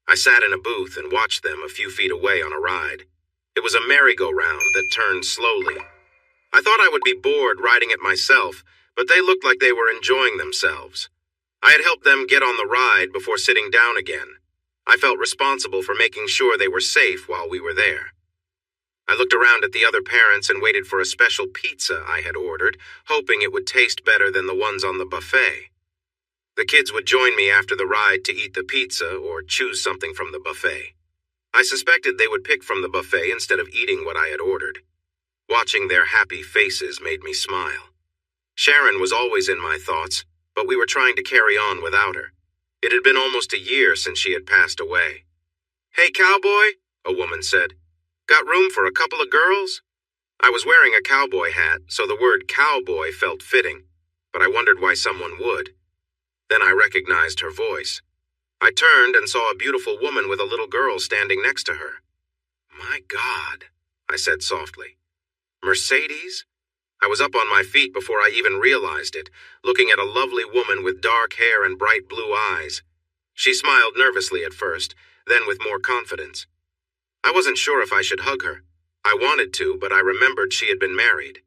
A: I sat in a booth and watched them a few feet away on a ride. It was a merry-go-round that turned slowly. I thought I would be bored riding it myself, but they looked like they were enjoying themselves. I had helped them get on the ride before sitting down again. I felt responsible for making sure they were safe while we were there. I looked around at the other parents and waited for a special pizza I had ordered, hoping it would taste better than the ones on the buffet. The kids would join me after the ride to eat the pizza or choose something from the buffet. I suspected they would pick from the buffet instead of eating what I had ordered. Watching their happy faces made me smile. Sharon was always in my thoughts, but we were trying to carry on without her. It had been almost a year since she had passed away. "Hey, cowboy," a woman said. "Got room for a couple of girls?" I was wearing a cowboy hat, so the word cowboy felt fitting, but I wondered why someone would. Then I recognized her voice. I turned and saw a beautiful woman with a little girl standing next to her. "My God," I said softly. "Mercedes?" I was up on my feet before I even realized it, looking at a lovely woman with dark hair and bright blue eyes. She smiled nervously at first, then with more confidence. I wasn't sure if I should hug her. I wanted to, but I remembered she had been married.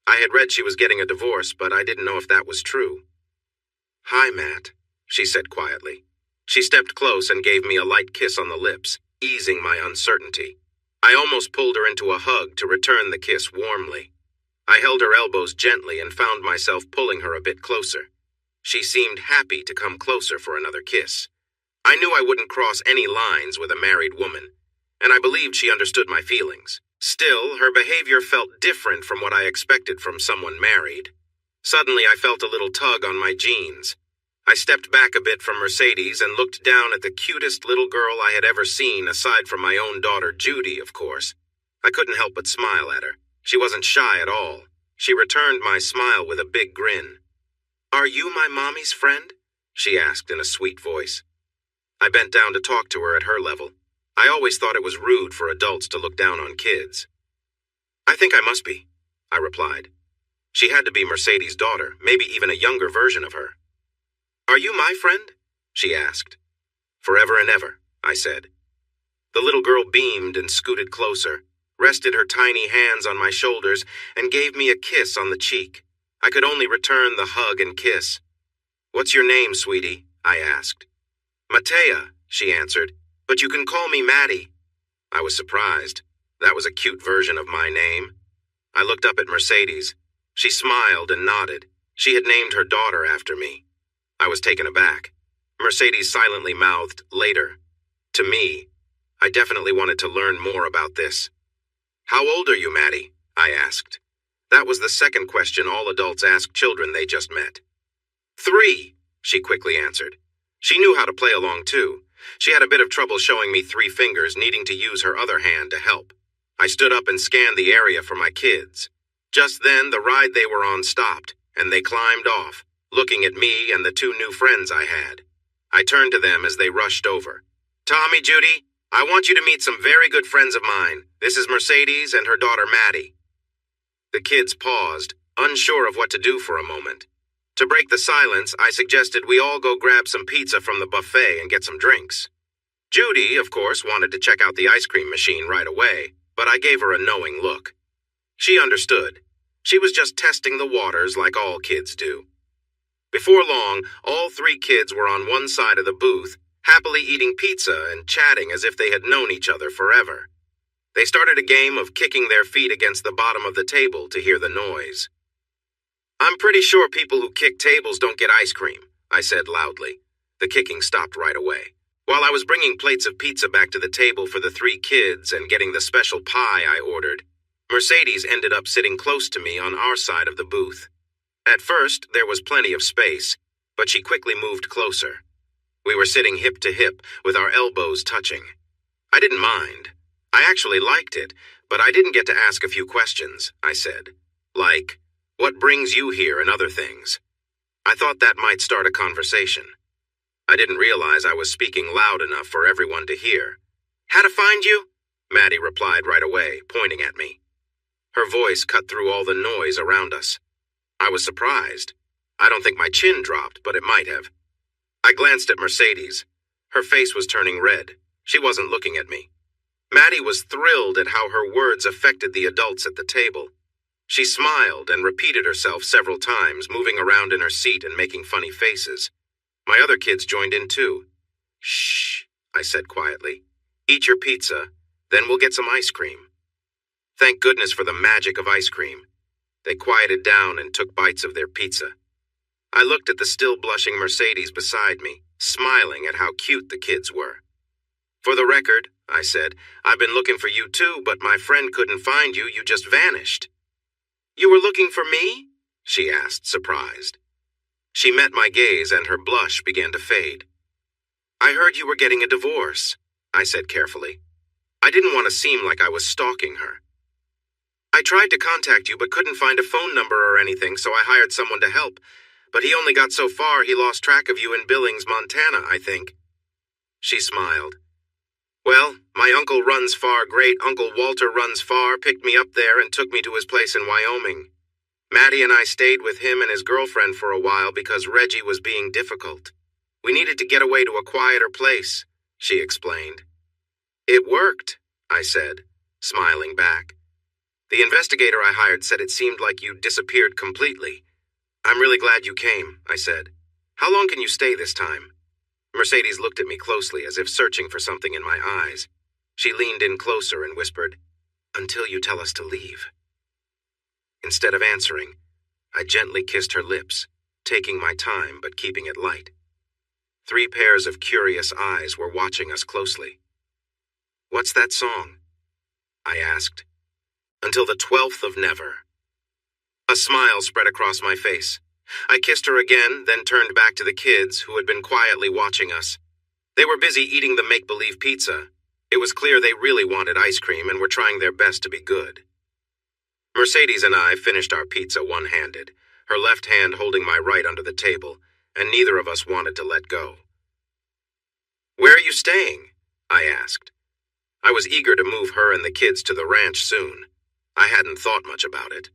A: I had read she was getting a divorce, but I didn't know if that was true. "Hi, Matt," she said quietly. She stepped close and gave me a light kiss on the lips, easing my uncertainty. I almost pulled her into a hug to return the kiss warmly. I held her elbows gently and found myself pulling her a bit closer. She seemed happy to come closer for another kiss. I knew I wouldn't cross any lines with a married woman, and I believed she understood my feelings. Still, her behavior felt different from what I expected from someone married. Suddenly, I felt a little tug on my jeans. I stepped back a bit from Mercedes and looked down at the cutest little girl I had ever seen, aside from my own daughter, Judy, of course. I couldn't help but smile at her. She wasn't shy at all. She returned my smile with a big grin. "Are you my mommy's friend?" she asked in a sweet voice. I bent down to talk to her at her level. I always thought it was rude for adults to look down on kids. "I think I must be," I replied. She had to be Mercedes' daughter, maybe even a younger version of her. "Are you my friend?" she asked. "Forever and ever," I said. The little girl beamed and scooted closer, rested her tiny hands on my shoulders, and gave me a kiss on the cheek. I could only return the hug and kiss. "What's your name, sweetie?" I asked. "Matea," she answered, "but you can call me Maddie." I was surprised. That was a cute version of my name. I looked up at Mercedes. She smiled and nodded. She had named her daughter after me. I was taken aback. Mercedes silently mouthed, "Later." To me, I definitely wanted to learn more about this. "How old are you, Maddie?" I asked. That was the second question all adults ask children they just met. "3," she quickly answered. She knew how to play along too. She had a bit of trouble showing me 3 fingers, needing to use her other hand to help. I stood up and scanned the area for my kids. Just then, the ride they were on stopped, and they climbed off, looking at me and the 2 new friends I had. I turned to them as they rushed over. "Tommy, Judy, I want you to meet some very good friends of mine. This is Mercedes and her daughter Maddie." The kids paused, unsure of what to do for a moment. To break the silence, I suggested we all go grab some pizza from the buffet and get some drinks. Judy, of course, wanted to check out the ice cream machine right away, but I gave her a knowing look. She understood. She was just testing the waters like all kids do. Before long, all 3 kids were on one side of the booth, happily eating pizza and chatting as if they had known each other forever. They started a game of kicking their feet against the bottom of the table to hear the noise. "I'm pretty sure people who kick tables don't get ice cream," I said loudly. The kicking stopped right away. While I was bringing plates of pizza back to the table for the 3 kids and getting the special pie I ordered, Mercedes ended up sitting close to me on our side of the booth. At first, there was plenty of space, but she quickly moved closer. We were sitting hip to hip, with our elbows touching. I didn't mind. I actually liked it, but I didn't get to ask a few questions, I said. Like, what brings you here and other things? I thought that might start a conversation. I didn't realize I was speaking loud enough for everyone to hear. How to find you? Maddie replied right away, pointing at me. Her voice cut through all the noise around us. I was surprised. I don't think my chin dropped, but it might have. I glanced at Mercedes. Her face was turning red. She wasn't looking at me. Maddie was thrilled at how her words affected the adults at the table. She smiled and repeated herself several times, moving around in her seat and making funny faces. My other kids joined in too. Shh, I said quietly. Eat your pizza, then we'll get some ice cream. Thank goodness for the magic of ice cream. They quieted down and took bites of their pizza. I looked at the still blushing Mercedes beside me, smiling at how cute the kids were. For the record, I said, I've been looking for you too, but my friend couldn't find you. You just vanished. You were looking for me? She asked, surprised. She met my gaze and her blush began to fade. I heard you were getting a divorce, I said carefully. I didn't want to seem like I was stalking her. I tried to contact you but couldn't find a phone number or anything, so I hired someone to help. But he only got so far he lost track of you in Billings, Montana, I think. She smiled. Well, my uncle runs far, great Uncle Walter runs far, picked me up there and took me to his place in Wyoming. Maddie and I stayed with him and his girlfriend for a while because Reggie was being difficult. We needed to get away to a quieter place, she explained. It worked, I said, smiling back. The investigator I hired said it seemed like you disappeared completely. I'm really glad you came, I said. How long can you stay this time? Mercedes looked at me closely as if searching for something in my eyes. She leaned in closer and whispered, Until you tell us to leave. Instead of answering, I gently kissed her lips, taking my time but keeping it light. 3 pairs of curious eyes were watching us closely. What's that song? I asked. Until the 12th of never. A smile spread across my face. I kissed her again, then turned back to the kids who had been quietly watching us. They were busy eating the make-believe pizza. It was clear they really wanted ice cream and were trying their best to be good. Mercedes and I finished our pizza one-handed, her left hand holding my right under the table, and neither of us wanted to let go. Where are you staying? I asked. I was eager to move her and the kids to the ranch soon. I hadn't thought much about it.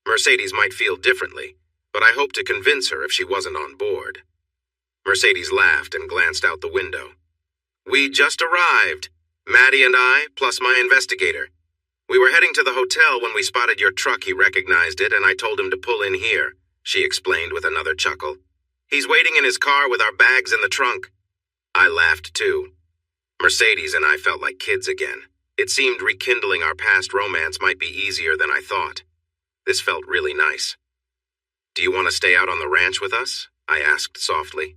A: Mercedes might feel differently, but I hoped to convince her if she wasn't on board. Mercedes laughed and glanced out the window. We just arrived, Maddie and I, plus my investigator. We were heading to the hotel when we spotted your truck. He recognized it, and I told him to pull in here, she explained with another chuckle. He's waiting in his car with our bags in the trunk. I laughed too. Mercedes and I felt like kids again. It seemed rekindling our past romance might be easier than I thought. This felt really nice. Do you want to stay out on the ranch with us? I asked softly.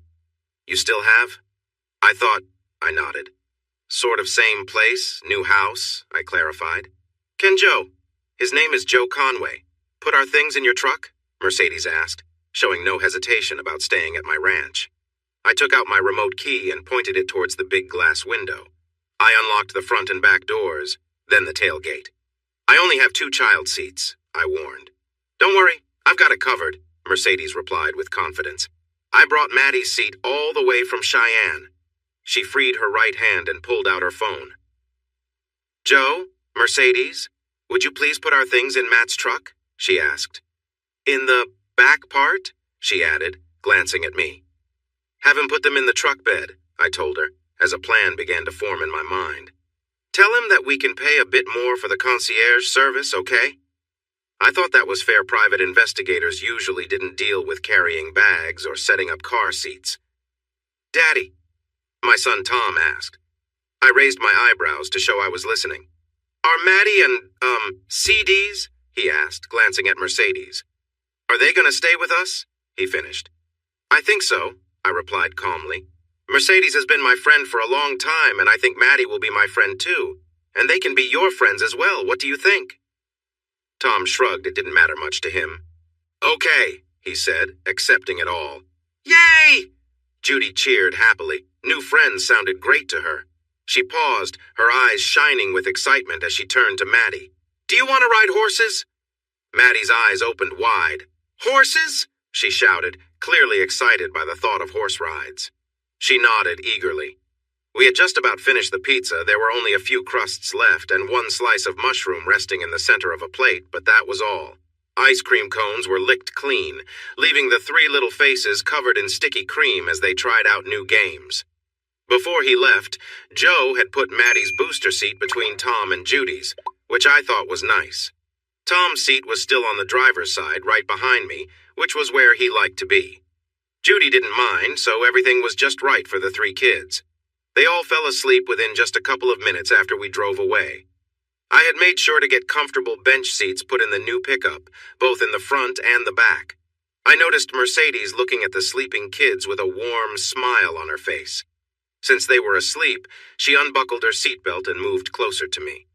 A: You still have? I nodded. Sort of same place, new house, I clarified. Can Joe? His name is Joe Conway. Put our things in your truck? Mercedes asked, showing no hesitation about staying at my ranch. I took out my remote key and pointed it towards the big glass window. I unlocked the front and back doors, then the tailgate. I only have 2 child seats, I warned. Don't worry, I've got it covered, Mercedes replied with confidence. I brought Maddie's seat all the way from Cheyenne. She freed her right hand and pulled out her phone. Joe, Mercedes, would you please put our things in Matt's truck? She asked. In the back part? She added, glancing at me. Have him put them in the truck bed, I told her, as a plan began to form in my mind. Tell him that we can pay a bit more for the concierge service, okay? I thought that was fair. Private investigators usually didn't deal with carrying bags or setting up car seats. Daddy, my son Tom asked. I raised my eyebrows to show I was listening. Are Maddie and, CDs? He asked, glancing at Mercedes. Are they going to stay with us? He finished. I think so, I replied calmly. Mercedes has been my friend for a long time, and I think Maddie will be my friend too. And they can be your friends as well. What do you think? Tom shrugged. It didn't matter much to him. Okay, he said, accepting it all. Yay! Judy cheered happily. New friends sounded great to her. She paused, her eyes shining with excitement as she turned to Maddie. Do you want to ride horses? Maddie's eyes opened wide. Horses? She shouted, clearly excited by the thought of horse rides. She nodded eagerly. We had just about finished the pizza. There were only a few crusts left and one slice of mushroom resting in the center of a plate, but that was all. Ice cream cones were licked clean, leaving the three little faces covered in sticky cream as they tried out new games. Before he left, Joe had put Maddie's booster seat between Tom and Judy's, which I thought was nice. Tom's seat was still on the driver's side, right behind me, which was where he liked to be. Judy didn't mind, so everything was just right for the three kids. They all fell asleep within just a couple of minutes after we drove away. I had made sure to get comfortable bench seats put in the new pickup, both in the front and the back. I noticed Mercedes looking at the sleeping kids with a warm smile on her face. Since they were asleep, she unbuckled her seatbelt and moved closer to me.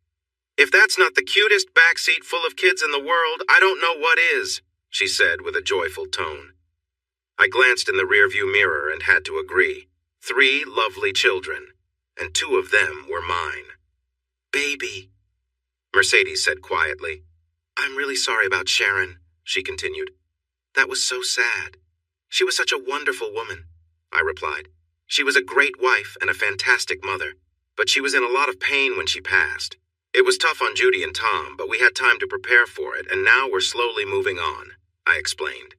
A: If that's not the cutest back seat full of kids in the world, I don't know what is, she said with a joyful tone. I glanced in the rearview mirror and had to agree. 3 lovely children, and 2 of them were mine. Baby, Mercedes said quietly. I'm really sorry about Sharon, she continued. That was so sad. She was such a wonderful woman, I replied. She was a great wife and a fantastic mother, but she was in a lot of pain when she passed. It was tough on Judy and Tom, but we had time to prepare for it, and now we're slowly moving on, I explained.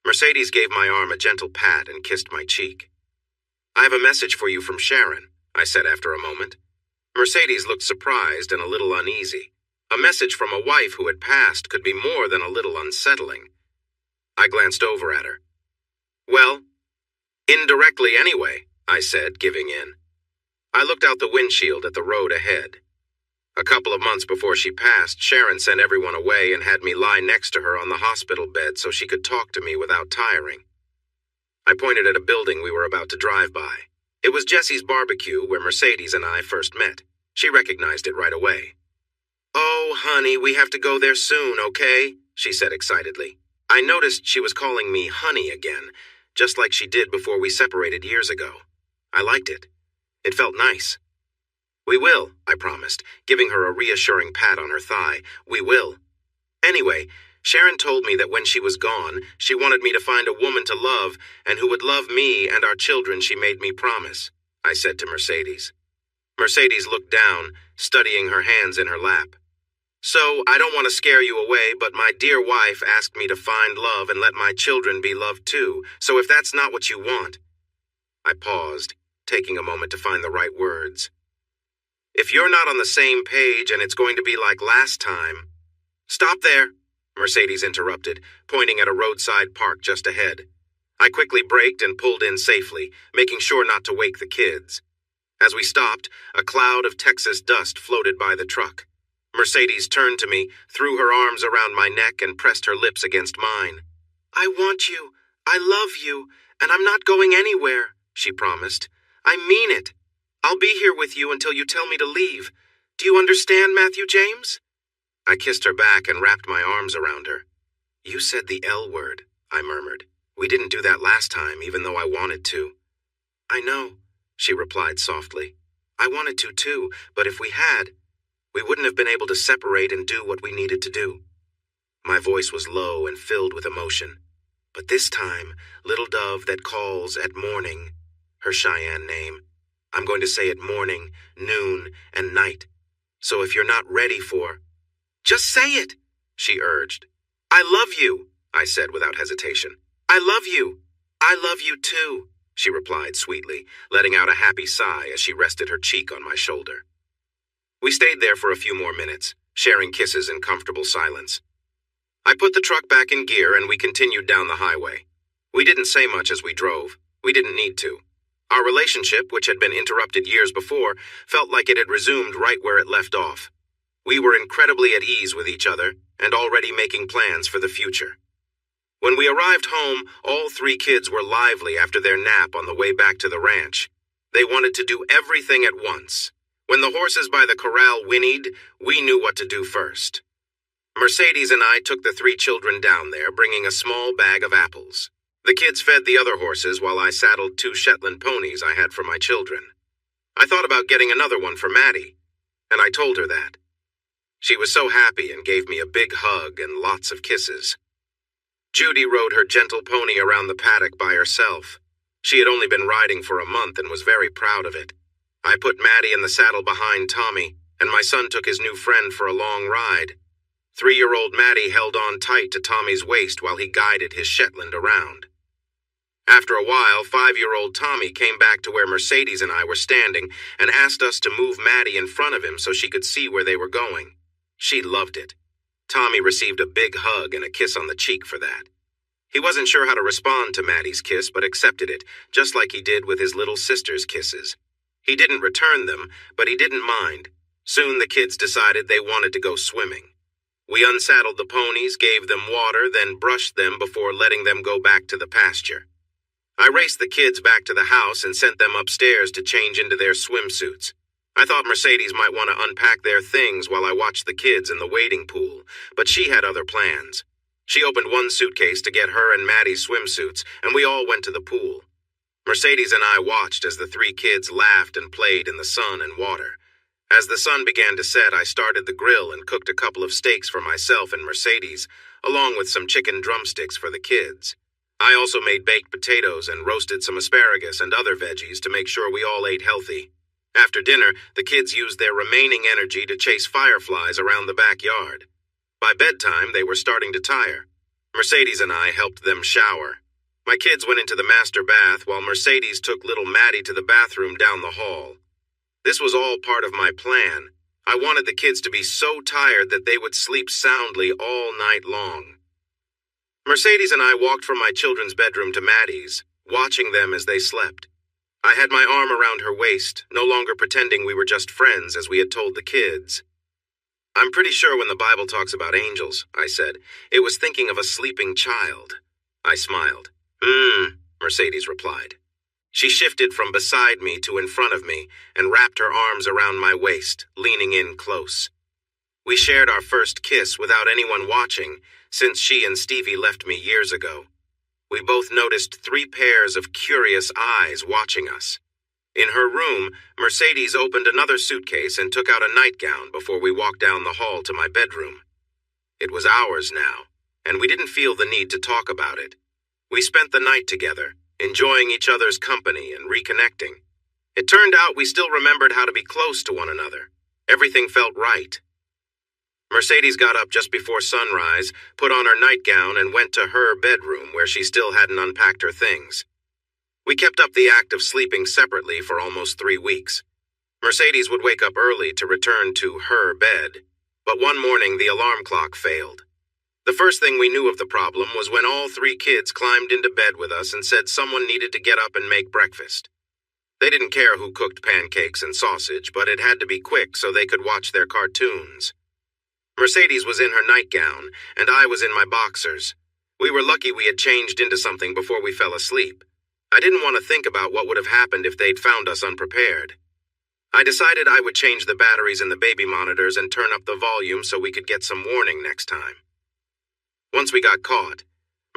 A: Mercedes gave my arm a gentle pat and kissed my cheek. I have a message for you from Sharon, I said after a moment. Mercedes looked surprised and a little uneasy. A message from a wife who had passed could be more than a little unsettling. I glanced over at her. Well, indirectly anyway, I said, giving in. I looked out the windshield at the road ahead. A couple of months before she passed, Sharon sent everyone away and had me lie next to her on the hospital bed so she could talk to me without tiring. I pointed at a building we were about to drive by. It was Jesse's barbecue where Mercedes and I first met. She recognized it right away. Oh, honey, we have to go there soon, okay? She said excitedly. I noticed she was calling me honey again, just like she did before we separated years ago. I liked it. It felt nice. We will, I promised, giving her a reassuring pat on her thigh. We will. Anyway, Sharon told me that when she was gone, she wanted me to find a woman to love and who would love me and our children. She made me promise, I said to Mercedes. Mercedes looked down, studying her hands in her lap. So, I don't want to scare you away, but my dear wife asked me to find love and let my children be loved too, so if that's not what you want. I paused, taking a moment to find the right words. If you're not on the same page and it's going to be like last time... Stop there, Mercedes interrupted, pointing at a roadside park just ahead. I quickly braked and pulled in safely, making sure not to wake the kids. As we stopped, a cloud of Texas dust floated by the truck. Mercedes turned to me, threw her arms around my neck, and pressed her lips against mine. I want you, I love you, and I'm not going anywhere, she promised. I mean it. I'll be here with you until you tell me to leave. Do you understand, Matthew James? I kissed her back and wrapped my arms around her. You said the L word, I murmured. We didn't do that last time, even though I wanted to. I know, she replied softly. I wanted to too, but if we had, we wouldn't have been able to separate and do what we needed to do. My voice was low and filled with emotion. But this time, little dove that calls at morning, her Cheyenne name, I'm going to say it morning, noon, and night. So if you're not ready for... Just say it, she urged. I love you, I said without hesitation. I love you. I love you too, she replied sweetly, letting out a happy sigh as she rested her cheek on my shoulder. We stayed there for a few more minutes, sharing kisses in comfortable silence. I put the truck back in gear and we continued down the highway. We didn't say much as we drove. We didn't need to. Our relationship, which had been interrupted years before, felt like it had resumed right where it left off. We were incredibly at ease with each other and already making plans for the future. When we arrived home, all 3 kids were lively after their nap on the way back to the ranch. They wanted to do everything at once. When the horses by the corral whinnied, we knew what to do first. Mercedes and I took the 3 children down there, bringing a small bag of apples. The kids fed the other horses while I saddled 2 Shetland ponies I had for my children. I thought about getting another one for Maddie, and I told her that. She was so happy and gave me a big hug and lots of kisses. Judy rode her gentle pony around the paddock by herself. She had only been riding for a month and was very proud of it. I put Maddie in the saddle behind Tommy, and my son took his new friend for a long ride. 3-year-old Maddie held on tight to Tommy's waist while he guided his Shetland around. After a while, 5-year-old Tommy came back to where Mercedes and I were standing and asked us to move Maddie in front of him so she could see where they were going. She loved it. Tommy received a big hug and a kiss on the cheek for that. He wasn't sure how to respond to Maddie's kiss, but accepted it, just like he did with his little sister's kisses. He didn't return them, but he didn't mind. Soon the kids decided they wanted to go swimming. We unsaddled the ponies, gave them water, then brushed them before letting them go back to the pasture. I raced the kids back to the house and sent them upstairs to change into their swimsuits. I thought Mercedes might want to unpack their things while I watched the kids in the wading pool, but she had other plans. She opened one suitcase to get her and Maddie's swimsuits, and we all went to the pool. Mercedes and I watched as the 3 kids laughed and played in the sun and water. As the sun began to set, I started the grill and cooked a couple of steaks for myself and Mercedes, along with some chicken drumsticks for the kids. I also made baked potatoes and roasted some asparagus and other veggies to make sure we all ate healthy. After dinner, the kids used their remaining energy to chase fireflies around the backyard. By bedtime, they were starting to tire. Mercedes and I helped them shower. My kids went into the master bath while Mercedes took little Maddie to the bathroom down the hall. This was all part of my plan. I wanted the kids to be so tired that they would sleep soundly all night long. Mercedes and I walked from my children's bedroom to Maddie's, watching them as they slept. I had my arm around her waist, no longer pretending we were just friends as we had told the kids. I'm pretty sure when the Bible talks about angels, I said, it was thinking of a sleeping child. I smiled. Mercedes replied. She shifted from beside me to in front of me and wrapped her arms around my waist, leaning in close. We shared our first kiss without anyone watching, since she and Stevie left me years ago. We both noticed 3 pairs of curious eyes watching us. In her room, Mercedes opened another suitcase and took out a nightgown before we walked down the hall to my bedroom. It was ours now, and we didn't feel the need to talk about it. We spent the night together, enjoying each other's company and reconnecting. It turned out we still remembered how to be close to one another. Everything felt right. Mercedes got up just before sunrise, put on her nightgown, and went to her bedroom where she still hadn't unpacked her things. We kept up the act of sleeping separately for almost 3 weeks. Mercedes would wake up early to return to her bed, but one morning the alarm clock failed. The first thing we knew of the problem was when all 3 kids climbed into bed with us and said someone needed to get up and make breakfast. They didn't care who cooked pancakes and sausage, but it had to be quick so they could watch their cartoons. Mercedes was in her nightgown, and I was in my boxers. We were lucky we had changed into something before we fell asleep. I didn't want to think about what would have happened if they'd found us unprepared. I decided I would change the batteries in the baby monitors and turn up the volume so we could get some warning next time. Once we got caught,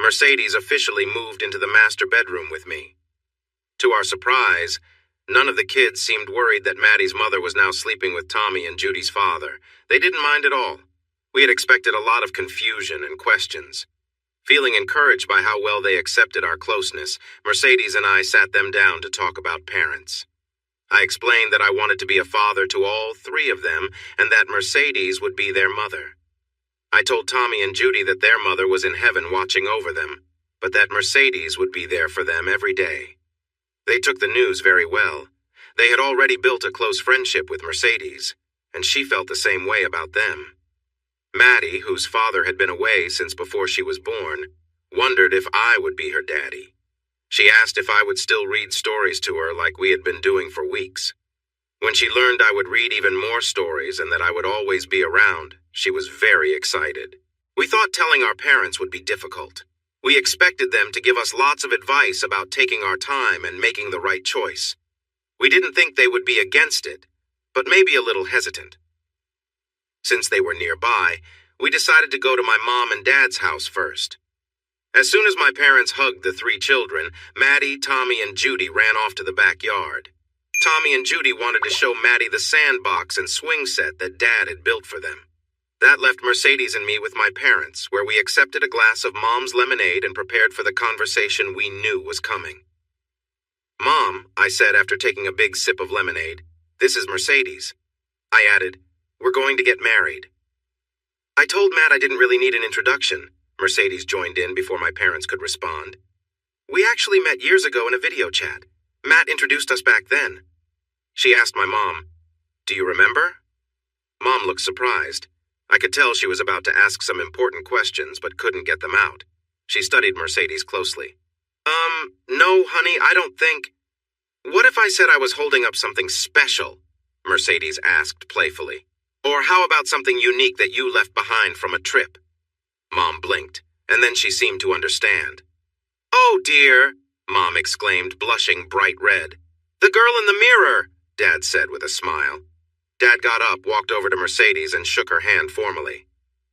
A: Mercedes officially moved into the master bedroom with me. To our surprise, none of the kids seemed worried that Maddie's mother was now sleeping with Tommy and Judy's father. They didn't mind at all. We had expected a lot of confusion and questions. Feeling encouraged by how well they accepted our closeness, Mercedes and I sat them down to talk about parents. I explained that I wanted to be a father to all 3 of them and that Mercedes would be their mother. I told Tommy and Judy that their mother was in heaven watching over them, but that Mercedes would be there for them every day. They took the news very well. They had already built a close friendship with Mercedes, and she felt the same way about them. Maddie, whose father had been away since before she was born, wondered if I would be her daddy. She asked if I would still read stories to her like we had been doing for weeks. When she learned I would read even more stories and that I would always be around, she was very excited. We thought telling our parents would be difficult. We expected them to give us lots of advice about taking our time and making the right choice. We didn't think they would be against it, but maybe a little hesitant. Since they were nearby, we decided to go to my mom and dad's house first. As soon as my parents hugged the three children, Maddie, Tommy, and Judy ran off to the backyard. Tommy and Judy wanted to show Maddie the sandbox and swing set that Dad had built for them. That left Mercedes and me with my parents, where we accepted a glass of Mom's lemonade and prepared for the conversation we knew was coming. "Mom," I said after taking a big sip of lemonade, "this is Mercedes." I added, "We're going to get married." I told Matt I didn't really need an introduction. Mercedes joined in before my parents could respond. "We actually met years ago in a video chat. Matt introduced us back then." She asked my mom, "Do you remember?" Mom looked surprised. I could tell she was about to ask some important questions but couldn't get them out. She studied Mercedes closely. No, honey, I don't think..." "What if I said I was holding up something special?" Mercedes asked playfully. "Or how about something unique that you left behind from a trip?" Mom blinked, and then she seemed to understand. "Oh dear," Mom exclaimed, blushing bright red. "The girl in the mirror," Dad said with a smile. Dad got up, walked over to Mercedes, and shook her hand formally.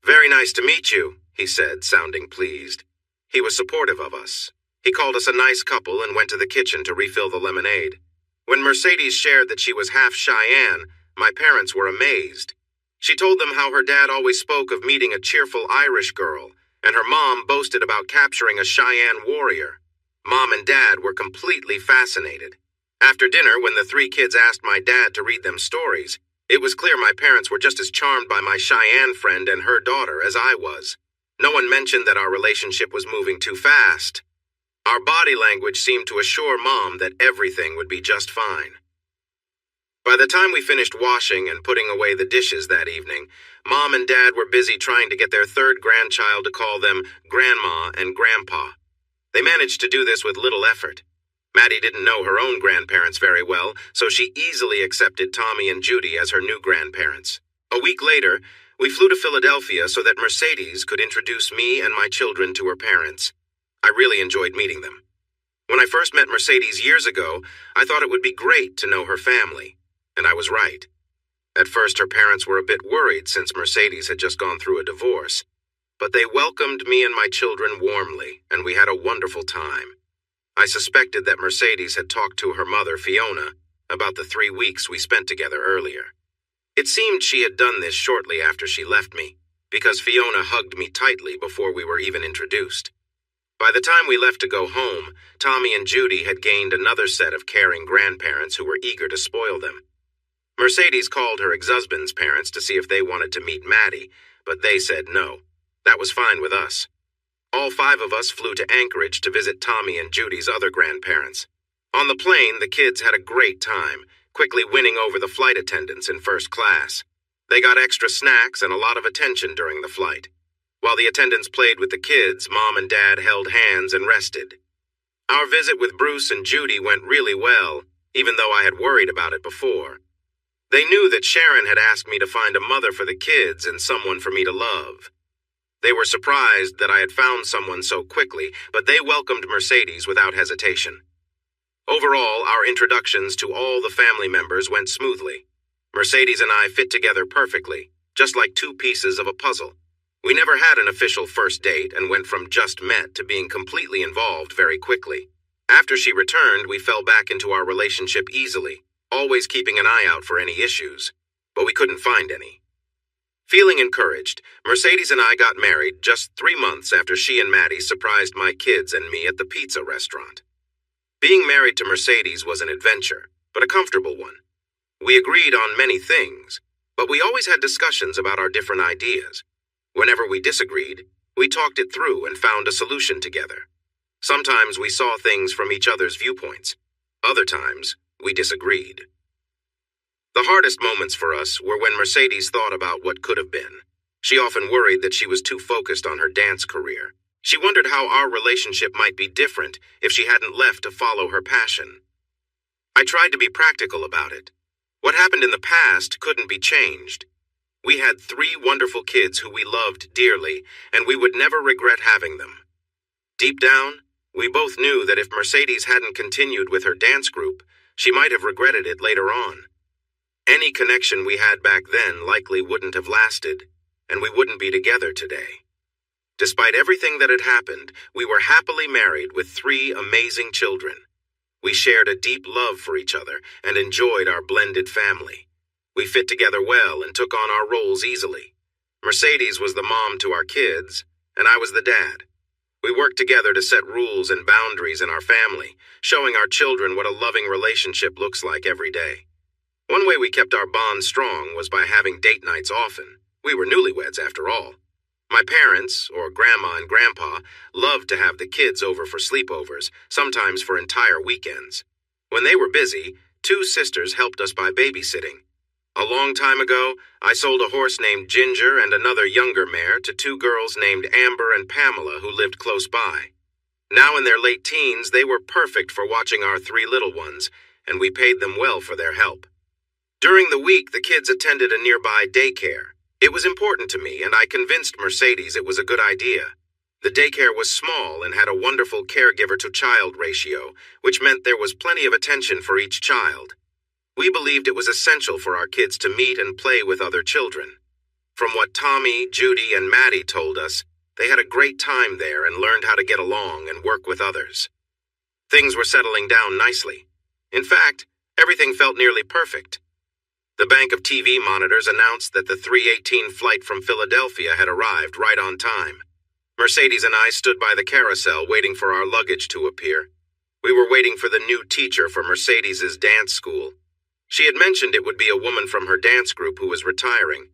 A: "Very nice to meet you," he said, sounding pleased. He was supportive of us. He called us a nice couple and went to the kitchen to refill the lemonade. When Mercedes shared that she was half Cheyenne, my parents were amazed. She told them how her dad always spoke of meeting a cheerful Irish girl, and her mom boasted about capturing a Cheyenne warrior. Mom and Dad were completely fascinated. After dinner, when the three kids asked my dad to read them stories, it was clear my parents were just as charmed by my Cheyenne friend and her daughter as I was. No one mentioned that our relationship was moving too fast. Our body language seemed to assure Mom that everything would be just fine. By the time we finished washing and putting away the dishes that evening, Mom and Dad were busy trying to get their third grandchild to call them Grandma and Grandpa. They managed to do this with little effort. Maddie didn't know her own grandparents very well, so she easily accepted Tommy and Judy as her new grandparents. A week later, we flew to Philadelphia so that Mercedes could introduce me and my children to her parents. I really enjoyed meeting them. When I first met Mercedes years ago, I thought it would be great to know her family, and I was right. At first, her parents were a bit worried since Mercedes had just gone through a divorce, but they welcomed me and my children warmly, and we had a wonderful time. I suspected that Mercedes had talked to her mother, Fiona, about the 3 weeks we spent together earlier. It seemed she had done this shortly after she left me, because Fiona hugged me tightly before we were even introduced. By the time we left to go home, Tommy and Judy had gained another set of caring grandparents who were eager to spoil them. Mercedes called her ex-husband's parents to see if they wanted to meet Maddie, but they said no. That was fine with us. All 5 of us flew to Anchorage to visit Tommy and Judy's other grandparents. On the plane, the kids had a great time, quickly winning over the flight attendants in first class. They got extra snacks and a lot of attention during the flight. While the attendants played with the kids, Mom and Dad held hands and rested. Our visit with Bruce and Judy went really well, even though I had worried about it before. They knew that Sharon had asked me to find a mother for the kids and someone for me to love. They were surprised that I had found someone so quickly, but they welcomed Mercedes without hesitation. Overall, our introductions to all the family members went smoothly. Mercedes and I fit together perfectly, just like 2 pieces of a puzzle. We never had an official first date and went from just met to being completely involved very quickly. After she returned, we fell back into our relationship easily, always keeping an eye out for any issues, but we couldn't find any. Feeling encouraged, Mercedes and I got married just 3 months after she and Maddie surprised my kids and me at the pizza restaurant. Being married to Mercedes was an adventure, but a comfortable one. We agreed on many things, but we always had discussions about our different ideas. Whenever we disagreed, we talked it through and found a solution together. Sometimes we saw things from each other's viewpoints. Other times, we disagreed. The hardest moments for us were when Mercedes thought about what could have been. She often worried that she was too focused on her dance career. She wondered how our relationship might be different if she hadn't left to follow her passion. I tried to be practical about it. What happened in the past couldn't be changed. We had 3 wonderful kids who we loved dearly, and we would never regret having them. Deep down, we both knew that if Mercedes hadn't continued with her dance group, she might have regretted it later on. Any connection we had back then likely wouldn't have lasted, and we wouldn't be together today. Despite everything that had happened, we were happily married with 3 amazing children. We shared a deep love for each other and enjoyed our blended family. We fit together well and took on our roles easily. Mercedes was the mom to our kids, and I was the dad. We worked together to set rules and boundaries in our family, showing our children what a loving relationship looks like every day. One way we kept our bond strong was by having date nights often. We were newlyweds after all. My parents, or Grandma and Grandpa, loved to have the kids over for sleepovers, sometimes for entire weekends. When they were busy, 2 sisters helped us by babysitting. A long time ago, I sold a horse named Ginger and another younger mare to 2 girls named Amber and Pamela who lived close by. Now in their late teens, they were perfect for watching our 3 little ones, and we paid them well for their help. During the week, the kids attended a nearby daycare. It was important to me, and I convinced Mercedes it was a good idea. The daycare was small and had a wonderful caregiver-to-child ratio, which meant there was plenty of attention for each child. We believed it was essential for our kids to meet and play with other children. From what Tommy, Judy, and Maddie told us, they had a great time there and learned how to get along and work with others. Things were settling down nicely. In fact, everything felt nearly perfect. The bank of TV monitors announced that the 3:18 flight from Philadelphia had arrived right on time. Mercedes and I stood by the carousel waiting for our luggage to appear. We were waiting for the new teacher for Mercedes's dance school. She had mentioned it would be a woman from her dance group who was retiring.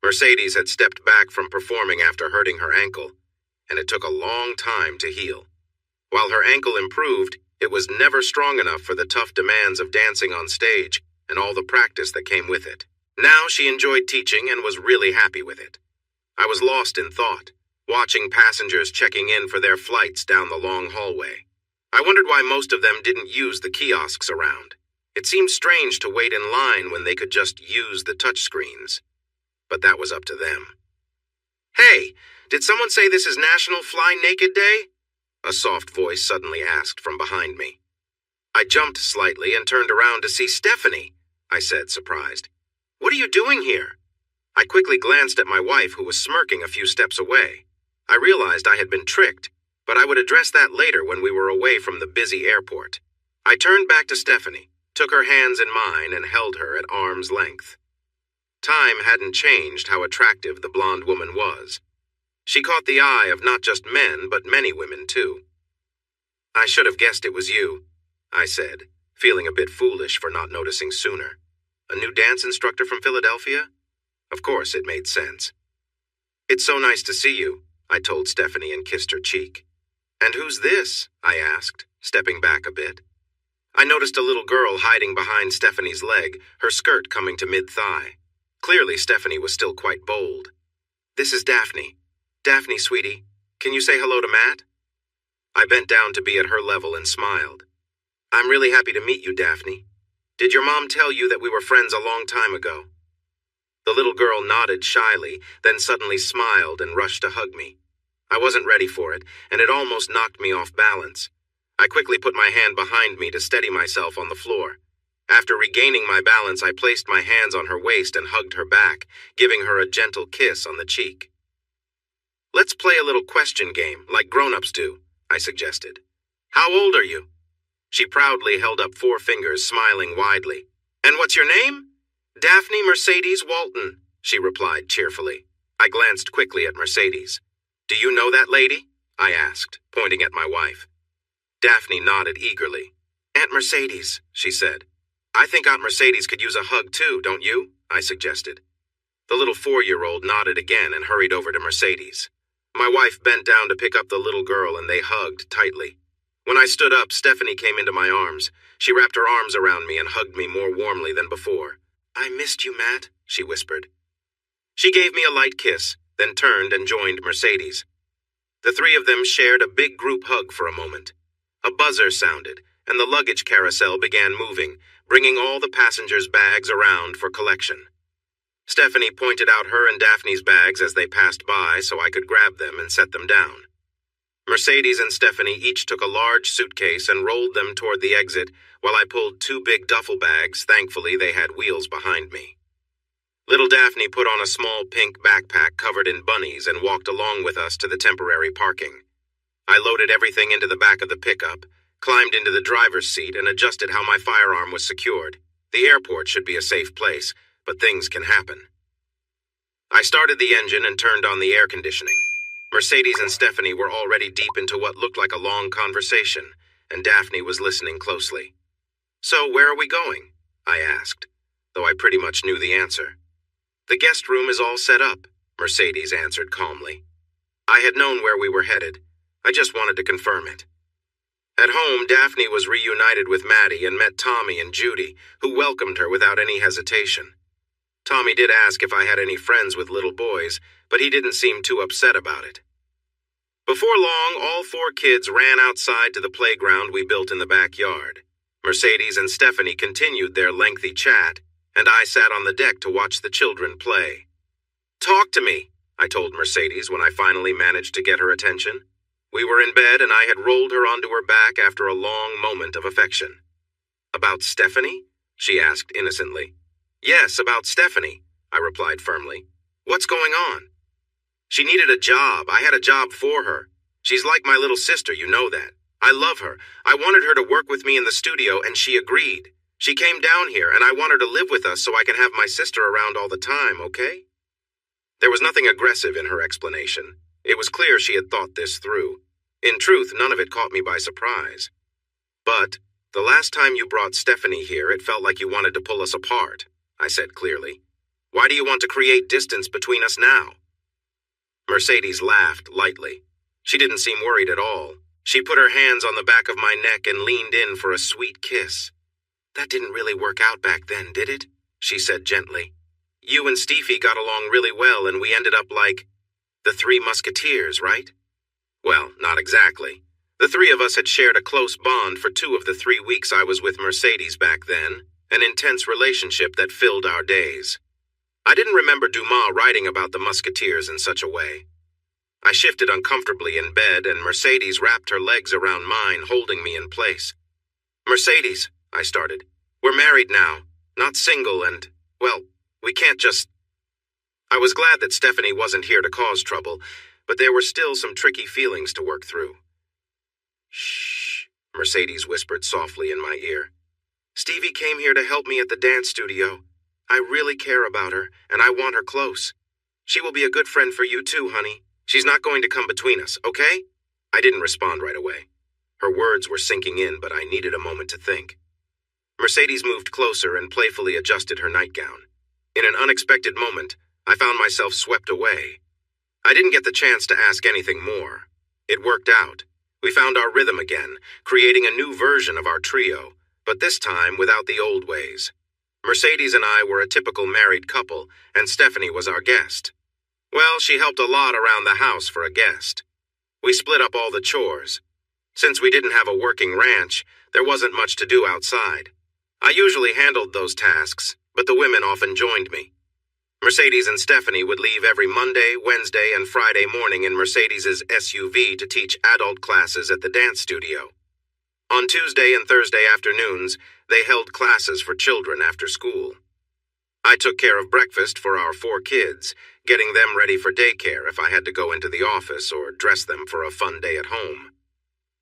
A: Mercedes had stepped back from performing after hurting her ankle, and it took a long time to heal. While her ankle improved, it was never strong enough for the tough demands of dancing on stage and all the practice that came with it. Now she enjoyed teaching and was really happy with it. I was lost in thought, watching passengers checking in for their flights down the long hallway. I wondered why most of them didn't use the kiosks around. It seemed strange to wait in line when they could just use the touchscreens. But that was up to them. "Hey, did someone say this is National Fly Naked Day?" a soft voice suddenly asked from behind me. I jumped slightly and turned around to see Stephanie, I said, surprised. "What are you doing here?" I quickly glanced at my wife, who was smirking a few steps away. I realized I had been tricked, but I would address that later when we were away from the busy airport. I turned back to Stephanie, took her hands in mine, and held her at arm's length. Time hadn't changed how attractive the blonde woman was. She caught the eye of not just men, but many women, too. "I should have guessed it was you," I said, feeling a bit foolish for not noticing sooner. A new dance instructor from Philadelphia? Of course, it made sense. "It's so nice to see you," I told Stephanie and kissed her cheek. "And who's this?" I asked, stepping back a bit. I noticed a little girl hiding behind Stephanie's leg, her skirt coming to mid-thigh. Clearly, Stephanie was still quite bold. "This is Daphne. Daphne, sweetie, can you say hello to Matt?" I bent down to be at her level and smiled. "I'm really happy to meet you, Daphne. Did your mom tell you that we were friends a long time ago?" The little girl nodded shyly, then suddenly smiled and rushed to hug me. I wasn't ready for it, and it almost knocked me off balance. I quickly put my hand behind me to steady myself on the floor. After regaining my balance, I placed my hands on her waist and hugged her back, giving her a gentle kiss on the cheek. "Let's play a little question game, like grown-ups do," I suggested. "How old are you?" She proudly held up 4 fingers, smiling widely. "And what's your name?" "Daphne Mercedes Walton," she replied cheerfully. I glanced quickly at Mercedes. "Do you know that lady?" I asked, pointing at my wife. Daphne nodded eagerly. "Aunt Mercedes," she said. "I think Aunt Mercedes could use a hug too, don't you?" I suggested. The little 4-year-old nodded again and hurried over to Mercedes. My wife bent down to pick up the little girl and they hugged tightly. When I stood up, Stephanie came into my arms. She wrapped her arms around me and hugged me more warmly than before. "I missed you, Matt," she whispered. She gave me a light kiss, then turned and joined Mercedes. The 3 of them shared a big group hug for a moment. A buzzer sounded, and the luggage carousel began moving, bringing all the passengers' bags around for collection. Stephanie pointed out her and Daphne's bags as they passed by so I could grab them and set them down. Mercedes and Stephanie each took a large suitcase and rolled them toward the exit while I pulled 2 big duffel bags. Thankfully, they had wheels behind me. Little Daphne put on a small pink backpack covered in bunnies and walked along with us to the temporary parking. I loaded everything into the back of the pickup, climbed into the driver's seat, and adjusted how my firearm was secured. The airport should be a safe place, but things can happen. I started the engine and turned on the air conditioning. Mercedes and Stephanie were already deep into what looked like a long conversation, and Daphne was listening closely. "So, where are we going?" I asked, though I pretty much knew the answer. "The guest room is all set up," Mercedes answered calmly. I had known where we were headed. I just wanted to confirm it. At home, Daphne was reunited with Maddie and met Tommy and Judy, who welcomed her without any hesitation. Tommy did ask if I had any friends with little boys, but he didn't seem too upset about it. Before long, all 4 kids ran outside to the playground we built in the backyard. Mercedes and Stephanie continued their lengthy chat, and I sat on the deck to watch the children play. "Talk to me," I told Mercedes when I finally managed to get her attention. We were in bed and I had rolled her onto her back after a long moment of affection. "About Stephanie?" she asked innocently. "Yes, about Stephanie," I replied firmly. "What's going on?" "She needed a job. I had a job for her. She's like my little sister, you know that. I love her. I wanted her to work with me in the studio and she agreed. She came down here and I want her to live with us so I can have my sister around all the time, okay?" There was nothing aggressive in her explanation. It was clear she had thought this through. In truth, none of it caught me by surprise. "But the last time you brought Stephanie here, it felt like you wanted to pull us apart," I said clearly. "Why do you want to create distance between us now?" Mercedes laughed lightly. She didn't seem worried at all. She put her hands on the back of my neck and leaned in for a sweet kiss. "That didn't really work out back then, did it?" she said gently. "You and Stevie got along really well and we ended up like the 3 Musketeers, right?" Well, not exactly. The 3 of us had shared a close bond for 2 of the 3 weeks I was with Mercedes back then, an intense relationship that filled our days. I didn't remember Dumas writing about the Musketeers in such a way. I shifted uncomfortably in bed and Mercedes wrapped her legs around mine, holding me in place. "Mercedes," I started, "we're married now, not single and, well, we can't just—" I was glad that Stephanie wasn't here to cause trouble, but there were still some tricky feelings to work through. "Shh," Mercedes whispered softly in my ear. "Stevie came here to help me at the dance studio. I really care about her, and I want her close. She will be a good friend for you too, honey. She's not going to come between us, okay?" I didn't respond right away. Her words were sinking in, but I needed a moment to think. Mercedes moved closer and playfully adjusted her nightgown. In an unexpected moment, I found myself swept away. I didn't get the chance to ask anything more. It worked out. We found our rhythm again, creating a new version of our trio, but this time without the old ways. Mercedes and I were a typical married couple, and Stephanie was our guest. Well, she helped a lot around the house for a guest. We split up all the chores. Since we didn't have a working ranch, there wasn't much to do outside. I usually handled those tasks, but the women often joined me. Mercedes and Stephanie would leave every Monday, Wednesday, and Friday morning in Mercedes's SUV to teach adult classes at the dance studio. On Tuesday and Thursday afternoons, they held classes for children after school. I took care of breakfast for our 4 kids, getting them ready for daycare if I had to go into the office or dress them for a fun day at home.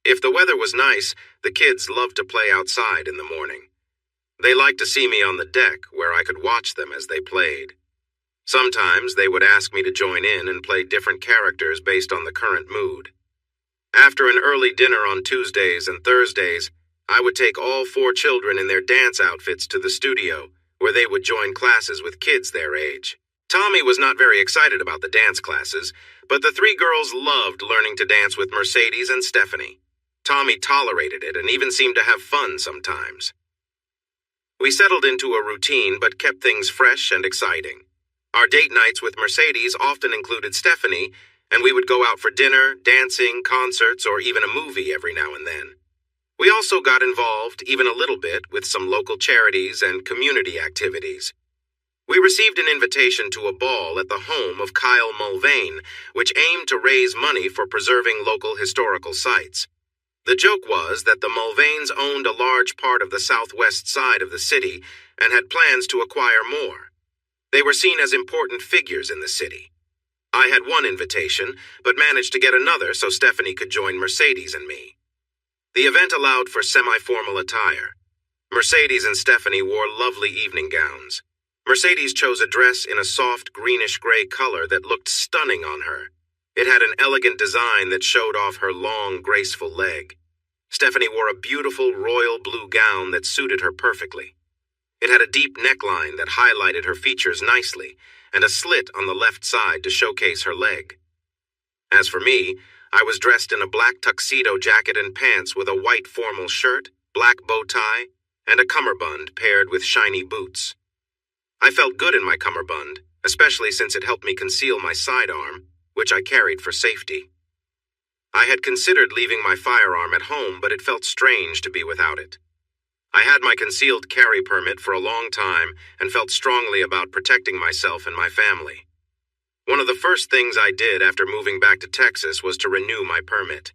A: If the weather was nice, the kids loved to play outside in the morning. They liked to see me on the deck where I could watch them as they played. Sometimes they would ask me to join in and play different characters based on the current mood. After an early dinner on Tuesdays and Thursdays, I would take all 4 children in their dance outfits to the studio, where they would join classes with kids their age. Tommy was not very excited about the dance classes, but the 3 girls loved learning to dance with Mercedes and Stephanie. Tommy tolerated it and even seemed to have fun sometimes. We settled into a routine but kept things fresh and exciting. Our date nights with Mercedes often included Stephanie, and we would go out for dinner, dancing, concerts, or even a movie every now and then. We also got involved, even a little bit, with some local charities and community activities. We received an invitation to a ball at the home of Kyle Mulvane, which aimed to raise money for preserving local historical sites. The joke was that the Mulvanes owned a large part of the southwest side of the city and had plans to acquire more. They were seen as important figures in the city. I had one invitation, but managed to get another so Stephanie could join Mercedes and me. The event allowed for semi-formal attire. Mercedes and Stephanie wore lovely evening gowns. Mercedes chose a dress in a soft greenish-gray color that looked stunning on her. It had an elegant design that showed off her long, graceful leg. Stephanie wore a beautiful royal blue gown that suited her perfectly. It had a deep neckline that highlighted her features nicely, and a slit on the left side to showcase her leg. As for me, I was dressed in a black tuxedo jacket and pants with a white formal shirt, black bow tie, and a cummerbund paired with shiny boots. I felt good in my cummerbund, especially since it helped me conceal my sidearm, which I carried for safety. I had considered leaving my firearm at home, but it felt strange to be without it. I had my concealed carry permit for a long time and felt strongly about protecting myself and my family. One of the first things I did after moving back to Texas was to renew my permit.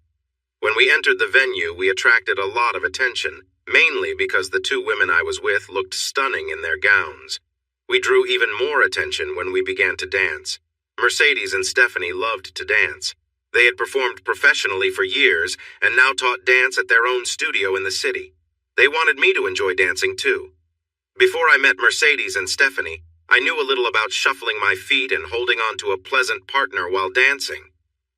A: When we entered the venue, we attracted a lot of attention, mainly because the two women I was with looked stunning in their gowns. We drew even more attention when we began to dance. Mercedes and Stephanie loved to dance. They had performed professionally for years and now taught dance at their own studio in the city. They wanted me to enjoy dancing too. Before I met Mercedes and Stephanie, I knew a little about shuffling my feet and holding on to a pleasant partner while dancing.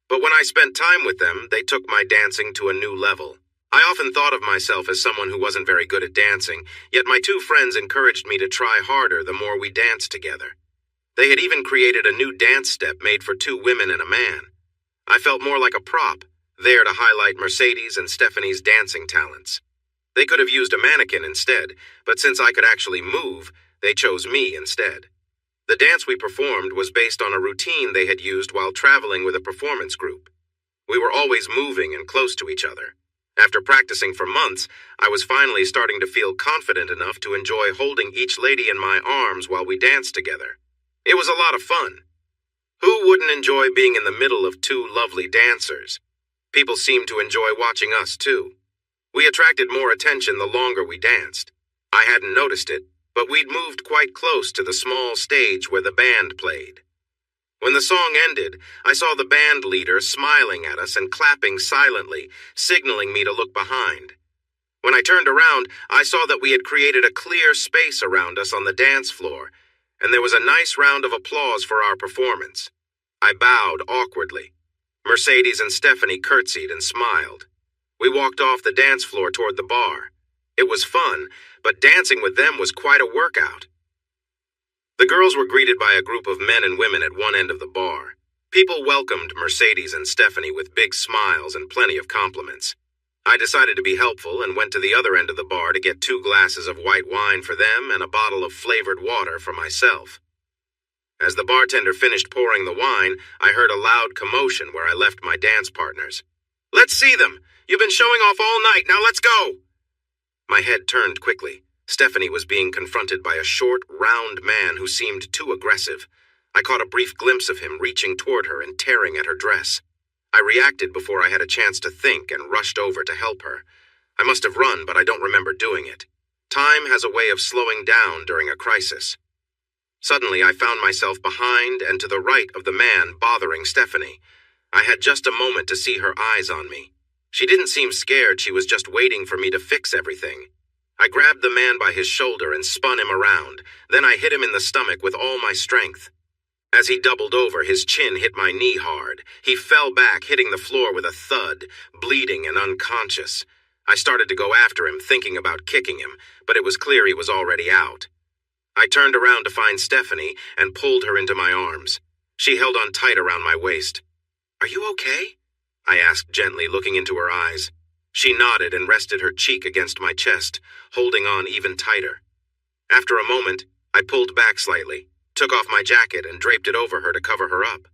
A: But when I spent time with them, they took my dancing to a new level. I often thought of myself as someone who wasn't very good at dancing, yet my two friends encouraged me to try harder the more we danced together. They had even created a new dance step made for two women and a man. I felt more like a prop, there to highlight Mercedes and Stephanie's dancing talents. They could have used a mannequin instead, but since I could actually move, they chose me instead. The dance we performed was based on a routine they had used while traveling with a performance group. We were always moving and close to each other. After practicing for months, I was finally starting to feel confident enough to enjoy holding each lady in my arms while we danced together. It was a lot of fun. Who wouldn't enjoy being in the middle of two lovely dancers? People seemed to enjoy watching us too. We attracted more attention the longer we danced. I hadn't noticed it, but we'd moved quite close to the small stage where the band played. When the song ended, I saw the band leader smiling at us and clapping silently, signaling me to look behind. When I turned around, I saw that we had created a clear space around us on the dance floor, and there was a nice round of applause for our performance. I bowed awkwardly. Mercedes and Stephanie curtsied and smiled. We walked off the dance floor toward the bar. It was fun, but dancing with them was quite a workout. The girls were greeted by a group of men and women at one end of the bar. People welcomed Mercedes and Stephanie with big smiles and plenty of compliments. I decided to be helpful and went to the other end of the bar to get 2 glasses of white wine for them and a bottle of flavored water for myself. As the bartender finished pouring the wine, I heard a loud commotion where I left my dance partners. "Let's see them! You've been showing off all night, now let's go!" My head turned quickly. Stephanie was being confronted by a short, round man who seemed too aggressive. I caught a brief glimpse of him reaching toward her and tearing at her dress. I reacted before I had a chance to think and rushed over to help her. I must have run, but I don't remember doing it. Time has a way of slowing down during a crisis. Suddenly, I found myself behind and to the right of the man bothering Stephanie. I had just a moment to see her eyes on me. She didn't seem scared, she was just waiting for me to fix everything. I grabbed the man by his shoulder and spun him around. Then I hit him in the stomach with all my strength. As he doubled over, his chin hit my knee hard. He fell back, hitting the floor with a thud, bleeding and unconscious. I started to go after him, thinking about kicking him, but it was clear he was already out. I turned around to find Stephanie and pulled her into my arms. She held on tight around my waist. "Are you okay?" I asked gently, looking into her eyes. She nodded and rested her cheek against my chest, holding on even tighter. After a moment, I pulled back slightly, took off my jacket and draped it over her to cover her up.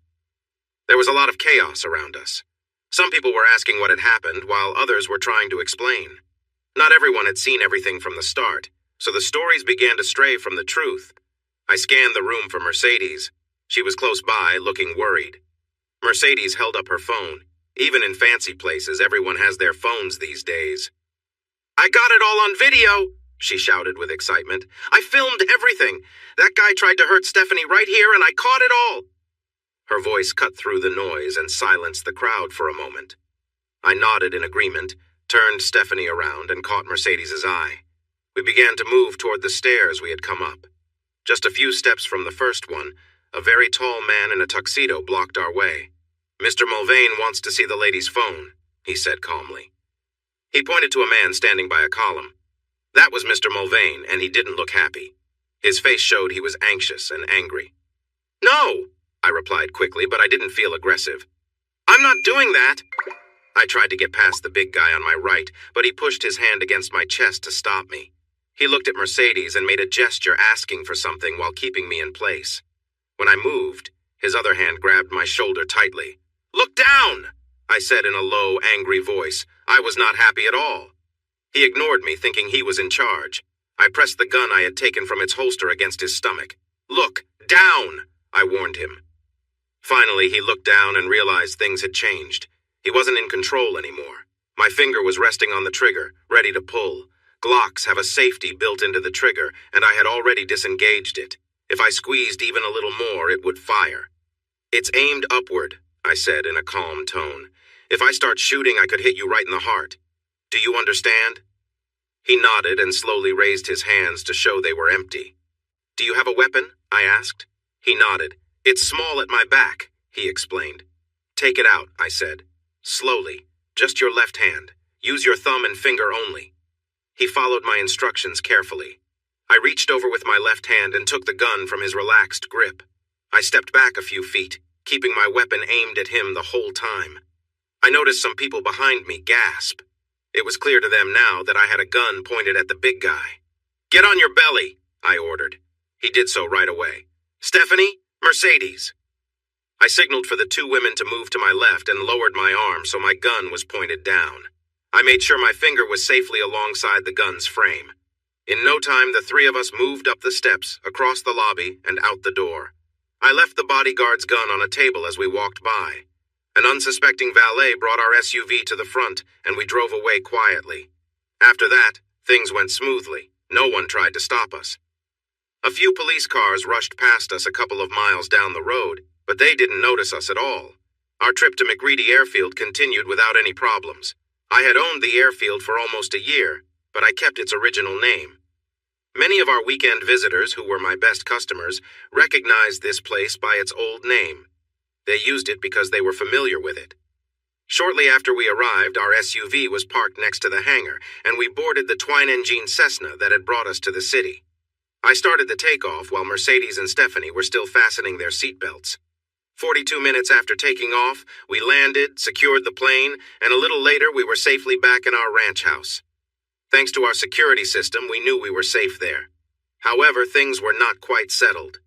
A: There was a lot of chaos around us. Some people were asking what had happened, while others were trying to explain. Not everyone had seen everything from the start, so the stories began to stray from the truth. I scanned the room for Mercedes. She was close by, looking worried. Mercedes held up her phone. Even in fancy places, everyone has their phones these days. "I got it all on video!" she shouted with excitement. "I filmed everything. That guy tried to hurt Stephanie right here, and I caught it all." Her voice cut through the noise and silenced the crowd for a moment. I nodded in agreement, turned Stephanie around, and caught Mercedes's eye. We began to move toward the stairs we had come up. Just a few steps from the first one, a very tall man in a tuxedo blocked our way. "Mr. Mulvane wants to see the lady's phone," he said calmly. He pointed to a man standing by a column. That was Mr. Mulvane, and he didn't look happy. His face showed he was anxious and angry. "No," I replied quickly, but I didn't feel aggressive. "I'm not doing that." I tried to get past the big guy on my right, but he pushed his hand against my chest to stop me. He looked at Mercedes and made a gesture asking for something while keeping me in place. When I moved, his other hand grabbed my shoulder tightly. "Look down!" I said in a low, angry voice. I was not happy at all. He ignored me, thinking he was in charge. I pressed the gun I had taken from its holster against his stomach. "Look down!" I warned him. Finally, he looked down and realized things had changed. He wasn't in control anymore. My finger was resting on the trigger, ready to pull. Glocks have a safety built into the trigger, and I had already disengaged it. If I squeezed even a little more, it would fire. "It's aimed upward," I said in a calm tone. "If I start shooting, I could hit you right in the heart. Do you understand?" He nodded and slowly raised his hands to show they were empty. "Do you have a weapon?" I asked. He nodded. "It's small at my back," he explained. "Take it out," I said. "Slowly. Just your left hand. Use your thumb and finger only." He followed my instructions carefully. I reached over with my left hand and took the gun from his relaxed grip. I stepped back a few feet, keeping my weapon aimed at him the whole time. I noticed some people behind me gasp. It was clear to them now that I had a gun pointed at the big guy. "Get on your belly," I ordered. He did so right away. "Stephanie, Mercedes." I signaled for the two women to move to my left and lowered my arm so my gun was pointed down. I made sure my finger was safely alongside the gun's frame. In no time, the three of us moved up the steps, across the lobby, and out the door. I left the bodyguard's gun on a table as we walked by. An unsuspecting valet brought our SUV to the front, and we drove away quietly. After that, things went smoothly. No one tried to stop us. A few police cars rushed past us a couple of miles down the road, but they didn't notice us at all. Our trip to McReady Airfield continued without any problems. I had owned the airfield for almost a year, but I kept its original name. Many of our weekend visitors, who were my best customers, recognized this place by its old name. They used it because they were familiar with it. Shortly after we arrived, our SUV was parked next to the hangar, and we boarded the twin-engine Cessna that had brought us to the city. I started the takeoff while Mercedes and Stephanie were still fastening their seatbelts. 42 minutes after taking off, we landed, secured the plane, and a little later we were safely back in our ranch house. Thanks to our security system, we knew we were safe there. However, things were not quite settled.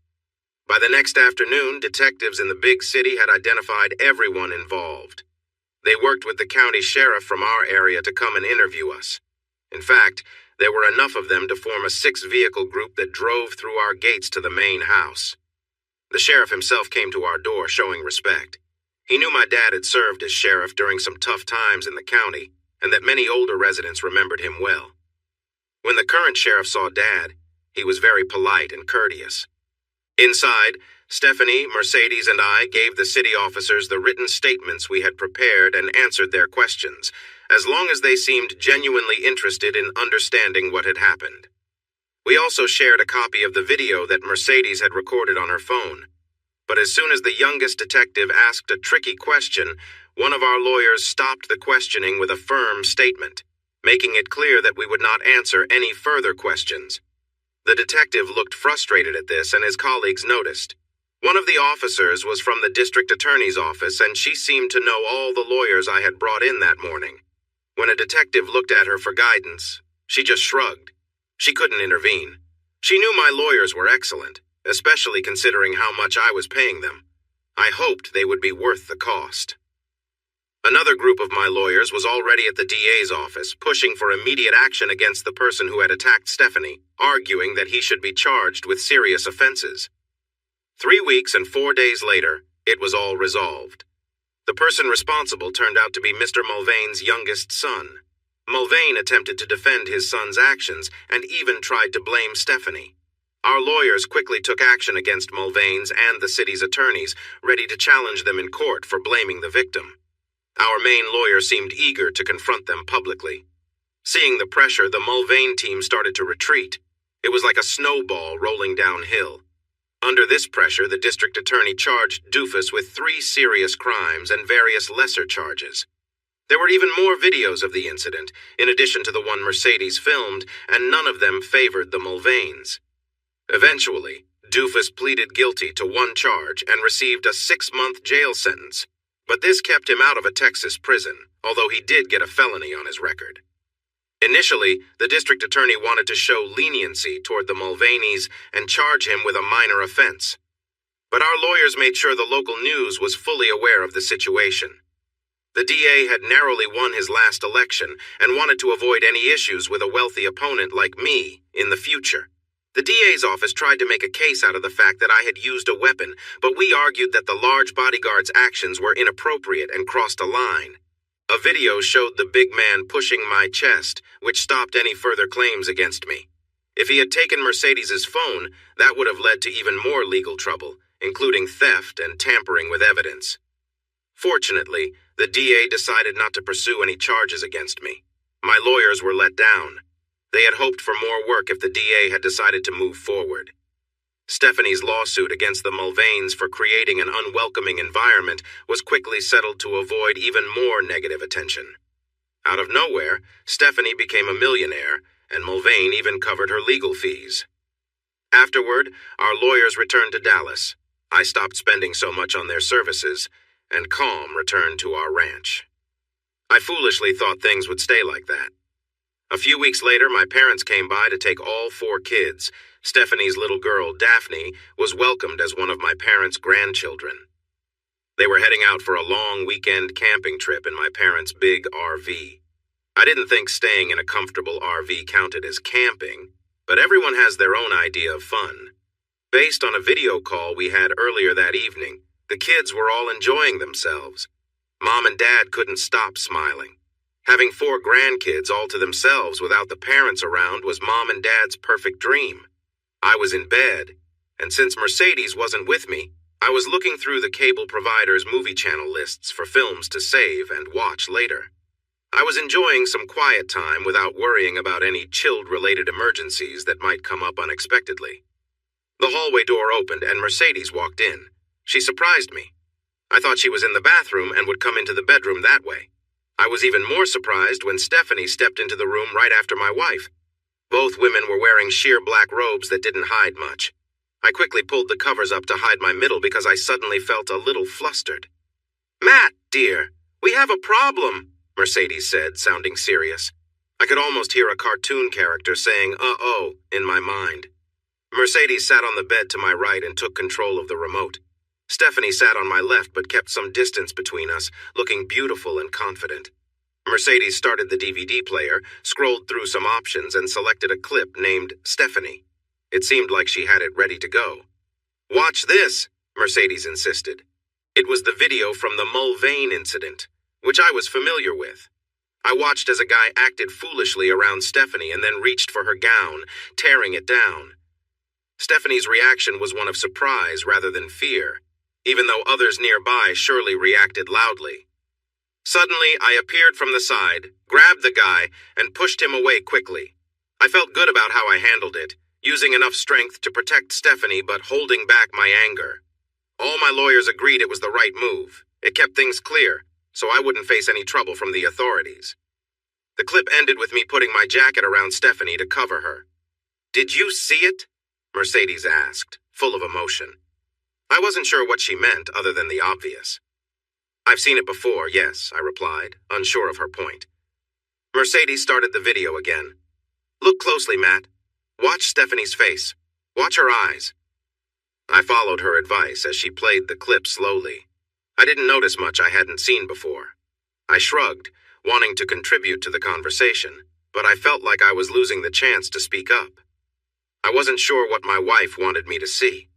A: By the next afternoon, detectives in the big city had identified everyone involved. They worked with the county sheriff from our area to come and interview us. In fact, there were enough of them to form a 6-vehicle group that drove through our gates to the main house. The sheriff himself came to our door showing respect. He knew my dad had served as sheriff during some tough times in the county, and that many older residents remembered him well. When the current sheriff saw Dad, he was very polite and courteous. Inside, Stephanie, Mercedes, and I gave the city officers the written statements we had prepared and answered their questions, as long as they seemed genuinely interested in understanding what had happened. We also shared a copy of the video that Mercedes had recorded on her phone. But as soon as the youngest detective asked a tricky question, one of our lawyers stopped the questioning with a firm statement, making it clear that we would not answer any further questions. The detective looked frustrated at this, and his colleagues noticed. One of the officers was from the district attorney's office, and she seemed to know all the lawyers I had brought in that morning. When a detective looked at her for guidance, she just shrugged. She couldn't intervene. She knew my lawyers were excellent, especially considering how much I was paying them. I hoped they would be worth the cost. Another group of my lawyers was already at the DA's office, pushing for immediate action against the person who had attacked Stephanie, arguing that he should be charged with serious offenses. 3 weeks and 4 days later, it was all resolved. The person responsible turned out to be Mr. Mulvane's youngest son. Mulvane attempted to defend his son's actions and even tried to blame Stephanie. Our lawyers quickly took action against Mulvane's and the city's attorneys, ready to challenge them in court for blaming the victim. Our main lawyer seemed eager to confront them publicly. Seeing the pressure, the Mulvane team started to retreat. It was like a snowball rolling downhill. Under this pressure, the district attorney charged Doofus with 3 serious crimes and various lesser charges. There were even more videos of the incident, in addition to the one Mercedes filmed, and none of them favored the Mulvanes. Eventually, Doofus pleaded guilty to 1 charge and received a 6-month jail sentence. But this kept him out of a Texas prison, although he did get a felony on his record. Initially, the district attorney wanted to show leniency toward the Mulvanes and charge him with a minor offense. But our lawyers made sure the local news was fully aware of the situation. The DA had narrowly won his last election and wanted to avoid any issues with a wealthy opponent like me in the future. The DA's office tried to make a case out of the fact that I had used a weapon, but we argued that the large bodyguard's actions were inappropriate and crossed a line. A video showed the big man pushing my chest, which stopped any further claims against me. If he had taken Mercedes's phone, that would have led to even more legal trouble, including theft and tampering with evidence. Fortunately, the DA decided not to pursue any charges against me. My lawyers were let down. They had hoped for more work if the DA had decided to move forward. Stephanie's lawsuit against the Mulvanes for creating an unwelcoming environment was quickly settled to avoid even more negative attention. Out of nowhere, Stephanie became a millionaire, and Mulvane even covered her legal fees. Afterward, our lawyers returned to Dallas. I stopped spending so much on their services, and calm returned to our ranch. I foolishly thought things would stay like that. A few weeks later, my parents came by to take all 4 kids. Stephanie's little girl, Daphne, was welcomed as one of my parents' grandchildren. They were heading out for a long weekend camping trip in my parents' big RV. I didn't think staying in a comfortable RV counted as camping, but everyone has their own idea of fun. Based on a video call we had earlier that evening, the kids were all enjoying themselves. Mom and Dad couldn't stop smiling. Having 4 grandkids all to themselves without the parents around was Mom and Dad's perfect dream. I was in bed, and since Mercedes wasn't with me, I was looking through the cable provider's movie channel lists for films to save and watch later. I was enjoying some quiet time without worrying about any child-related emergencies that might come up unexpectedly. The hallway door opened and Mercedes walked in. She surprised me. I thought she was in the bathroom and would come into the bedroom that way. I was even more surprised when Stephanie stepped into the room right after my wife. Both women were wearing sheer black robes that didn't hide much. I quickly pulled the covers up to hide my middle because I suddenly felt a little flustered. "Matt, dear, we have a problem," Mercedes said, sounding serious. I could almost hear a cartoon character saying, "uh-oh," in my mind. Mercedes sat on the bed to my right and took control of the remote. Stephanie sat on my left but kept some distance between us, looking beautiful and confident. Mercedes started the DVD player, scrolled through some options, and selected a clip named Stephanie. It seemed like she had it ready to go. "Watch this," Mercedes insisted. It was the video from the Mulvane incident, which I was familiar with. I watched as a guy acted foolishly around Stephanie and then reached for her gown, tearing it down. Stephanie's reaction was one of surprise rather than fear, even though others nearby surely reacted loudly. Suddenly, I appeared from the side, grabbed the guy, and pushed him away quickly. I felt good about how I handled it, using enough strength to protect Stephanie but holding back my anger. All my lawyers agreed it was the right move. It kept things clear, so I wouldn't face any trouble from the authorities. The clip ended with me putting my jacket around Stephanie to cover her. "Did you see it?" Mercedes asked, full of emotion. I wasn't sure what she meant other than the obvious. "I've seen it before, yes," I replied, unsure of her point. Mercedes started the video again. "Look closely, Matt. Watch Stephanie's face. Watch her eyes." I followed her advice as she played the clip slowly. I didn't notice much I hadn't seen before. I shrugged, wanting to contribute to the conversation, but I felt like I was losing the chance to speak up. I wasn't sure what my wife wanted me to see.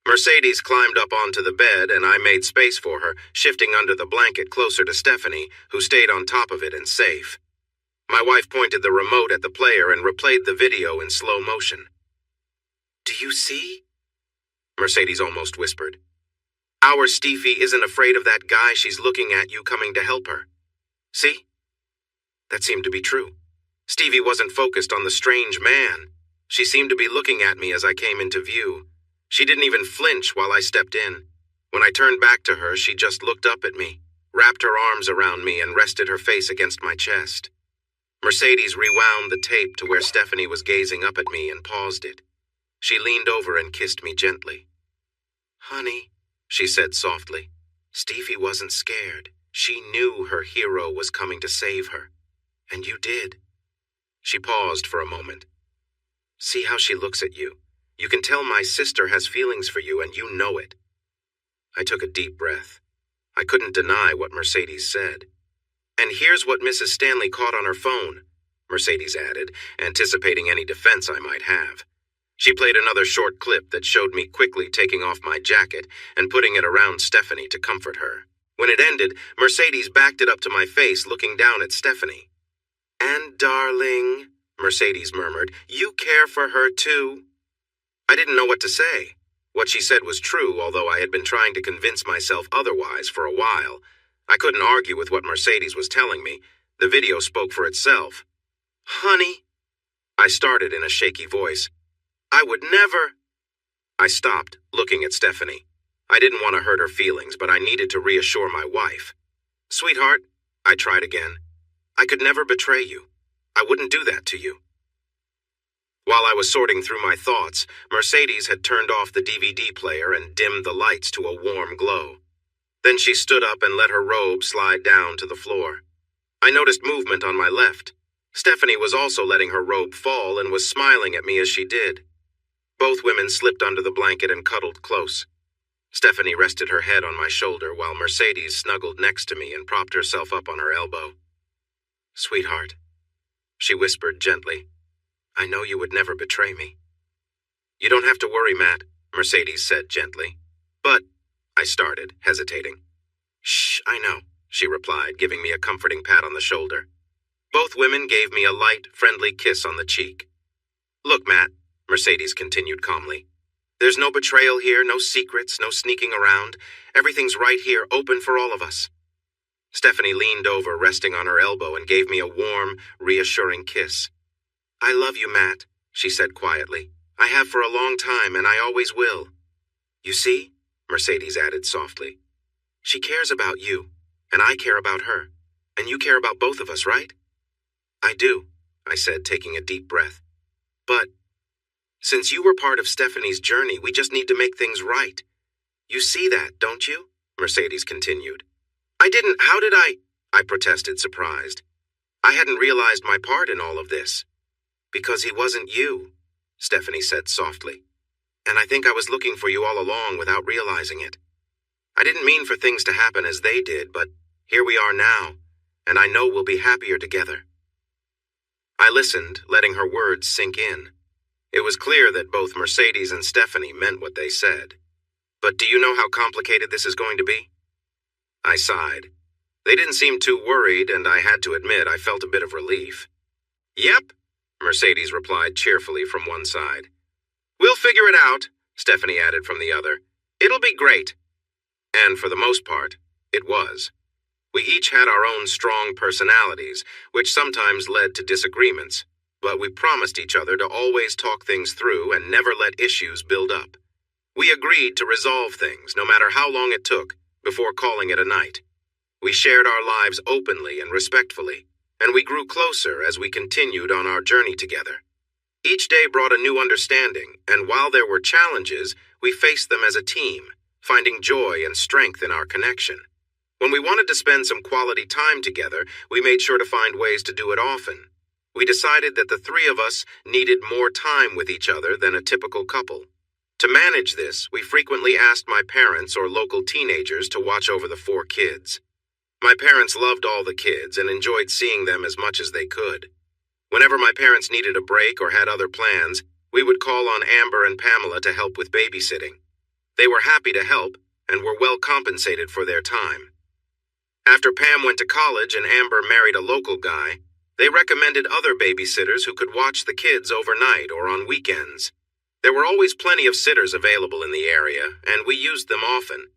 A: Mercedes climbed up onto the bed and I made space for her, shifting under the blanket closer to Stephanie, who stayed on top of it and safe. My wife pointed the remote at the player and replayed the video in slow motion. "Do you see?" Mercedes almost whispered. "Our Steffi isn't afraid of that guy she's looking at you coming to help her. See?" That seemed to be true. Stevie wasn't focused on the strange man. She seemed to be looking at me as I came into view. She didn't even flinch while I stepped in. When I turned back to her, she just looked up at me, wrapped her arms around me, and rested her face against my chest. Mercedes rewound the tape to where Stephanie was gazing up at me and paused it. She leaned over and kissed me gently. "Honey," she said softly. "Steffi wasn't scared. She knew her hero was coming to save her. And you did." She paused for a moment. "See how she looks at you. You can tell my sister has feelings for you, and you know it." I took a deep breath. I couldn't deny what Mercedes said. "And here's what Mrs. Stanley caught on her phone," Mercedes added, anticipating any defense I might have. She played another short clip that showed me quickly taking off my jacket and putting it around Stephanie to comfort her. When it ended, Mercedes backed it up to my face, looking down at Stephanie. "And darling," Mercedes murmured, "you care for her too?" I didn't know what to say. What she said was true, although I had been trying to convince myself otherwise for a while. I couldn't argue with what Mercedes was telling me. The video spoke for itself. "Honey," I started in a shaky voice. "I would never—" I stopped, looking at Stephanie. I didn't want to hurt her feelings, but I needed to reassure my wife. "Sweetheart," I tried again, "I could never betray you. I wouldn't do that to you." While I was sorting through my thoughts, Mercedes had turned off the DVD player and dimmed the lights to a warm glow. Then she stood up and let her robe slide down to the floor. I noticed movement on my left. Stephanie was also letting her robe fall and was smiling at me as she did. Both women slipped under the blanket and cuddled close. Stephanie rested her head on my shoulder while Mercedes snuggled next to me and propped herself up on her elbow. "Sweetheart," she whispered gently, "I know you would never betray me." "You don't have to worry, Matt," Mercedes said gently. "But—" I started, hesitating. "Shh, I know," she replied, giving me a comforting pat on the shoulder. Both women gave me a light, friendly kiss on the cheek. "Look, Matt," Mercedes continued calmly. "There's no betrayal here, no secrets, no sneaking around. Everything's right here, open for all of us." Stephanie leaned over, resting on her elbow, and gave me a warm, reassuring kiss. "I love you, Matt," she said quietly. "I have for a long time, and I always will." "You see?" Mercedes added softly. "She cares about you, and I care about her, and you care about both of us, right?" "I do," I said, taking a deep breath. "But since you were part of Stephanie's journey, we just need to make things right. You see that, don't you?" Mercedes continued. How did I protested, surprised. I hadn't realized my part in all of this." "Because he wasn't you," Stephanie said softly. "And I think I was looking for you all along without realizing it. I didn't mean for things to happen as they did, but here we are now, and I know we'll be happier together." I listened, letting her words sink in. It was clear that both Mercedes and Stephanie meant what they said. "But do you know how complicated this is going to be?" I sighed. They didn't seem too worried, and I had to admit I felt a bit of relief. "Yep," Mercedes replied cheerfully from one side. "We'll figure it out," Stephanie added from the other. "It'll be great." And for the most part, it was. We each had our own strong personalities, which sometimes led to disagreements, but we promised each other to always talk things through and never let issues build up. We agreed to resolve things, no matter how long it took, before calling it a night. We shared our lives openly and respectfully, and we grew closer as we continued on our journey together. Each day brought a new understanding, and while there were challenges, we faced them as a team, finding joy and strength in our connection. When we wanted to spend some quality time together, we made sure to find ways to do it often. We decided that the three of us needed more time with each other than a typical couple. To manage this, we frequently asked my parents or local teenagers to watch over the 4 kids. My parents loved all the kids and enjoyed seeing them as much as they could. Whenever my parents needed a break or had other plans, we would call on Amber and Pamela to help with babysitting. They were happy to help and were well compensated for their time. After Pam went to college and Amber married a local guy, They recommended other babysitters who could watch the kids overnight or on weekends. There were always plenty of sitters available in the area, and we used them often.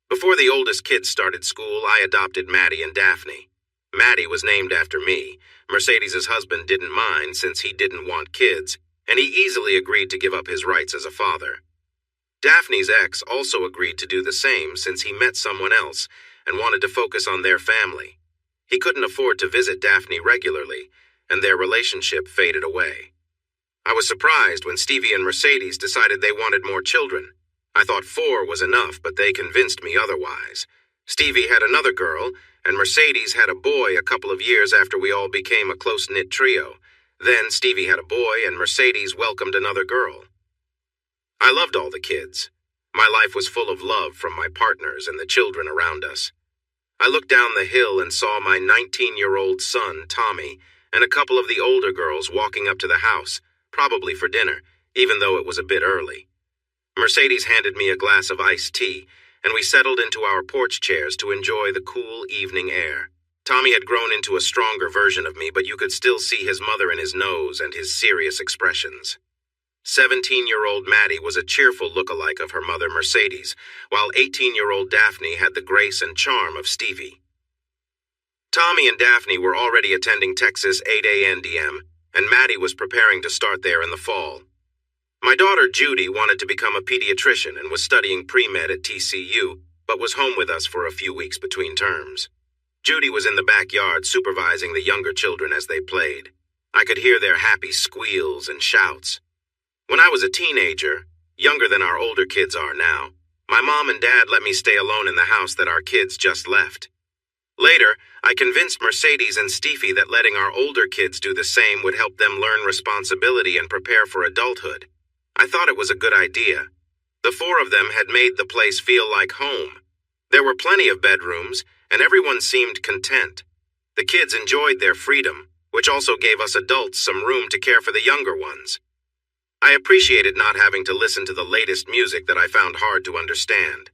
A: Before the oldest kids started school, I adopted Maddie and Daphne. Maddie was named after me. Mercedes' husband didn't mind since he didn't want kids, and he easily agreed to give up his rights as a father. Daphne's ex also agreed to do the same since he met someone else and wanted to focus on their family. He couldn't afford to visit Daphne regularly, and their relationship faded away. I was surprised when Stevie and Mercedes decided they wanted more children. I thought 4 was enough, but they convinced me otherwise. Stevie had another girl, and Mercedes had a boy a couple of years after we all became a close-knit trio. Then Stevie had a boy, and Mercedes welcomed another girl. I loved all the kids. My life was full of love from my partners and the children around us. I looked down the hill and saw my 19-year-old son, Tommy, and a couple of the older girls walking up to the house, probably for dinner, even though it was a bit early. Mercedes handed me a glass of iced tea, and we settled into our porch chairs to enjoy the cool evening air. Tommy had grown into a stronger version of me, but you could still see his mother in his nose and his serious expressions. 17-year-old Maddie was a cheerful look-alike of her mother, Mercedes, while 18-year-old Daphne had the grace and charm of Stevie. Tommy and Daphne were already attending Texas 8A&DM, and Maddie was preparing to start there in the fall. My daughter Judy wanted to become a pediatrician and was studying pre-med at TCU, but was home with us for a few weeks between terms. Judy was in the backyard supervising the younger children as they played. I could hear their happy squeals and shouts. When I was a teenager, younger than our older kids are now, my mom and dad let me stay alone in the house that our kids just left. Later, I convinced Mercedes and Stevie that letting our older kids do the same would help them learn responsibility and prepare for adulthood. I thought it was a good idea. The 4 of them had made the place feel like home. There were plenty of bedrooms, and everyone seemed content. The kids enjoyed their freedom, which also gave us adults some room to care for the younger ones. I appreciated not having to listen to the latest music that I found hard to understand.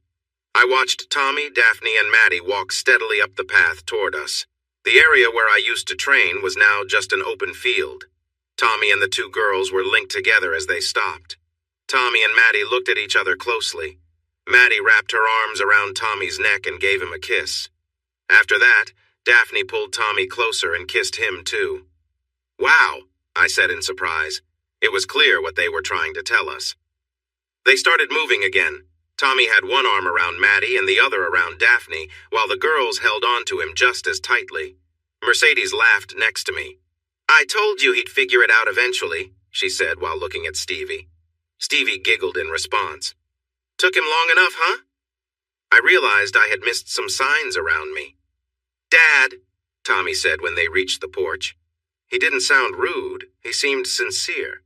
A: I watched Tommy, Daphne, and Maddie walk steadily up the path toward us. The area where I used to train was now just an open field. Tommy and the 2 girls were linked together as they stopped. Tommy and Maddie looked at each other closely. Maddie wrapped her arms around Tommy's neck and gave him a kiss. After that, Daphne pulled Tommy closer and kissed him too. "Wow," I said in surprise. It was clear what they were trying to tell us. They started moving again. Tommy had one arm around Maddie and the other around Daphne, while the girls held on to him just as tightly. Mercedes laughed next to me. "I told you he'd figure it out eventually," she said while looking at Stevie. Stevie giggled in response. "Took him long enough, huh?" I realized I had missed some signs around me. "Dad," Tommy said when they reached the porch. He didn't sound rude. He seemed sincere.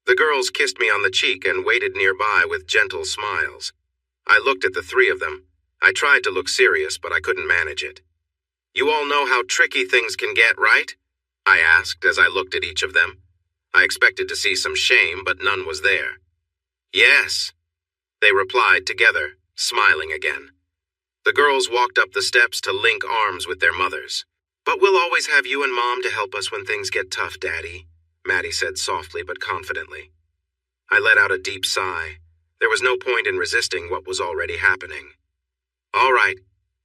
A: The girls kissed me on the cheek and waited nearby with gentle smiles. I looked at the 3 of them. I tried to look serious, but I couldn't manage it. "You all know how tricky things can get, right?" I asked as I looked at each of them. I expected to see some shame, but none was there. "Yes," they replied together, smiling again. The girls walked up the steps to link arms with their mothers. "But we'll always have you and Mom to help us when things get tough, Daddy," Maddie said softly but confidently. I let out a deep sigh. There was no point in resisting what was already happening. "All right,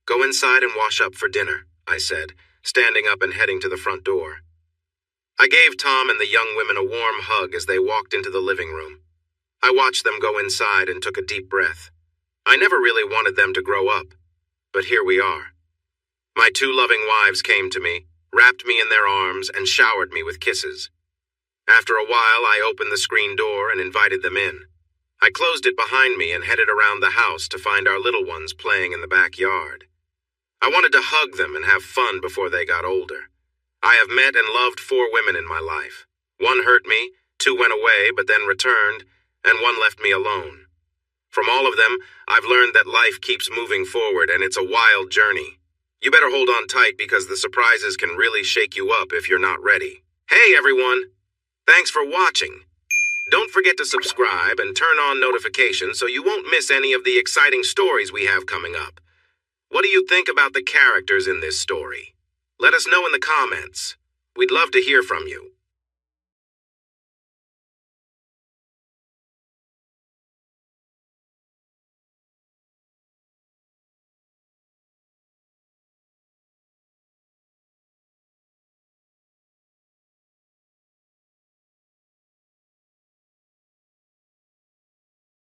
A: go inside and wash up for dinner," I said, standing up and heading to the front door. I gave Tom and the young women a warm hug as they walked into the living room. I watched them go inside and took a deep breath. I never really wanted them to grow up, but here we are. My 2 loving wives came to me, wrapped me in their arms, and showered me with kisses. After a while, I opened the screen door and invited them in. I closed it behind me and headed around the house to find our little ones playing in the backyard. I wanted to hug them and have fun before they got older. I have met and loved 4 women in my life. 1 hurt me, 2 went away but then returned, and 1 left me alone. From all of them, I've learned that life keeps moving forward and it's a wild journey. You better hold on tight because the surprises can really shake you up if you're not ready. Hey everyone! Thanks for watching. Don't forget to subscribe and turn on notifications so you won't miss any of the exciting stories we have coming up. What do you think about the characters in this story? Let us know in the comments. We'd love to hear from you.